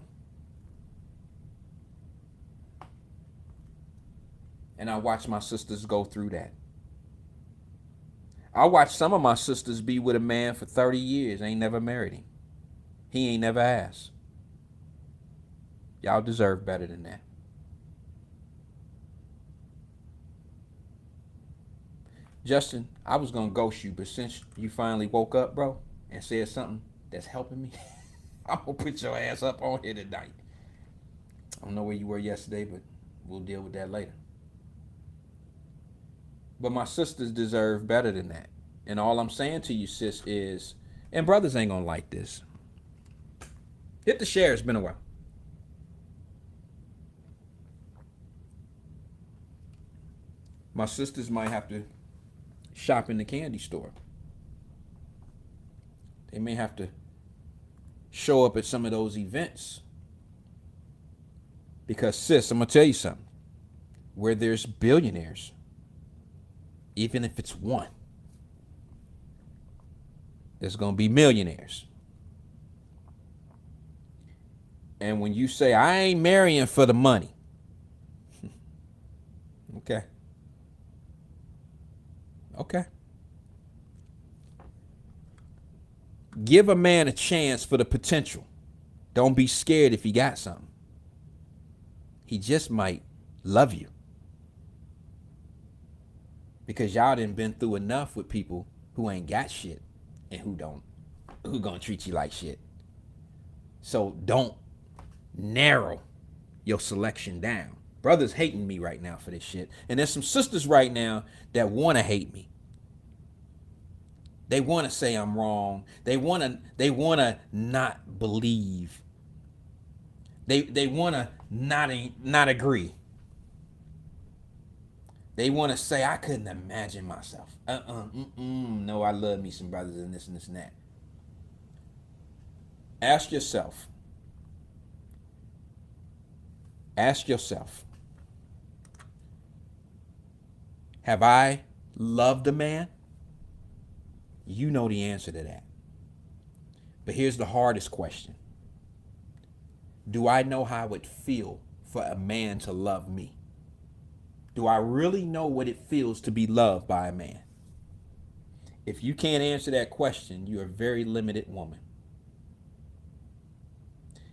And I watched my sisters go through that. I watched some of my sisters be with a man for 30 years, ain't never married him. He ain't never asked. Y'all deserve better than that. Justin, I was gonna ghost you, but since you finally woke up, bro, and said something that's helping me, I'm gonna put your ass up on here tonight. I don't know where you were yesterday, but we'll deal with that later. But my sisters deserve better than that. And all I'm saying to you, sis, is, and brothers ain't gonna like this. Hit the share, it's been a while. My sisters might have to shop in the candy store. They may have to show up at some of those events. Because, sis, I'm gonna tell you something. Where there's billionaires, even if it's one, there's going to be millionaires. And when you say, I ain't marrying for the money. Okay. Okay. Give a man a chance for the potential. Don't be scared if he got something. He just might love you. Because y'all done been through enough with people who ain't got shit and who gonna treat you like shit. So don't narrow your selection down. Brothers hating me right now for this shit. And there's some sisters right now that wanna hate me. They wanna say I'm wrong. They wanna not believe. They wanna not agree. They want to say, I couldn't imagine myself. No, I love me some brothers and this and this and that. Ask yourself. Have I loved a man? You know the answer to that. But here's the hardest question. Do I know how it would feel for a man to love me? Do I really know what it feels to be loved by a man? If you can't answer that question, you're a very limited woman.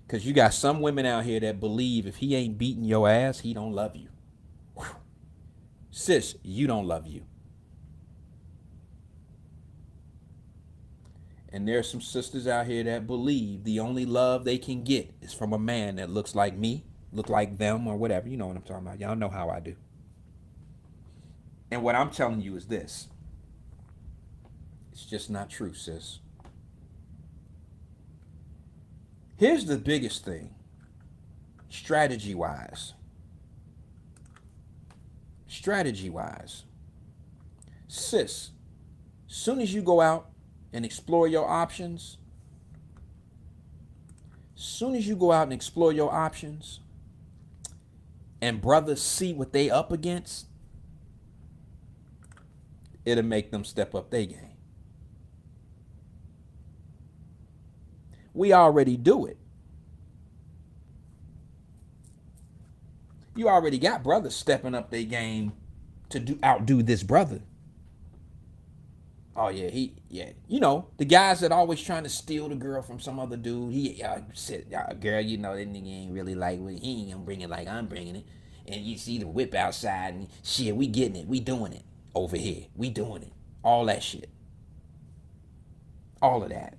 Because you got some women out here that believe if he ain't beating your ass, he don't love you. Whew. Sis, you don't love you. And there's some sisters out here that believe the only love they can get is from a man that looks like me, look like them, or whatever. You know what I'm talking about. Y'all know how I do. And what I'm telling you is this. It's just not true, sis. Here's the biggest thing, strategy-wise. Strategy-wise. Sis, soon as you go out and explore your options, and brothers see what they up against, it'll make them step up their game. We already do it. You already got brothers stepping up their game to outdo this brother. Oh yeah, you know, the guys that always trying to steal the girl from some other dude. Girl, you know that nigga ain't really like what he ain't gonna bring it like I'm bringing it. And you see the whip outside and shit, we getting it, we doing it over here, we doing it, all that shit, all of that.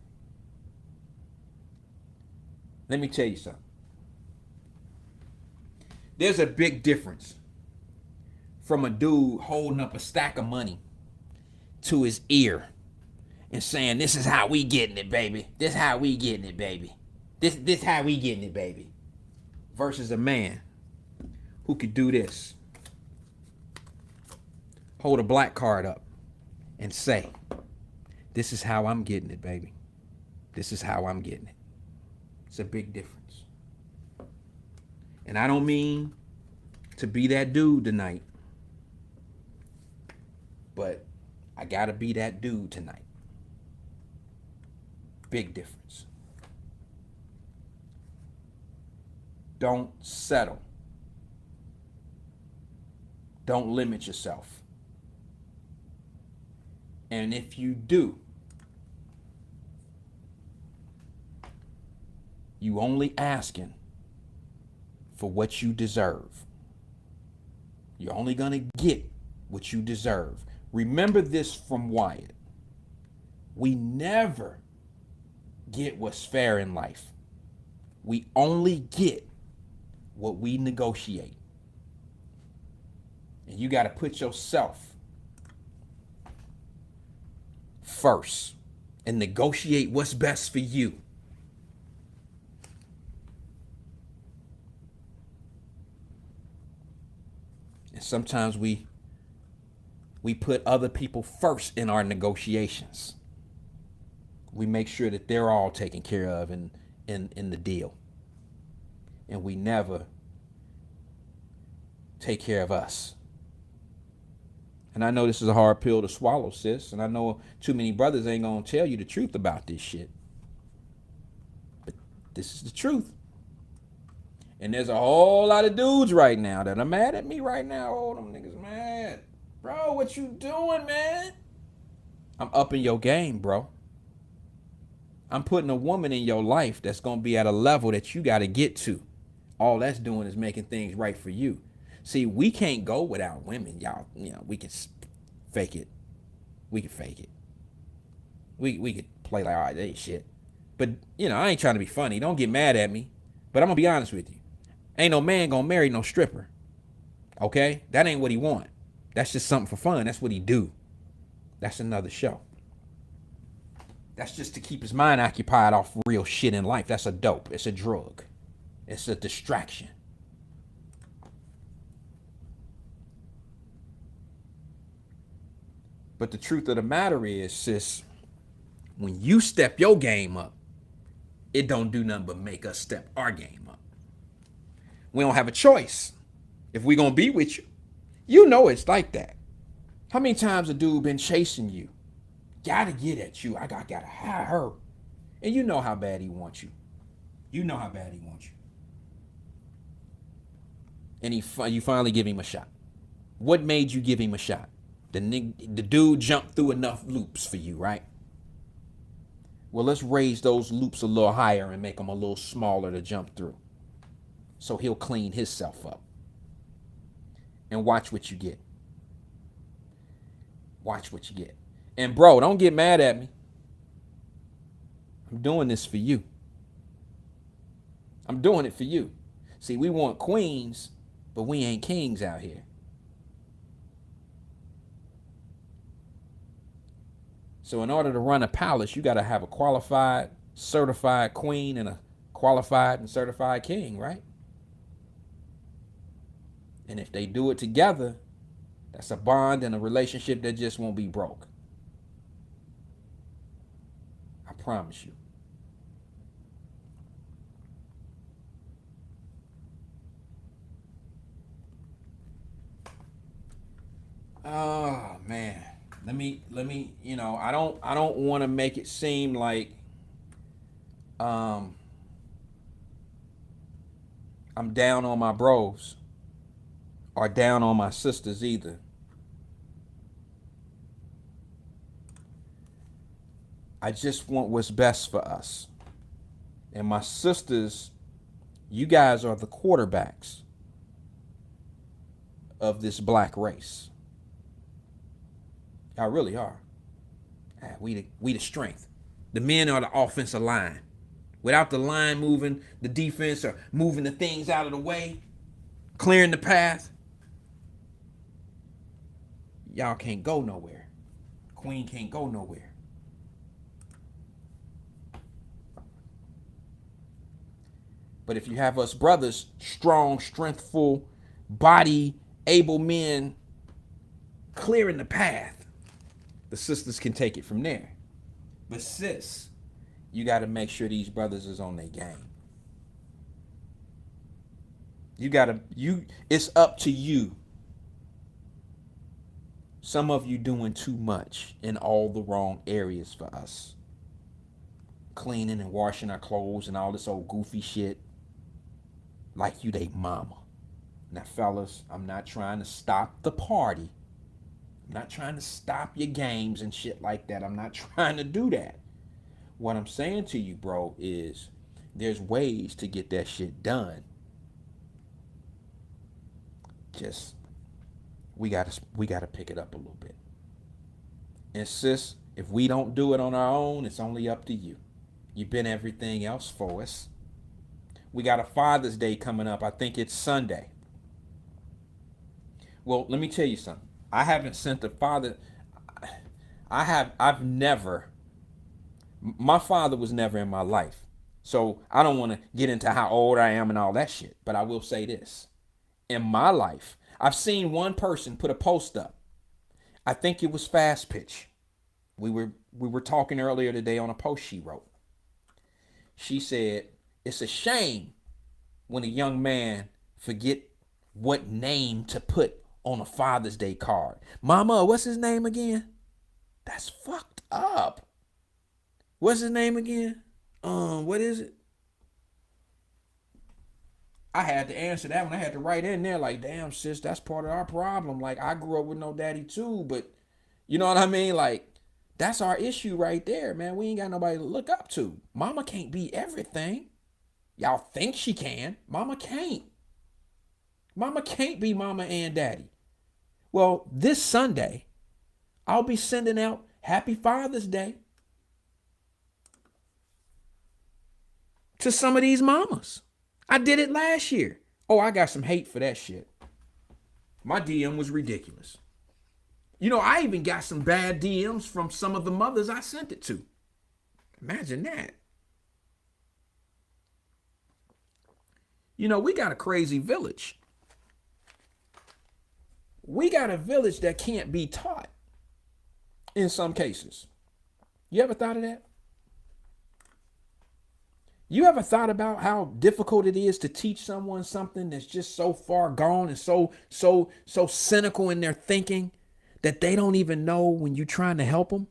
Let me tell you something. There's a big difference from a dude holding up a stack of money to his ear and saying, this is how we getting it, baby. This how we getting it, baby. This how we getting it, baby. Versus a man who could do this. Hold a black card up and say, this is how I'm getting it, baby. This is how I'm getting it. It's a big difference. And I don't mean to be that dude tonight, but I gotta be that dude tonight. Big difference. Don't settle. Don't limit yourself. And if you do, you only asking for what you deserve. You're only gonna get what you deserve. Remember this from Wyatt. We never get what's fair in life. We only get what we negotiate. And you gotta put yourself first and negotiate what's best for you. And sometimes we put other people first in our negotiations. We make sure that they're all taken care of in the deal. And we never take care of us. And I know this is a hard pill to swallow, sis. And I know too many brothers ain't gonna tell you the truth about this shit. But this is the truth. And there's a whole lot of dudes right now that are mad at me right now. Oh, them niggas mad. Bro, what you doing, man? I'm upping your game, bro. I'm putting a woman in your life that's going to be at a level that you got to get to. All that's doing is making things right for you. See, we can't go without women, y'all. You know, we can fake it. We can fake it. We could play like, all right, that ain't shit. But, you know, I ain't trying to be funny. Don't get mad at me. But I'm going to be honest with you. Ain't no man going to marry no stripper. Okay? That ain't what he want. That's just something for fun. That's what he do. That's another show. That's just to keep his mind occupied off real shit in life. That's a dope. It's a drug. It's a distraction. But the truth of the matter is, sis, when you step your game up, it don't do nothing but make us step our game up. We don't have a choice. If we gonna be with you, you know it's like that. How many times a dude been chasing you? Gotta get at you. I gotta have her. And you know how bad he wants you. You know how bad he wants you. and you finally give him a shot. What made you give him a shot? The dude jumped through enough loops for you, right? Well, let's raise those loops a little higher and make them a little smaller to jump through, so he'll clean himself up. And watch what you get. Watch what you get. And bro, don't get mad at me. I'm doing this for you. I'm doing it for you. See, we want queens, but we ain't kings out here. So in order to run a palace, you got to have a qualified, certified queen and a qualified and certified king, right? And if they do it together, that's a bond and a relationship that just won't be broke. I promise you. Oh man. Let me, you know, I don't want to make it seem like I'm down on my bros or down on my sisters either. I just want what's best for us. And my sisters, you guys are the quarterbacks of this black race. Y'all really are. We the strength. The men are the offensive line. Without the line moving the defense or moving the things out of the way, clearing the path, y'all can't go nowhere. Queen can't go nowhere. But if you have us brothers, strong, strengthful, body, able men, clearing the path, the sisters can take it from there. But sis, you got to make sure these brothers is on their game. It's up to you. Some of you doing too much in all the wrong areas for us. Cleaning and washing our clothes and all this old goofy shit. Like you they mama. Now fellas, I'm not trying to stop the party. I'm not trying to stop your games and shit like that. I'm not trying to do that. What I'm saying to you, bro, is there's ways to get that shit done. Just we gotta pick it up a little bit. And sis, if we don't do it on our own, it's only up to you. You've been everything else for us. We got a Father's Day coming up. I think it's Sunday. Well, let me tell you something. I haven't sent a father. I've never, my father was never in my life. So I don't want to get into how old I am and all that shit. But I will say this. In my life, I've seen one person put a post up. I think it was Fast Pitch. We were talking earlier today on a post she wrote. She said, it's a shame when a young man forget what name to put on a Father's Day card. Mama, what's his name again? That's fucked up. What's his name again? What is it? I had to answer that one. I had to write in there like, damn, sis, that's part of our problem. Like, I grew up with no daddy too, but you know what I mean? Like, that's our issue right there, man. We ain't got nobody to look up to. Mama can't be everything. Y'all think she can. Mama can't. Mama can't be mama and daddy. Well, this Sunday, I'll be sending out Happy Father's Day to some of these mamas. I did it last year. Oh, I got some hate for that shit. My DM was ridiculous. You know, I even got some bad DMs from some of the mothers I sent it to. Imagine that. You know, we got a crazy village. We got a village that can't be taught in some cases. You ever thought of that? You ever thought about how difficult it is to teach someone something that's just so far gone and so cynical in their thinking that they don't even know when you're trying to help them?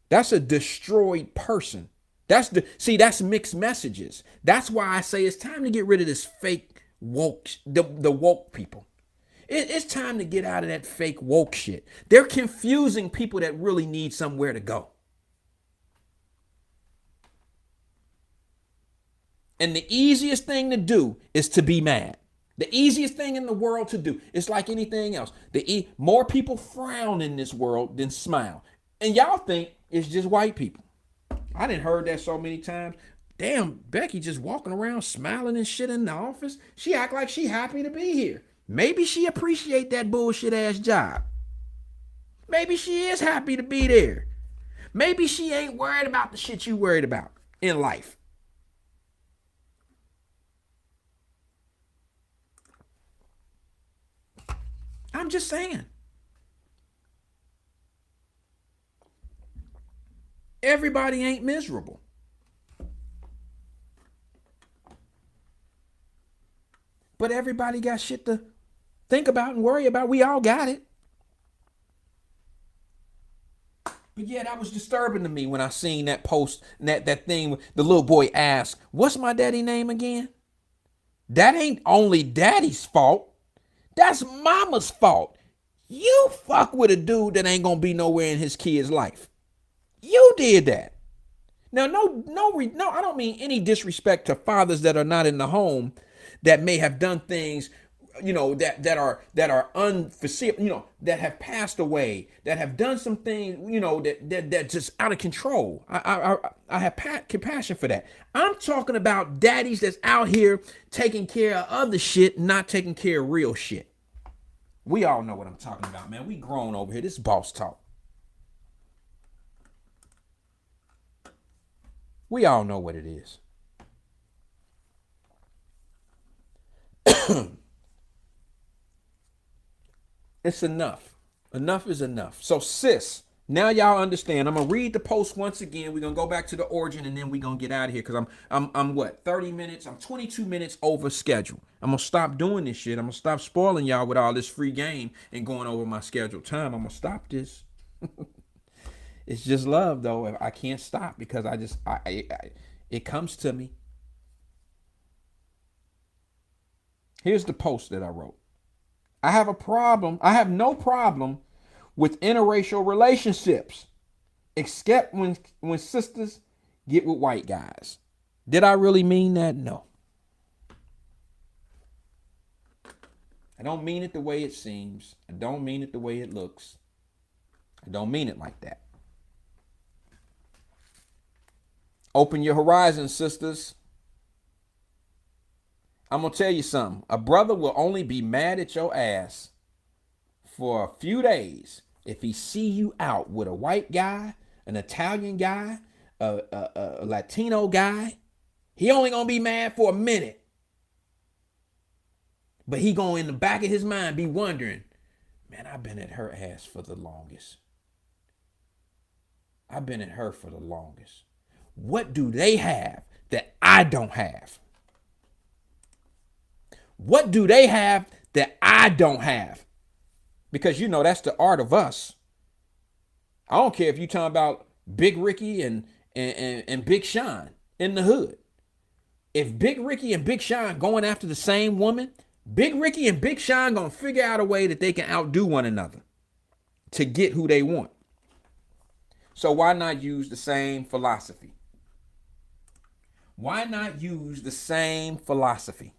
That's a destroyed person That's mixed messages. That's why I say it's time to get rid of this fake woke, the woke people. It's time to get out of that fake woke shit. They're confusing people that really need somewhere to go. And the easiest thing to do is to be mad. The easiest thing in the world to do. It's like anything else. More people frown in this world than smile. And y'all think it's just white people. I done heard that so many times. Damn, Becky just walking around smiling and shit in the office. She act like she happy to be here. Maybe she appreciate that bullshit ass job. Maybe she is happy to be there. Maybe she ain't worried about the shit you worried about in life. I'm just saying. Everybody ain't miserable. But everybody got shit to think about and worry about. We all got it. But yeah, that was disturbing to me when I seen that post, that thing, the little boy asked, what's my daddy name again? That ain't only daddy's fault. That's mama's fault. You fuck with a dude that ain't gonna be nowhere in his kid's life. You did that. Now, no, I don't mean any disrespect to fathers that are not in the home that may have done things, that are unforeseeable, that have passed away, that have done some things, that just out of control. I have compassion for that. I'm talking about daddies that's out here taking care of other shit, not taking care of real shit. We all know what I'm talking about, man. We grown over here. This is boss talk. We all know what it is. It's enough. Enough is enough. So sis, now y'all understand. I'm gonna read the post once again. We're gonna go back to the origin and then we're gonna get out of here because I'm what, 30 minutes? I'm 22 minutes over schedule. I'm gonna stop doing this shit. I'm gonna stop spoiling y'all with all this free game and going over my scheduled time. I'm gonna stop this. It's just love though. I can't stop because it comes to me. Here's the post that I wrote. I have no problem with interracial relationships, except when sisters get with white guys. Did I really mean that? No. I don't mean it the way it seems. I don't mean it the way it looks. I don't mean it like that. Open your horizons, sisters. I'm going to tell you something. A brother will only be mad at your ass for a few days if he see you out with a white guy, an Italian guy, a Latino guy. He only going to be mad for a minute. But he going in the back of his mind be wondering, man, I've been at her ass for the longest. I've been at her for the longest. What do they have that I don't have? What do they have that I don't have? Because that's the art of us. I don't care if you talking about Big Ricky and Big Sean in the hood. If Big Ricky and Big Sean going after the same woman, Big Ricky and Big Sean gonna figure out a way that they can outdo one another to get who they want. So why not use the same philosophy? Why not use the same philosophy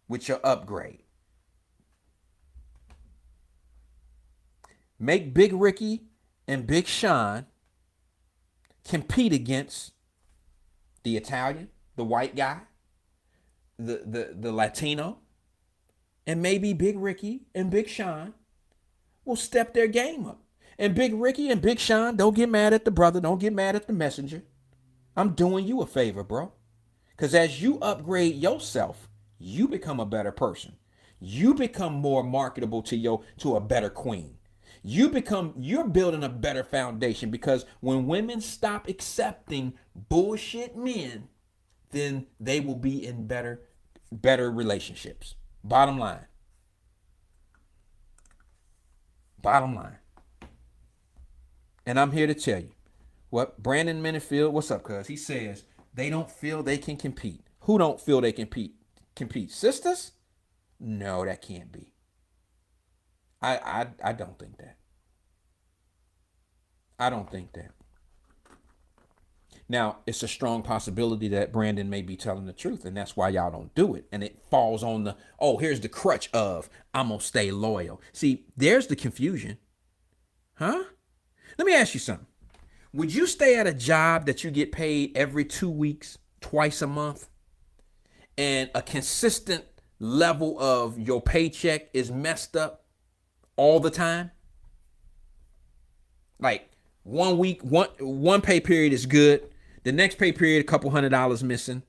with your upgrade? Make Big Ricky and Big Sean compete against the Italian, the white guy, the Latino, and maybe Big Ricky and Big Sean will step their game up. And Big Ricky and Big Sean, don't get mad at the brother, don't get mad at the messenger. I'm doing you a favor, bro. Because as you upgrade yourself, you become a better person. You become more marketable to a better queen. You're building a better foundation, because when women stop accepting bullshit men, then they will be in better relationships. Bottom line. And I'm here to tell you, What? Brandon Minifield, what's up, cuz? He says they don't feel they can compete. Who don't feel they can compete? Sisters? No, that can't be. I don't think that. I don't think that. Now, it's a strong possibility that Brandon may be telling the truth, and that's why y'all don't do it. And it falls on the, oh, here's the crutch of, I'm going to stay loyal. See, there's the confusion. Huh? Let me ask you something. Would you stay at a job that you get paid every 2 weeks, twice a month, and a consistent level of your paycheck is messed up all the time? Like 1 week, one pay period is good. The next pay period, a couple $100 missing.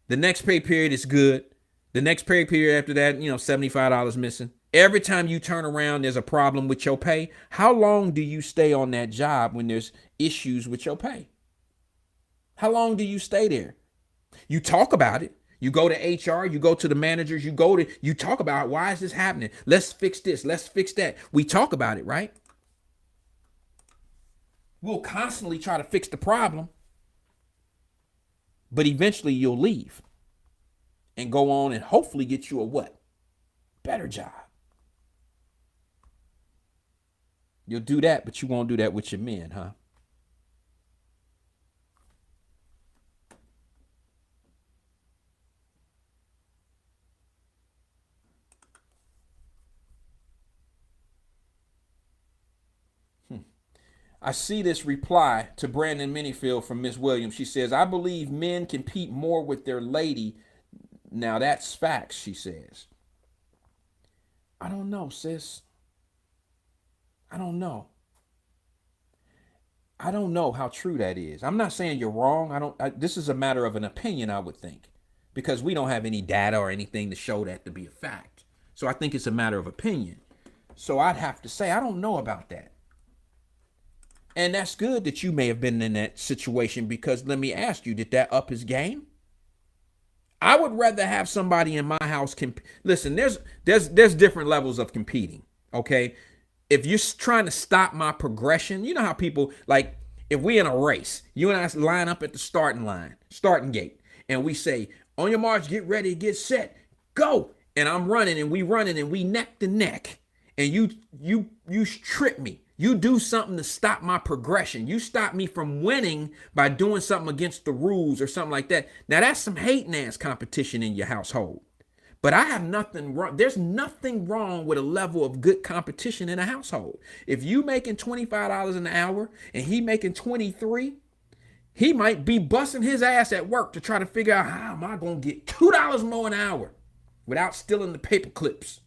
The next pay period is good. The next pay period after that, $75 missing. Every time you turn around, there's a problem with your pay. How long do you stay on that job when there's issues with your pay? How long do you stay there? You talk about it. You go to HR, you go to the managers, you talk about, why is this happening? Let's fix this. Let's fix that. We talk about it, right? We'll constantly try to fix the problem, but eventually you'll leave and go on and hopefully get you a what? Better job. You'll do that, but you won't do that with your men, huh? I see this reply to Brandon Minifield from Miss Williams. She says, I believe men compete more with their lady. Now that's facts, she says. I don't know, sis. I don't know. I don't know how true that is. I'm not saying you're wrong. This is a matter of an opinion, I would think, because we don't have any data or anything to show that to be a fact. So I think it's a matter of opinion. So I'd have to say, I don't know about that. And that's good that you may have been in that situation, because let me ask you, did that up his game? I would rather have somebody in my house. Listen, there's different levels of competing. Okay. If you're trying to stop my progression, you know how people, like, if we in a race, you and I line up at the starting gate, and we say, on your march, get ready, get set, go. And I'm running and we neck to neck, and you trip me. You do something to stop my progression. You stop me from winning by doing something against the rules or something like that. Now that's some hating ass competition in your household. But I have nothing wrong. There's nothing wrong with a level of good competition in a household. If you making $25 an hour and he making 23, he might be busting his ass at work to try to figure out, how am I going to get $2 more an hour without stealing the paper clips,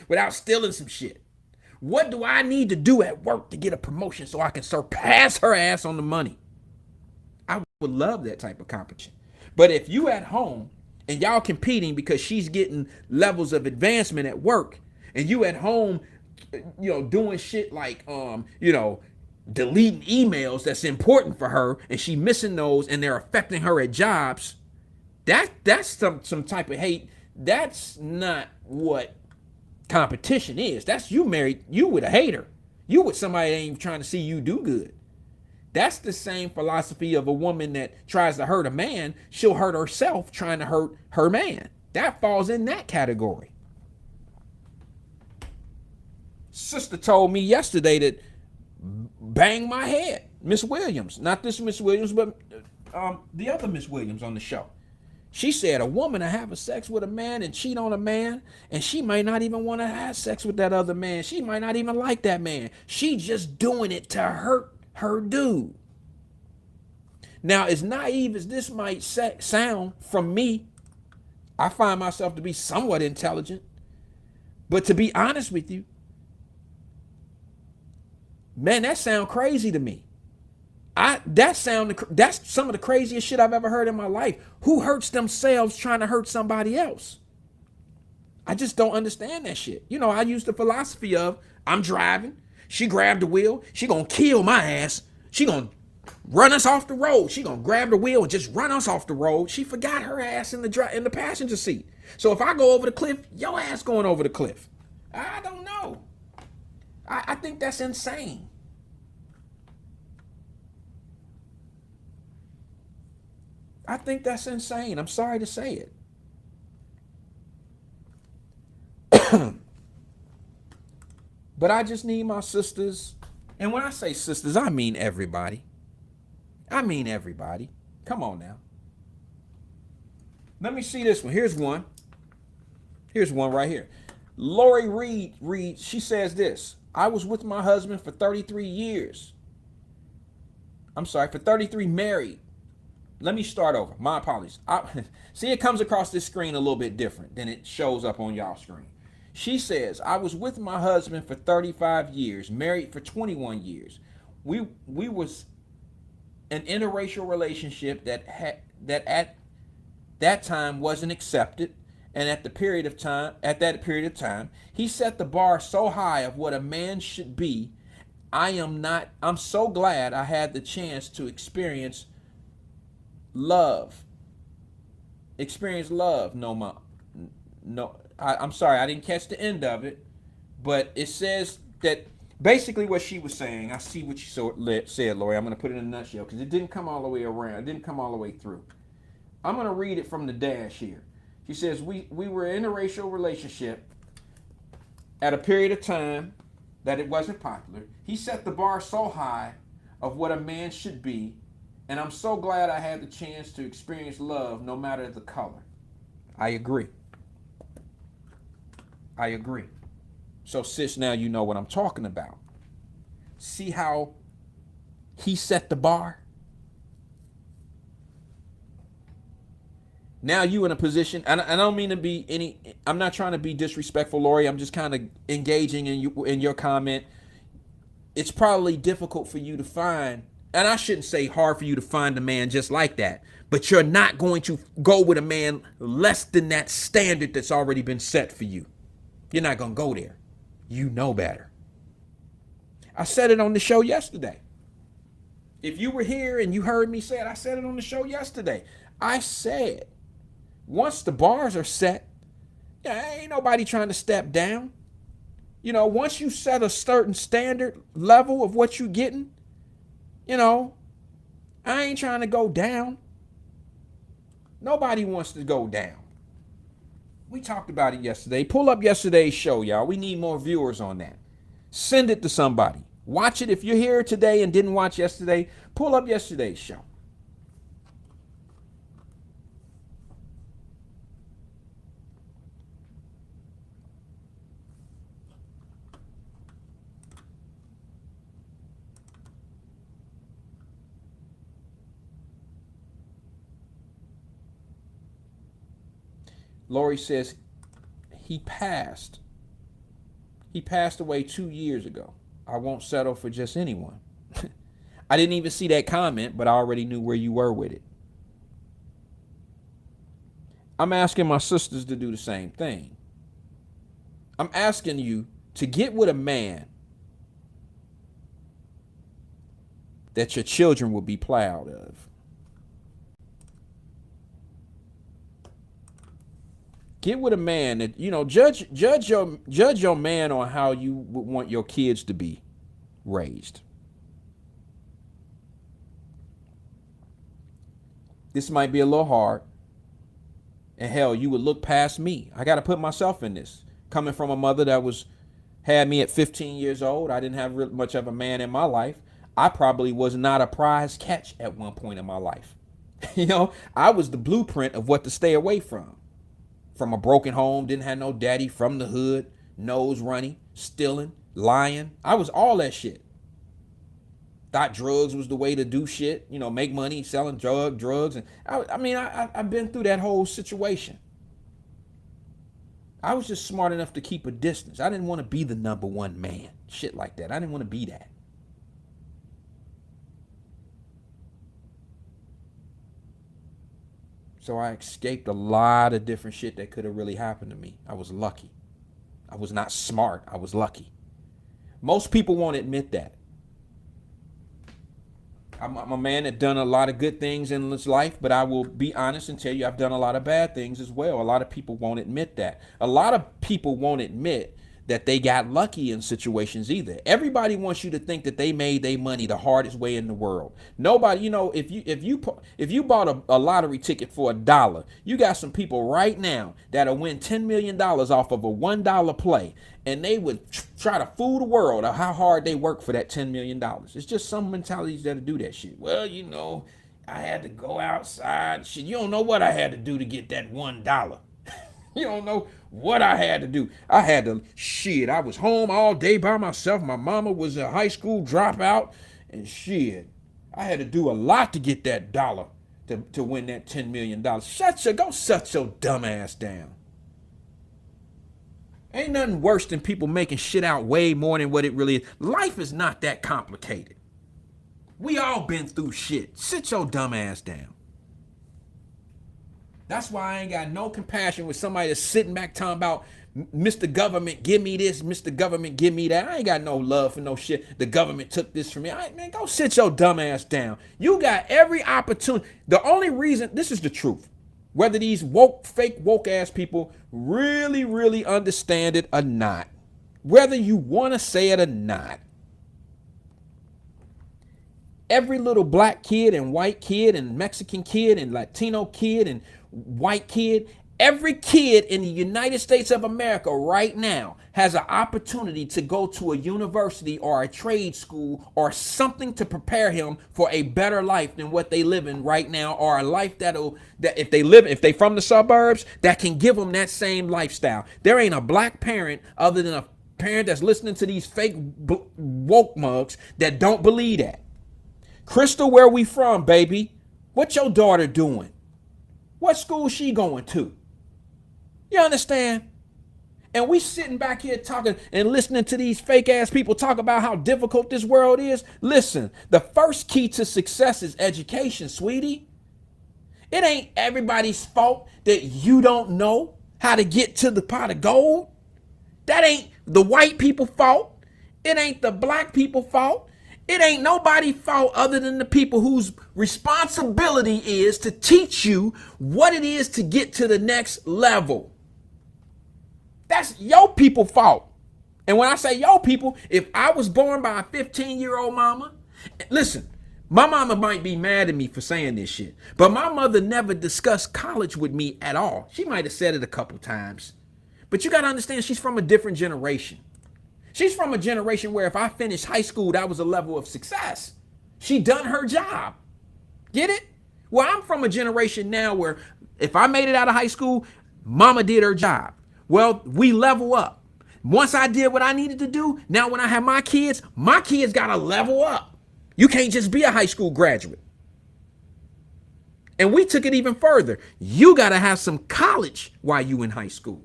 without stealing some shit. What do I need to do at work to get a promotion so I can surpass her ass on the money? I would love that type of competition. But if you at home and y'all competing because she's getting levels of advancement at work, and you at home, doing shit like, deleting emails that's important for her, and she missing those, and they're affecting her at jobs, that's some type of hate. That's not what competition is. That's you with a hater. You with somebody that ain't trying to see you do good. That's the same philosophy of a woman that tries to hurt a man. She'll hurt herself trying to hurt her man. That falls in that category. Sister told me yesterday that bang my head. Miss Williams, not this Miss Williams, but the other Miss Williams on the show. She said a woman to have a sex with a man and cheat on a man, and she might not even want to have sex with that other man. She might not even like that man. She just doing it to hurt her dude. Now, as naive as this might sound from me, I find myself to be somewhat intelligent. But to be honest with you, man, that sound crazy to me. That's some of the craziest shit I've ever heard in my life. Who hurts themselves trying to hurt somebody else? I just don't understand that shit. I use the philosophy of, I'm driving, she grabbed the wheel, she gonna kill my ass, she gonna run us off the road, she gonna grab the wheel and just run us off the road. She forgot her ass in the passenger seat. So if I go over the cliff, your ass going over the cliff. I don't know. I think that's insane. I think that's insane. I'm sorry to say it. But I just need my sisters. And when I say sisters, I mean everybody. I mean everybody. Come on now. Let me see this one. Here's one. Here's one right here. Lori Reed, she says this. I was with my husband for 33 years. I'm sorry, for 33 married. Let me start over. My apologies. See, it comes across this screen a little bit different than it shows up on y'all's screen. She says, I was with my husband for 35 years, married for 21 years. We was an interracial relationship that at that time wasn't accepted. And at that period of time, he set the bar so high of what a man should be. I'm so glad I had the chance to experience love. I'm sorry, I didn't catch the end of it, but it says that basically what she was saying. I see what you said, Lori. I'm going to put it in a nutshell because it didn't come all the way around. It didn't come all the way through. I'm going to read it from the dash here. She says, we were in a interracial relationship at a period of time that it wasn't popular. He set the bar so high of what a man should be, and I'm so glad I had the chance to experience love no matter the color. I agree. So sis, now you know what I'm talking about. See how he set the bar? Now you in a position, and I don't mean to be I'm not trying to be disrespectful, Lori. I'm just kind of engaging in your comment. It's probably difficult for you to find, and I shouldn't say hard for you to find a man just like that, but you're not going to go with a man less than that standard that's already been set for you. You're not going to go there. You know better. I said it on the show yesterday. If you were here and you heard me say it, I said it on the show yesterday. I said, once the bars are set, ain't nobody trying to step down. Once you set a certain standard level of what you getting, I ain't trying to go down. Nobody wants to go down. We talked about it yesterday. Pull up yesterday's show, y'all. We need more viewers on that. Send it to somebody. Watch it. If you're here today and didn't watch yesterday, pull up yesterday's show. Lori says he passed away 2 years ago. I won't settle for just anyone. I didn't even see that comment, but I already knew where you were with it. I'm asking my sisters to do the same thing. I'm asking you to get with a man that your children will be proud of. Get with a man that, judge your man on how you would want your kids to be raised. This might be a little hard. And hell, you would look past me. I got to put myself in this. Coming from a mother that had me at 15 years old. I didn't have much of a man in my life. I probably was not a prize catch at one point in my life. I was the blueprint of what to stay away from. From a broken home, didn't have no daddy, from the hood, nose runny, stealing, lying. I was all that shit. Thought drugs was the way to do shit, make money, selling drugs. And I've been through that whole situation. I was just smart enough to keep a distance. I didn't want to be the number one man, shit like that. I didn't want to be that. So I escaped a lot of different shit that could have really happened to me. I was lucky. I was not smart. I was lucky. Most people won't admit that. I'm a man that done a lot of good things in this life, but I will be honest and tell you I've done a lot of bad things as well. A lot of people won't admit that. A lot of people won't admit that they got lucky in situations either. Everybody wants you to think that they made their money the hardest way in the world. Nobody, if you bought a lottery ticket for $1, you got some people right now that'll win $10 million off of a $1 play, and they would try to fool the world of how hard they work for that $10 million. It's just some mentalities that'll do that shit. Well, I had to go outside. Shit, you don't know what I had to do to get that $1. You don't know what I had to do. I was home all day by myself. My mama was a high school dropout. And shit, I had to do a lot to get that dollar to win that $10 million. Go shut your dumb ass down. Ain't nothing worse than people making shit out way more than what it really is. Life is not that complicated. We all been through shit. Sit your dumb ass down. That's why I ain't got no compassion with somebody that's sitting back talking about Mr. Government, give me this, Mr. Government, give me that. I ain't got no love for no shit. The government took this from me. Man, go sit your dumb ass down. You got every opportunity. The only reason, this is the truth, whether these fake woke ass people really, really understand it or not, whether you want to say it or not, every little black kid and white kid and Mexican kid and Latino kid and white kid, every kid in the United States of America right now has an opportunity to go to a university or a trade school or something to prepare him for a better life than what they live in right now, or a life that if they from the suburbs, that can give them that same lifestyle. There ain't a black parent other than a parent that's listening to these fake woke mugs that don't believe that. Crystal, where we from, baby? What your daughter doing? What school she going to? You understand? And we sitting back here talking and listening to these fake ass people talk about how difficult this world is. Listen, the first key to success is education, sweetie. It ain't everybody's fault that you don't know how to get to the pot of gold. That ain't the white people's fault. It ain't the black people's fault. It ain't nobody's fault other than the people whose responsibility is to teach you what it is to get to the next level. That's your people's fault. And when I say your people, if I was born by a 15-year-old mama, listen, my mama might be mad at me for saying this shit, but my mother never discussed college with me at all. She might have said it a couple times, but you got to understand, she's from a different generation. She's from a generation where if I finished high school, that was a level of success. She done her job. Get it? Well, I'm from a generation now where if I made it out of high school, mama did her job. Well, we level up. Once I did what I needed to do, now when I have my kids got to level up. You can't just be a high school graduate. And we took it even further. You got to have some college while you in high school.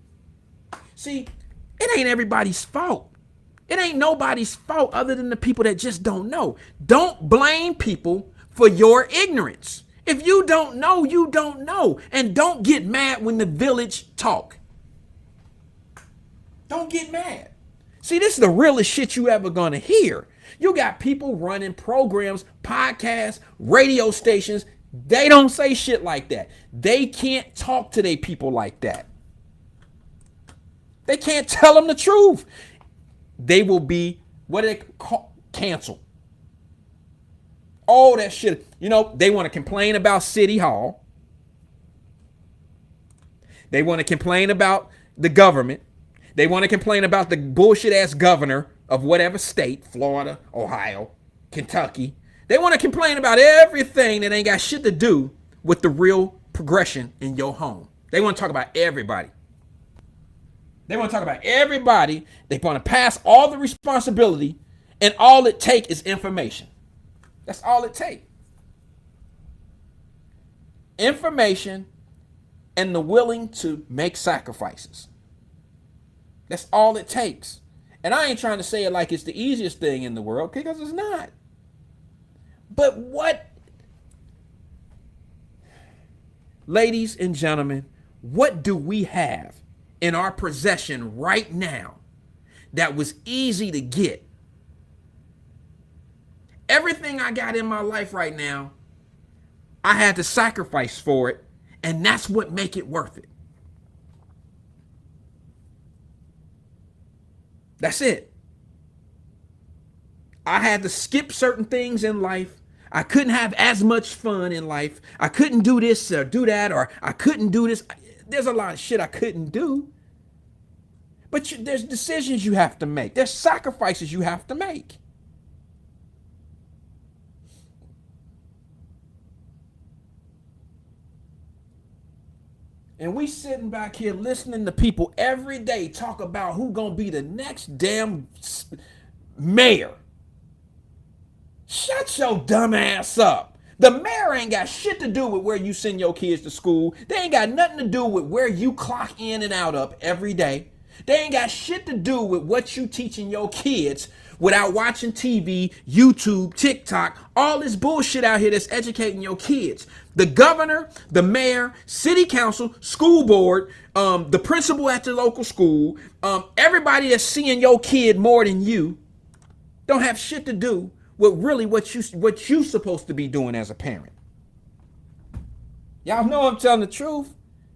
See, it ain't everybody's fault. It ain't nobody's fault other than the people that just don't know. Don't blame people for your ignorance. If you don't know, you don't know. And don't get mad when the village talk. Don't get mad. See, this is the realest shit you ever gonna hear. You got people running programs, podcasts, radio stations. They don't say shit like that. They can't talk to their people like that. They can't tell them the truth. They will be, what do they call, canceled. All that shit. They want to complain about City Hall. They want to complain about the government. They want to complain about the bullshit ass governor of whatever state, Florida, Ohio, Kentucky. They want to complain about everything that ain't got shit to do with the real progression in your home. They want to talk about everybody. They want to talk about everybody. They want to pass all the responsibility, and all it takes is information. That's all it takes. Information and the willing to make sacrifices. That's all it takes. And I ain't trying to say it like it's the easiest thing in the world, because it's not. But ladies and gentlemen, what do we have in our possession right now that was easy to get? Everything I got in my life right now, I had to sacrifice for it, and that's what make it worth it. That's it. I had to skip certain things in life. I couldn't have as much fun in life. I couldn't do this or do that, or I couldn't do this. There's a lot of shit I couldn't do. But there's decisions you have to make. There's sacrifices you have to make. And we sitting back here listening to people every day talk about who gonna be the next damn mayor. Shut your dumb ass up. The mayor ain't got shit to do with where you send your kids to school. They ain't got nothing to do with where you clock in and out of every day. They ain't got shit to do with what you teaching your kids without watching TV, YouTube, TikTok, all this bullshit out here that's educating your kids. The governor, the mayor, city council, school board, the principal at the local school, everybody that's seeing your kid more than you don't have shit to do with really what you supposed to be doing as a parent. Y'all know I'm telling the truth.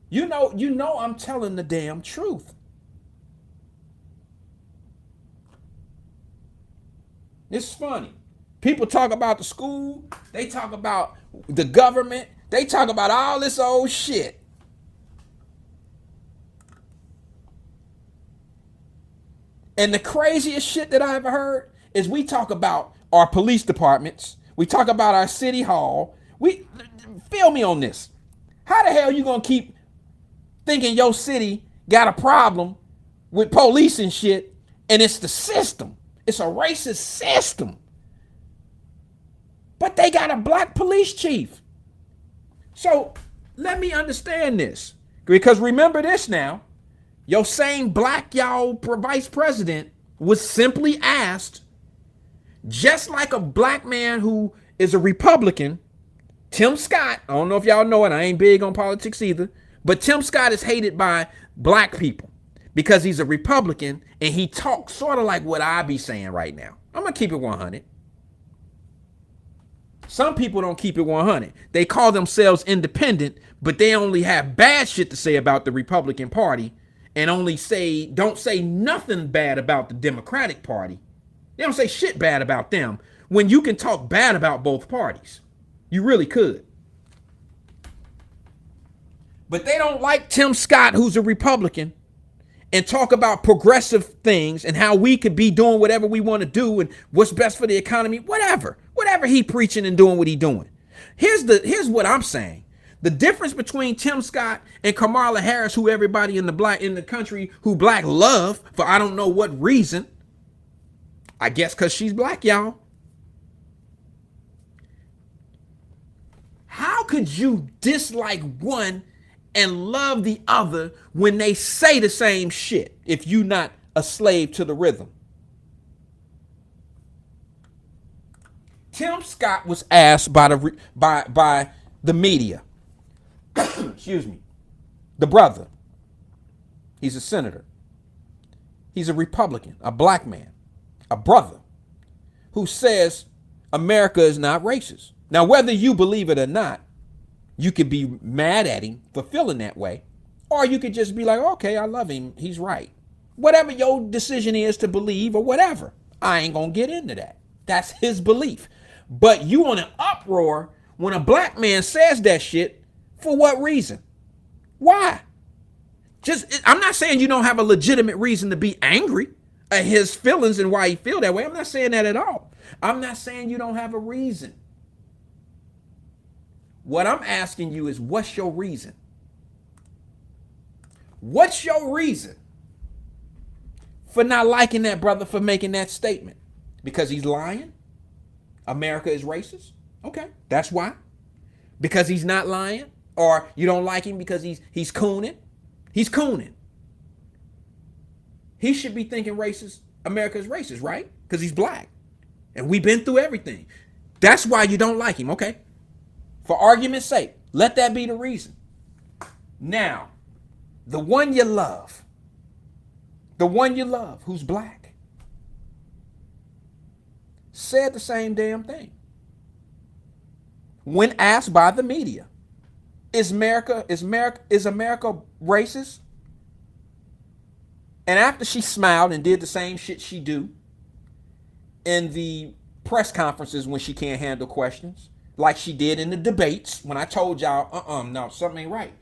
You know I'm telling the damn truth. It's funny. People talk about the school. They talk about the government. They talk about all this old shit. And the craziest shit that I ever heard is we talk about our police departments. We talk about our city hall. Feel me on this. How the hell you gonna keep thinking your city got a problem with police and shit, and it's the system? It's a racist system. But they got a black police chief. So let me understand this. Because remember this now. Your same black vice president was simply asked, just like a black man who is a Republican, Tim Scott. I don't know if y'all know it. I ain't big on politics either. But Tim Scott is hated by black people because he's a Republican and he talks sort of like what I be saying right now. I'm going to keep it 100. Some people don't keep it 100. They call themselves independent, but they only have bad shit to say about the Republican Party and don't say nothing bad about the Democratic Party. They don't say shit bad about them when you can talk bad about both parties. You really could. But they don't like Tim Scott, who's a Republican, and talk about progressive things and how we could be doing whatever we want to do and what's best for the economy, whatever he preaching and doing what he doing. Here's what I'm saying. The difference between Tim Scott and Kamala Harris, who everybody in the country who black love for I don't know what reason, I guess because she's black, y'all. How could you dislike one and love the other when they say the same shit if you not a slave to the rhythm? Tim Scott was asked by the media, excuse me, the brother. He's a senator. He's a Republican, a black man, a brother who says America is not racist. Now, whether you believe it or not, you could be mad at him for feeling that way, or you could just be like, okay, I love him. He's right. Whatever your decision is to believe or whatever, I ain't going to get into that. That's his belief. But you on an uproar when a black man says that shit. For what reason? Why? I'm not saying you don't have a legitimate reason to be angry at his feelings and why he feel that way. I'm not saying that at all. I'm not saying you don't have a reason. What I'm asking you is, what's your reason? What's your reason for not liking that brother for making that statement? Because he's lying? America is racist? Okay, that's why. Because he's not lying? Or you don't like him because he's cooning? He's cooning. He should be thinking America is racist, right? Because he's black. And we've been through everything. That's why you don't like him, okay? For argument's sake, let that be the reason. Now, the one you love, who's black, said the same damn thing. When asked by the media, is America racist? And after she smiled and did the same shit she do in the press conferences when she can't handle questions, like she did in the debates when I told y'all, no, something ain't right.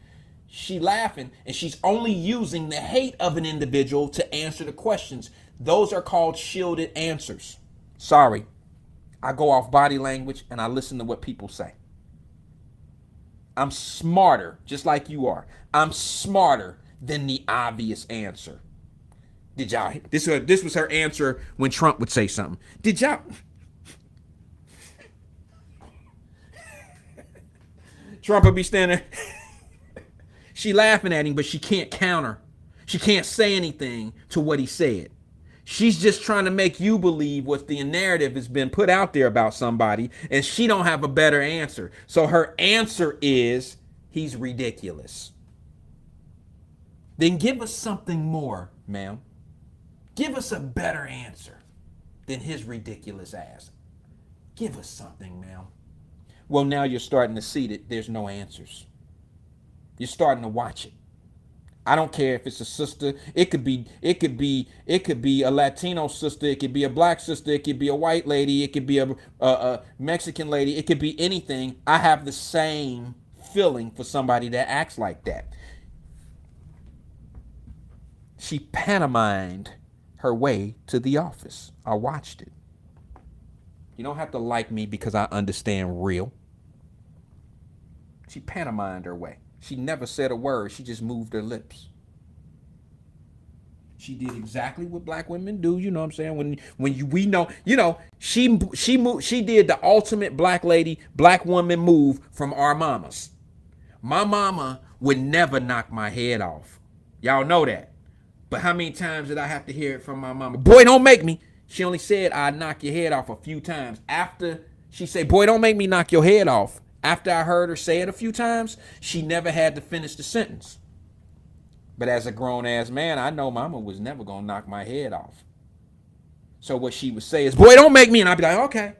She laughing and she's only using the hate of an individual to answer the questions. Those are called shielded answers. Sorry, I go off body language and I listen to what people say. I'm smarter, just like you are. I'm smarter than the obvious answer. Did y'all? This was her answer when Trump would say something. Did y'all? Trump would be standing there. She laughing at him, but she can't counter. She can't say anything to what he said. She's just trying to make you believe what the narrative has been put out there about somebody, and she don't have a better answer. So her answer is, he's ridiculous. Then give us something more, ma'am. Give us a better answer than his ridiculous ass. Give us something, ma'am. Well, now you're starting to see that there's no answers. You're starting to watch it. I don't care if it's a sister. It could be a Latino sister. It could be a black sister. It could be a white lady. It could be a Mexican lady. It could be anything. I have the same feeling for somebody that acts like that. She pantomimed her way to the office. I watched it. You don't have to like me because I understand real. She pantomimed her way. She never said a word. She just moved her lips. She did exactly what black women do. You know what I'm saying? We know, she did the ultimate black woman move from our mamas. My mama would never knock my head off. Y'all know that. But how many times did I have to hear it from my mama? Boy, don't make me. She only said I'd knock your head off a few times. After she said, boy, don't make me knock your head off. After I heard her say it a few times, she never had to finish the sentence. But as a grown-ass man, I know mama was never going to knock my head off. So what she would say is, boy, don't make me. And I'd be like, okay.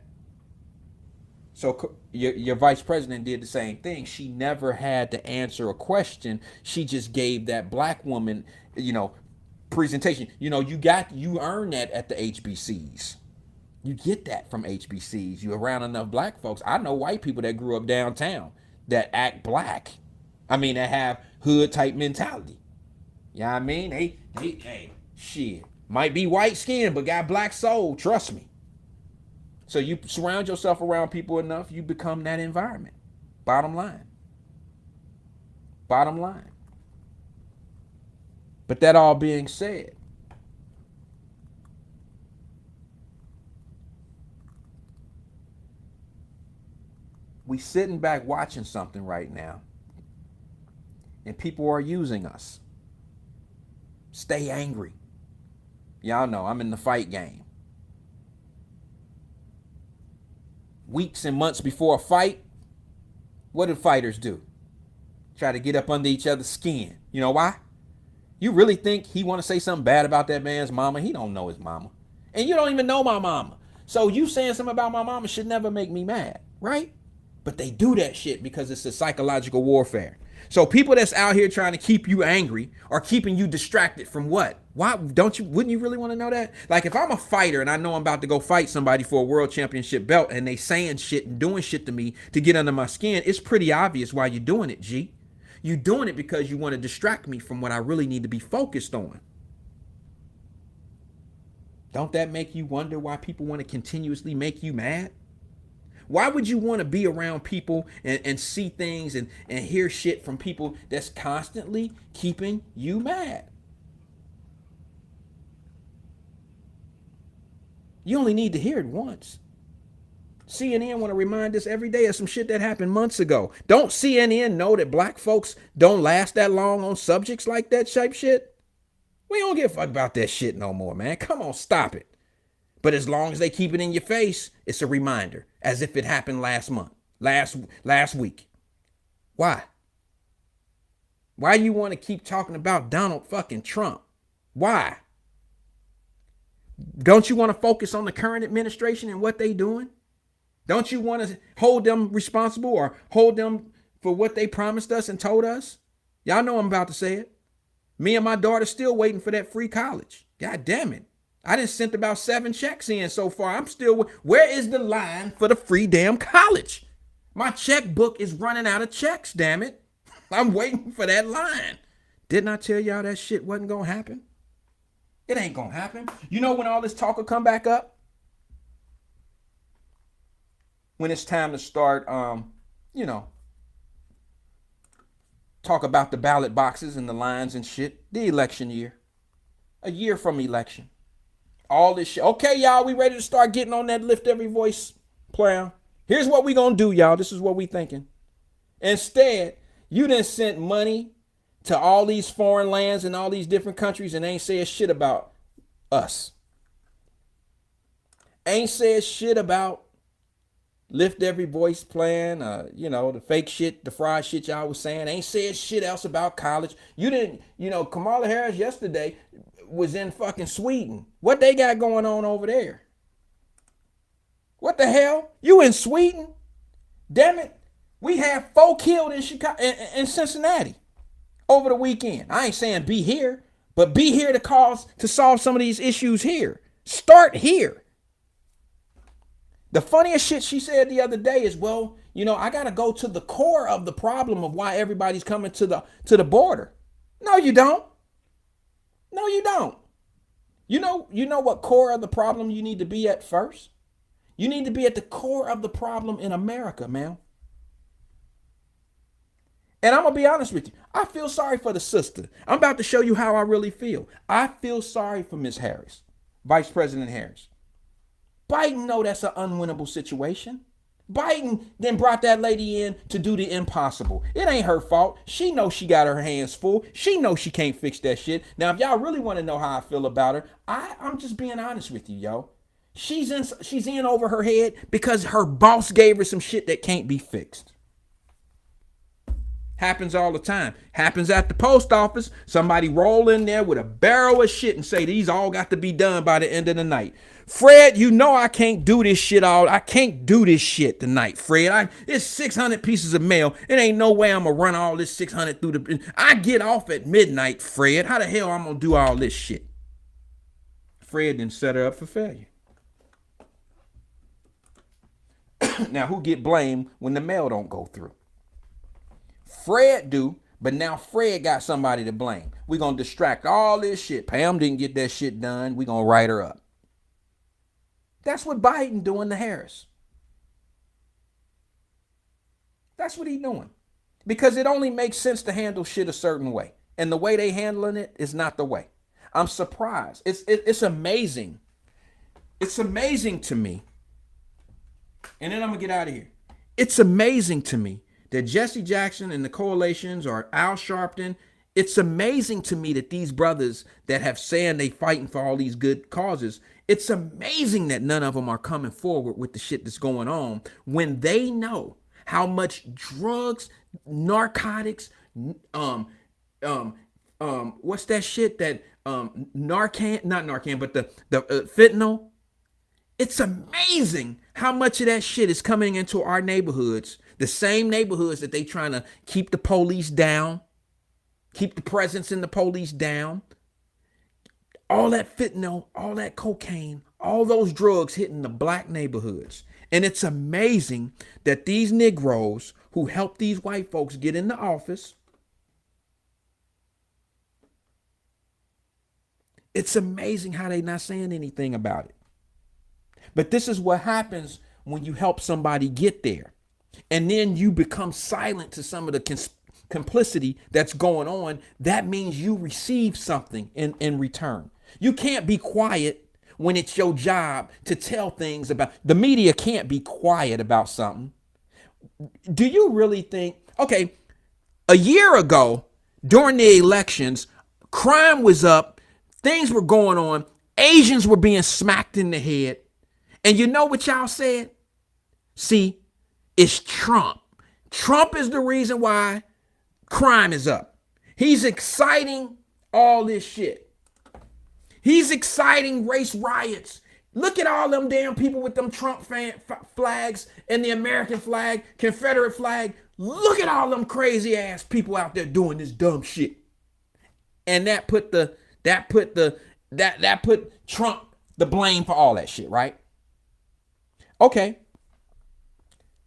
So your vice president did the same thing. She never had to answer a question. She just gave that black woman, presentation. You earn that at the HBCs. You get that from HBCs. You're around enough black folks. I know white people that grew up downtown that act black. That have hood type mentality. You know what I mean? They shit. Might be white skinned, but got black soul. Trust me. So you surround yourself around people enough, you become that environment. Bottom line. Bottom line. But that all being said, we sitting back watching something right now, and people are using us. Stay angry. Y'all know I'm in the fight game. Weeks and months before a fight, what do fighters do? Try to get up under each other's skin. You know why? You really think he want to say something bad about that man's mama? He don't know his mama. And you don't even know my mama. So you saying something about my mama should never make me mad, right? But they do that shit because it's a psychological warfare. So people that's out here trying to keep you angry are keeping you distracted from what? Why wouldn't you really want to know that? Like if I'm a fighter and I know I'm about to go fight somebody for a world championship belt and they saying shit and doing shit to me to get under my skin, it's pretty obvious why you're doing it, G. You're doing it because you want to distract me from what I really need to be focused on. Don't that make you wonder why people want to continuously make you mad? Why would you want to be around people and see things and hear shit from people that's constantly keeping you mad? You only need to hear it once. CNN want to remind us every day of some shit that happened months ago. Don't CNN know that black folks don't last that long on subjects like that type shit? We don't give a fuck about that shit no more, man. Come on, stop it. But as long as they keep it in your face, it's a reminder, as if it happened last month, last week. Why? Why you want to keep talking about Donald fucking Trump? Why? Don't you want to focus on the current administration and what they doing? Don't you want to hold them responsible or hold them for what they promised us and told us? Y'all know I'm about to say it. Me and my daughter still waiting for that free college. God damn it. I done sent about 7 checks in so far. I'm still, where is the line for the free damn college? My checkbook is running out of checks, damn it. I'm waiting for that line. Didn't I tell y'all that shit wasn't gonna happen? It ain't gonna happen. You know when all this talk will come back up? When it's time to start, talk about the ballot boxes and the lines and shit. The election year. A year from election. All this shit. Okay, y'all, we ready to start getting on that lift every voice plan. Here's what we gonna do, y'all. This is what we thinking. Instead, you done sent money to all these foreign lands and all these different countries and ain't said shit about us. Ain't said shit about lift every voice plan, the fake shit, the fraud shit y'all was saying. Ain't said shit else about college. You didn't, Kamala Harris yesterday was in fucking Sweden. What they got going on over there? What the hell? You in Sweden? Damn it. We had 4 killed in Chicago, in Cincinnati over the weekend. I ain't saying be here, but be here to solve some of these issues here. Start here. The funniest shit she said the other day is, I got to go to the core of the problem of why everybody's coming to the border. No, you don't. No, you don't. You know what core of the problem you need to be at first? You need to be at the core of the problem in America, man. And I'm going to be honest with you. I feel sorry for the sister. I'm about to show you how I really feel. I feel sorry for Ms. Harris, Vice President Harris. Biden know that's an unwinnable situation. Biden then brought that lady in to do the impossible. It ain't her fault. She knows she got her hands full. She knows she can't fix that shit. Now, if y'all really want to know how I feel about her, I'm just being honest with you, yo. She's in over her head because her boss gave her some shit that can't be fixed. Happens all the time. Happens at the post office. Somebody roll in there with a barrel of shit and say these all got to be done by the end of the night. Fred, I can't do this shit I can't do this shit tonight, Fred. It's 600 pieces of mail. It ain't no way I'm gonna run all this 600 through I get off at midnight, Fred. How the hell I'm gonna do all this shit? Fred didn't set her up for failure. Now, who get blamed when the mail don't go through? Fred do, but now Fred got somebody to blame. We're going to distract all this shit. Pam didn't get that shit done. We're going to write her up. That's what Biden doing to Harris. That's what he doing. Because it only makes sense to handle shit a certain way. And the way they handling it is not the way. I'm surprised. It's amazing. It's amazing to me. And then I'm going to get out of here. It's amazing to me that Jesse Jackson and the coalitions or Al Sharpton, it's amazing to me that these brothers that have saying they fighting for all these good causes, it's amazing that none of them are coming forward with the shit that's going on when they know how much drugs, narcotics, what's that shit that Narcan, not Narcan, but the fentanyl. It's amazing how much of that shit is coming into our neighborhoods, the same neighborhoods that they trying to keep the police down, keep the presence in the police down. All that fentanyl, all that cocaine, all those drugs hitting the black neighborhoods. And it's amazing that these Negroes who help these white folks get into office, it's amazing how they not saying anything about it. But this is what happens when you help somebody get there. And then you become silent to some of the complicity that's going on. That means you receive something in return. You can't be quiet when it's your job to tell things about. The media can't be quiet about something. Do you really think, okay, a year ago during the elections, crime was up, things were going on, Asians were being smacked in the head. And you know what y'all said? See, it's Trump. Trump is the reason why crime is up. He's exciting all this shit. He's exciting race riots. Look at all them damn people with them Trump flags and the American flag, Confederate flag. Look at all them crazy ass people out there doing this dumb shit. And that put Trump the blame for all that shit, right? Okay.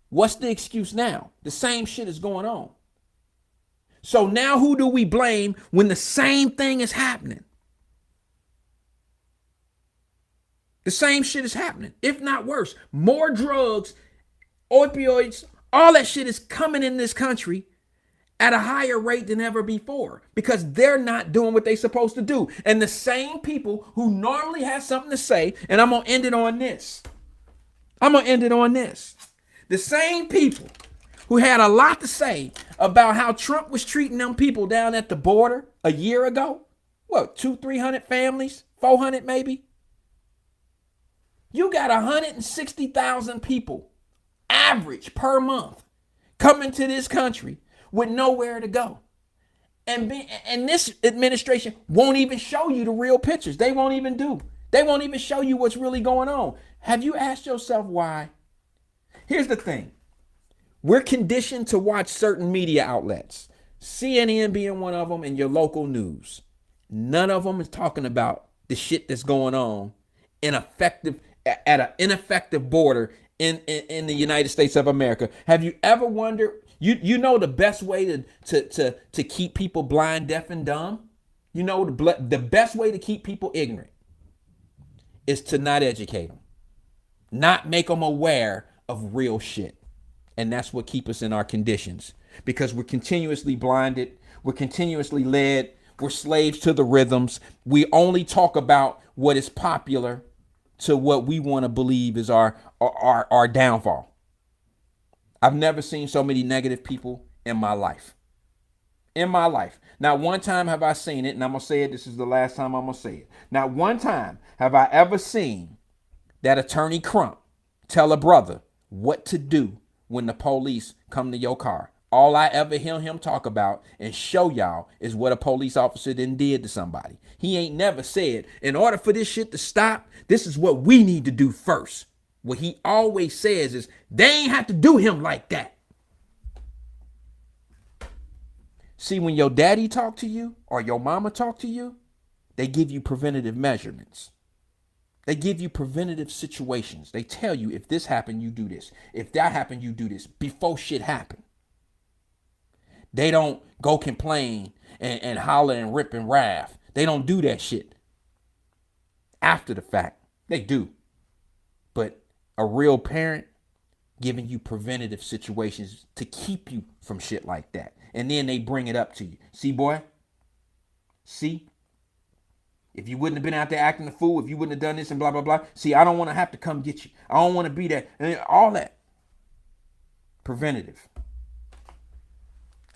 What's the excuse now? The same shit is going on. So now who do we blame when the same thing is happening? The same shit is happening, if not worse. More drugs, opioids, all that shit is coming in this country at a higher rate than ever before because they're not doing what they're supposed to do. And the same people who normally have something to say, and I'm going to end it on this. The same people who had a lot to say about how Trump was treating them people down at the border a year ago. What, 200-300 families? 400 maybe? You got 160,000 people average per month coming to this country with nowhere to go. And this administration won't even show you the real pictures. They won't even show you what's really going on. Have you asked yourself why? Here's the thing. We're conditioned to watch certain media outlets, CNN being one of them, and your local news. None of them is talking about the shit that's going on at an ineffective border in the United States of America. Have you ever wondered? You know the best way to keep people blind, deaf, and dumb? You know the best way to keep people ignorant is to not educate them, not make them aware of real shit. And that's what keeps us in our conditions because we're continuously blinded. We're continuously led. We're slaves to the rhythms. We only talk about what is popular to what we want to believe is our downfall. I've never seen so many negative people in my life. Not one time have I seen it, and I'm going to say it. This is the last time I'm going to say it. Not one time have I ever seen that Attorney Crump tell a brother what to do when the police come to your car. All I ever hear him talk about and show y'all is what a police officer then did to somebody. He ain't never said, in order for this shit to stop, this is what we need to do first. What he always says is, they ain't have to do him like that. See, when your daddy talk to you or your mama talk to you, they give you preventative measurements. They give you preventative situations. They tell you if this happened, you do this. If that happened, you do this before shit happened. They don't go complain and holler and rip and wrath. They don't do that shit after the fact. They do. But a real parent giving you preventative situations to keep you from shit like that. And then they bring it up to you. See, boy? See? If you wouldn't have been out there acting a fool, if you wouldn't have done this and blah, blah, blah. See, I don't want to have to come get you. I don't want to be that. And all that. Preventative.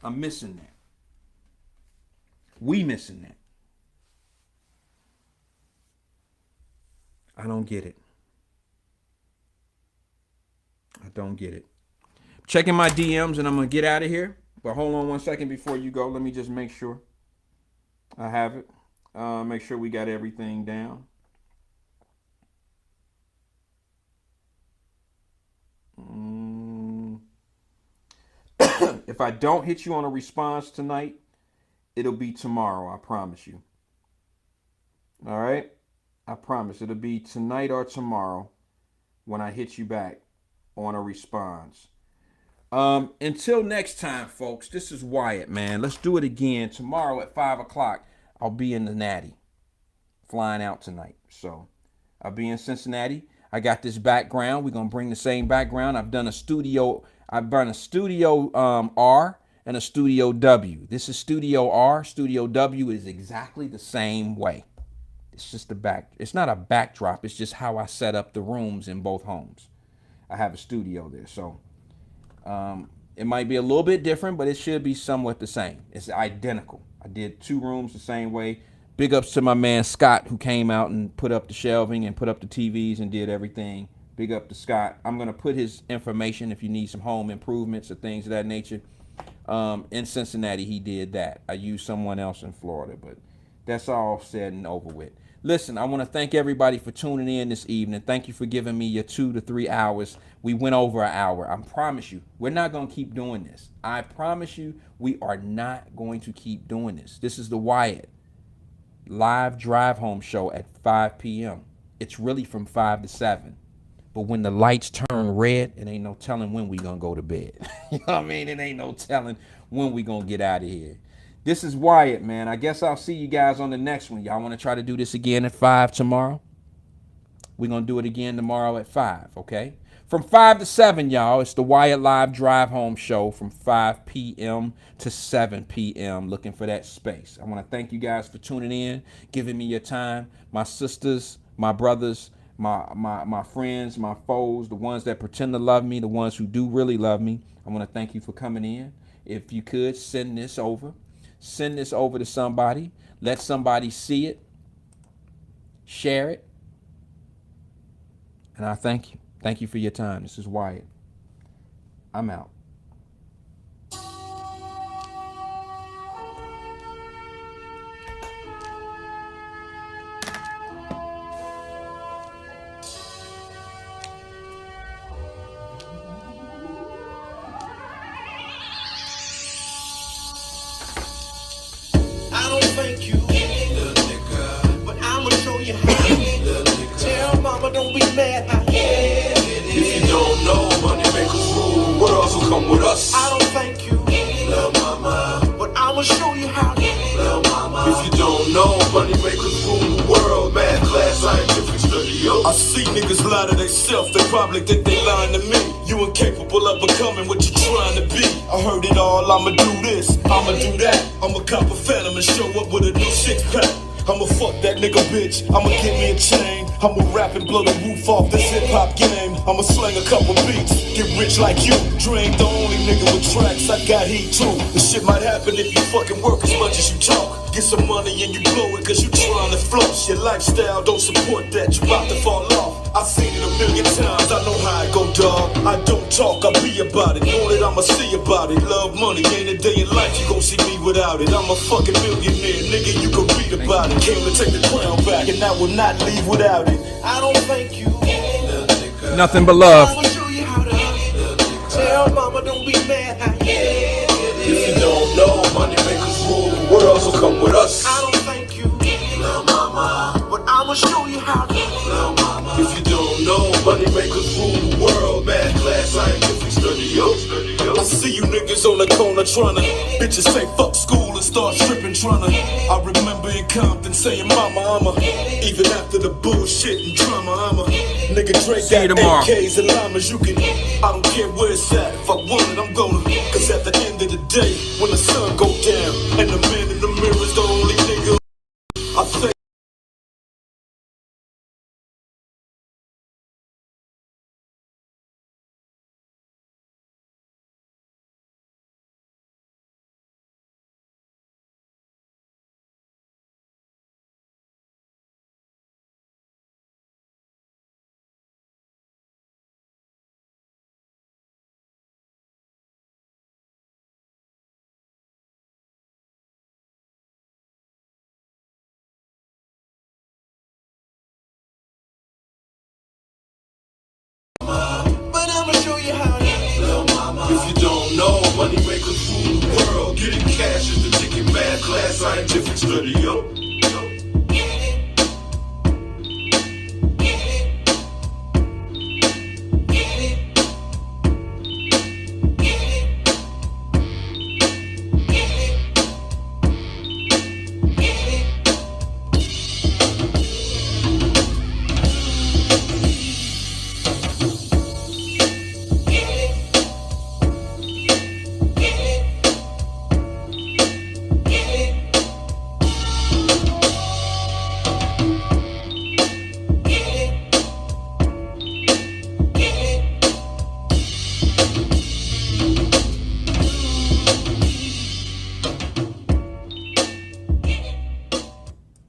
I'm missing that. We missing that. I don't get it. I don't get it. Checking my DMs and I'm going to get out of here. But hold on 1 second before you go. Let me just make sure I have it. Make sure we got everything down. If I don't hit you on a response tonight, it'll be tomorrow. I promise you. All right? I promise it'll be tonight or tomorrow when I hit you back on a response. Until next time, folks, this is Wyatt, man. Let's do it again. Tomorrow at 5 o'clock, I'll be in the Natty. Flying out tonight. So I'll be in Cincinnati. I got this background. We're going to bring the same background. I've done a studio R and a studio W. This is studio R. Studio W is exactly the same way. It's just it's not a backdrop. It's just how I set up the rooms in both homes. I have a studio there. So it might be a little bit different, but it should be somewhat the same. It's identical. I did 2 rooms the same way. Big ups to my man Scott, who came out and put up the shelving and put up the TVs and did everything. Big up to Scott. I'm going to put his information if you need some home improvements or things of that nature. In Cincinnati, he did that. I used someone else in Florida, but that's all said and over with. Listen, I want to thank everybody for tuning in this evening. Thank you for giving me your 2 to 3 hours. We went over an hour. I promise you, we're not going to keep doing this. I promise you, we are not going to keep doing this. This is the Wyatt. live drive home show at 5 p.m. It's really from 5 to 7. But when the lights turn red, it ain't no telling when we gonna go to bed. You know what I mean? It ain't no telling when we gonna get out of here. This is Wyatt, man. I guess I'll see you guys on the next one. Y'all want to try to do this again at 5 tomorrow? We're going to do it again tomorrow at 5, okay? From 5 to 7, y'all, it's the Wyatt-Live Drive Home Show from 5 p.m. to 7 p.m. Looking for that space. I want to thank you guys for tuning in, giving me your time. My sisters, my brothers, my friends, my foes, the ones that pretend to love me, the ones who do really love me. I want to thank you for coming in. If you could, send this over. Send this over to somebody. Let somebody see it. Share it. And I thank you. Thank you for your time. This is Wyatt. I'm out. I don't thank you, little nigga, but I'ma show you how. Little nigga. Tell mama don't be mad. If you don't know, money makers rule the world, so come with us. I don't thank you, little mama, but I'ma show you how. Little mama. If you don't know, money makers rule the world. Math class, scientific study. I see niggas lie to themselves. They probably think they lying to me. You incapable of becoming what you're trying to be. I heard it all. I'ma do this. I'ma do that. I'ma cop a phantom and show up with a new six-pack. I'ma fuck that nigga bitch, I'ma get me a chain. I'ma rap and blow the roof off this hip-hop game. I'ma slang a couple beats, get rich like you. Dre ain't the only nigga with tracks, I got heat too. This shit might happen if you fucking work as much as you talk. Get some money and you blow it cause you trying to floss. Your lifestyle don't support that, you about to fall off. I've seen it a million times, I know how it go, dog. I don't talk, I be about it. Know that I'ma see about it. Love money, ain't a day in life you gon' see me without it. I'm a fucking millionaire, nigga, you can read about it. Came to take the crown back and I will not leave without it. I don't thank you, nothing but love. I'ma show you how to tell mama don't be mad. If you don't know, money makers rule the world, so come with us. I don't thank you, little mama, but I'ma show you how to. Little mama. If you don't know, money makers rule the world. Math class, scientific study. I see you niggas on the corner tryna. Bitches say fuck school and start stripping tryna. I remember in Compton saying mama, I'ma. Even after the bullshit and drama, I'ma. Nigga Drake got AKs and llamas, you can. I don't care where it's at, if I want it I'm gonna. Cause at the end of the day, when the sun go down and the man in the mirror's the only nigga I think. But I'ma show you how to, little mama. If you don't know, money makers rule the world. Getting cash is the ticket, math class, scientific study, yo.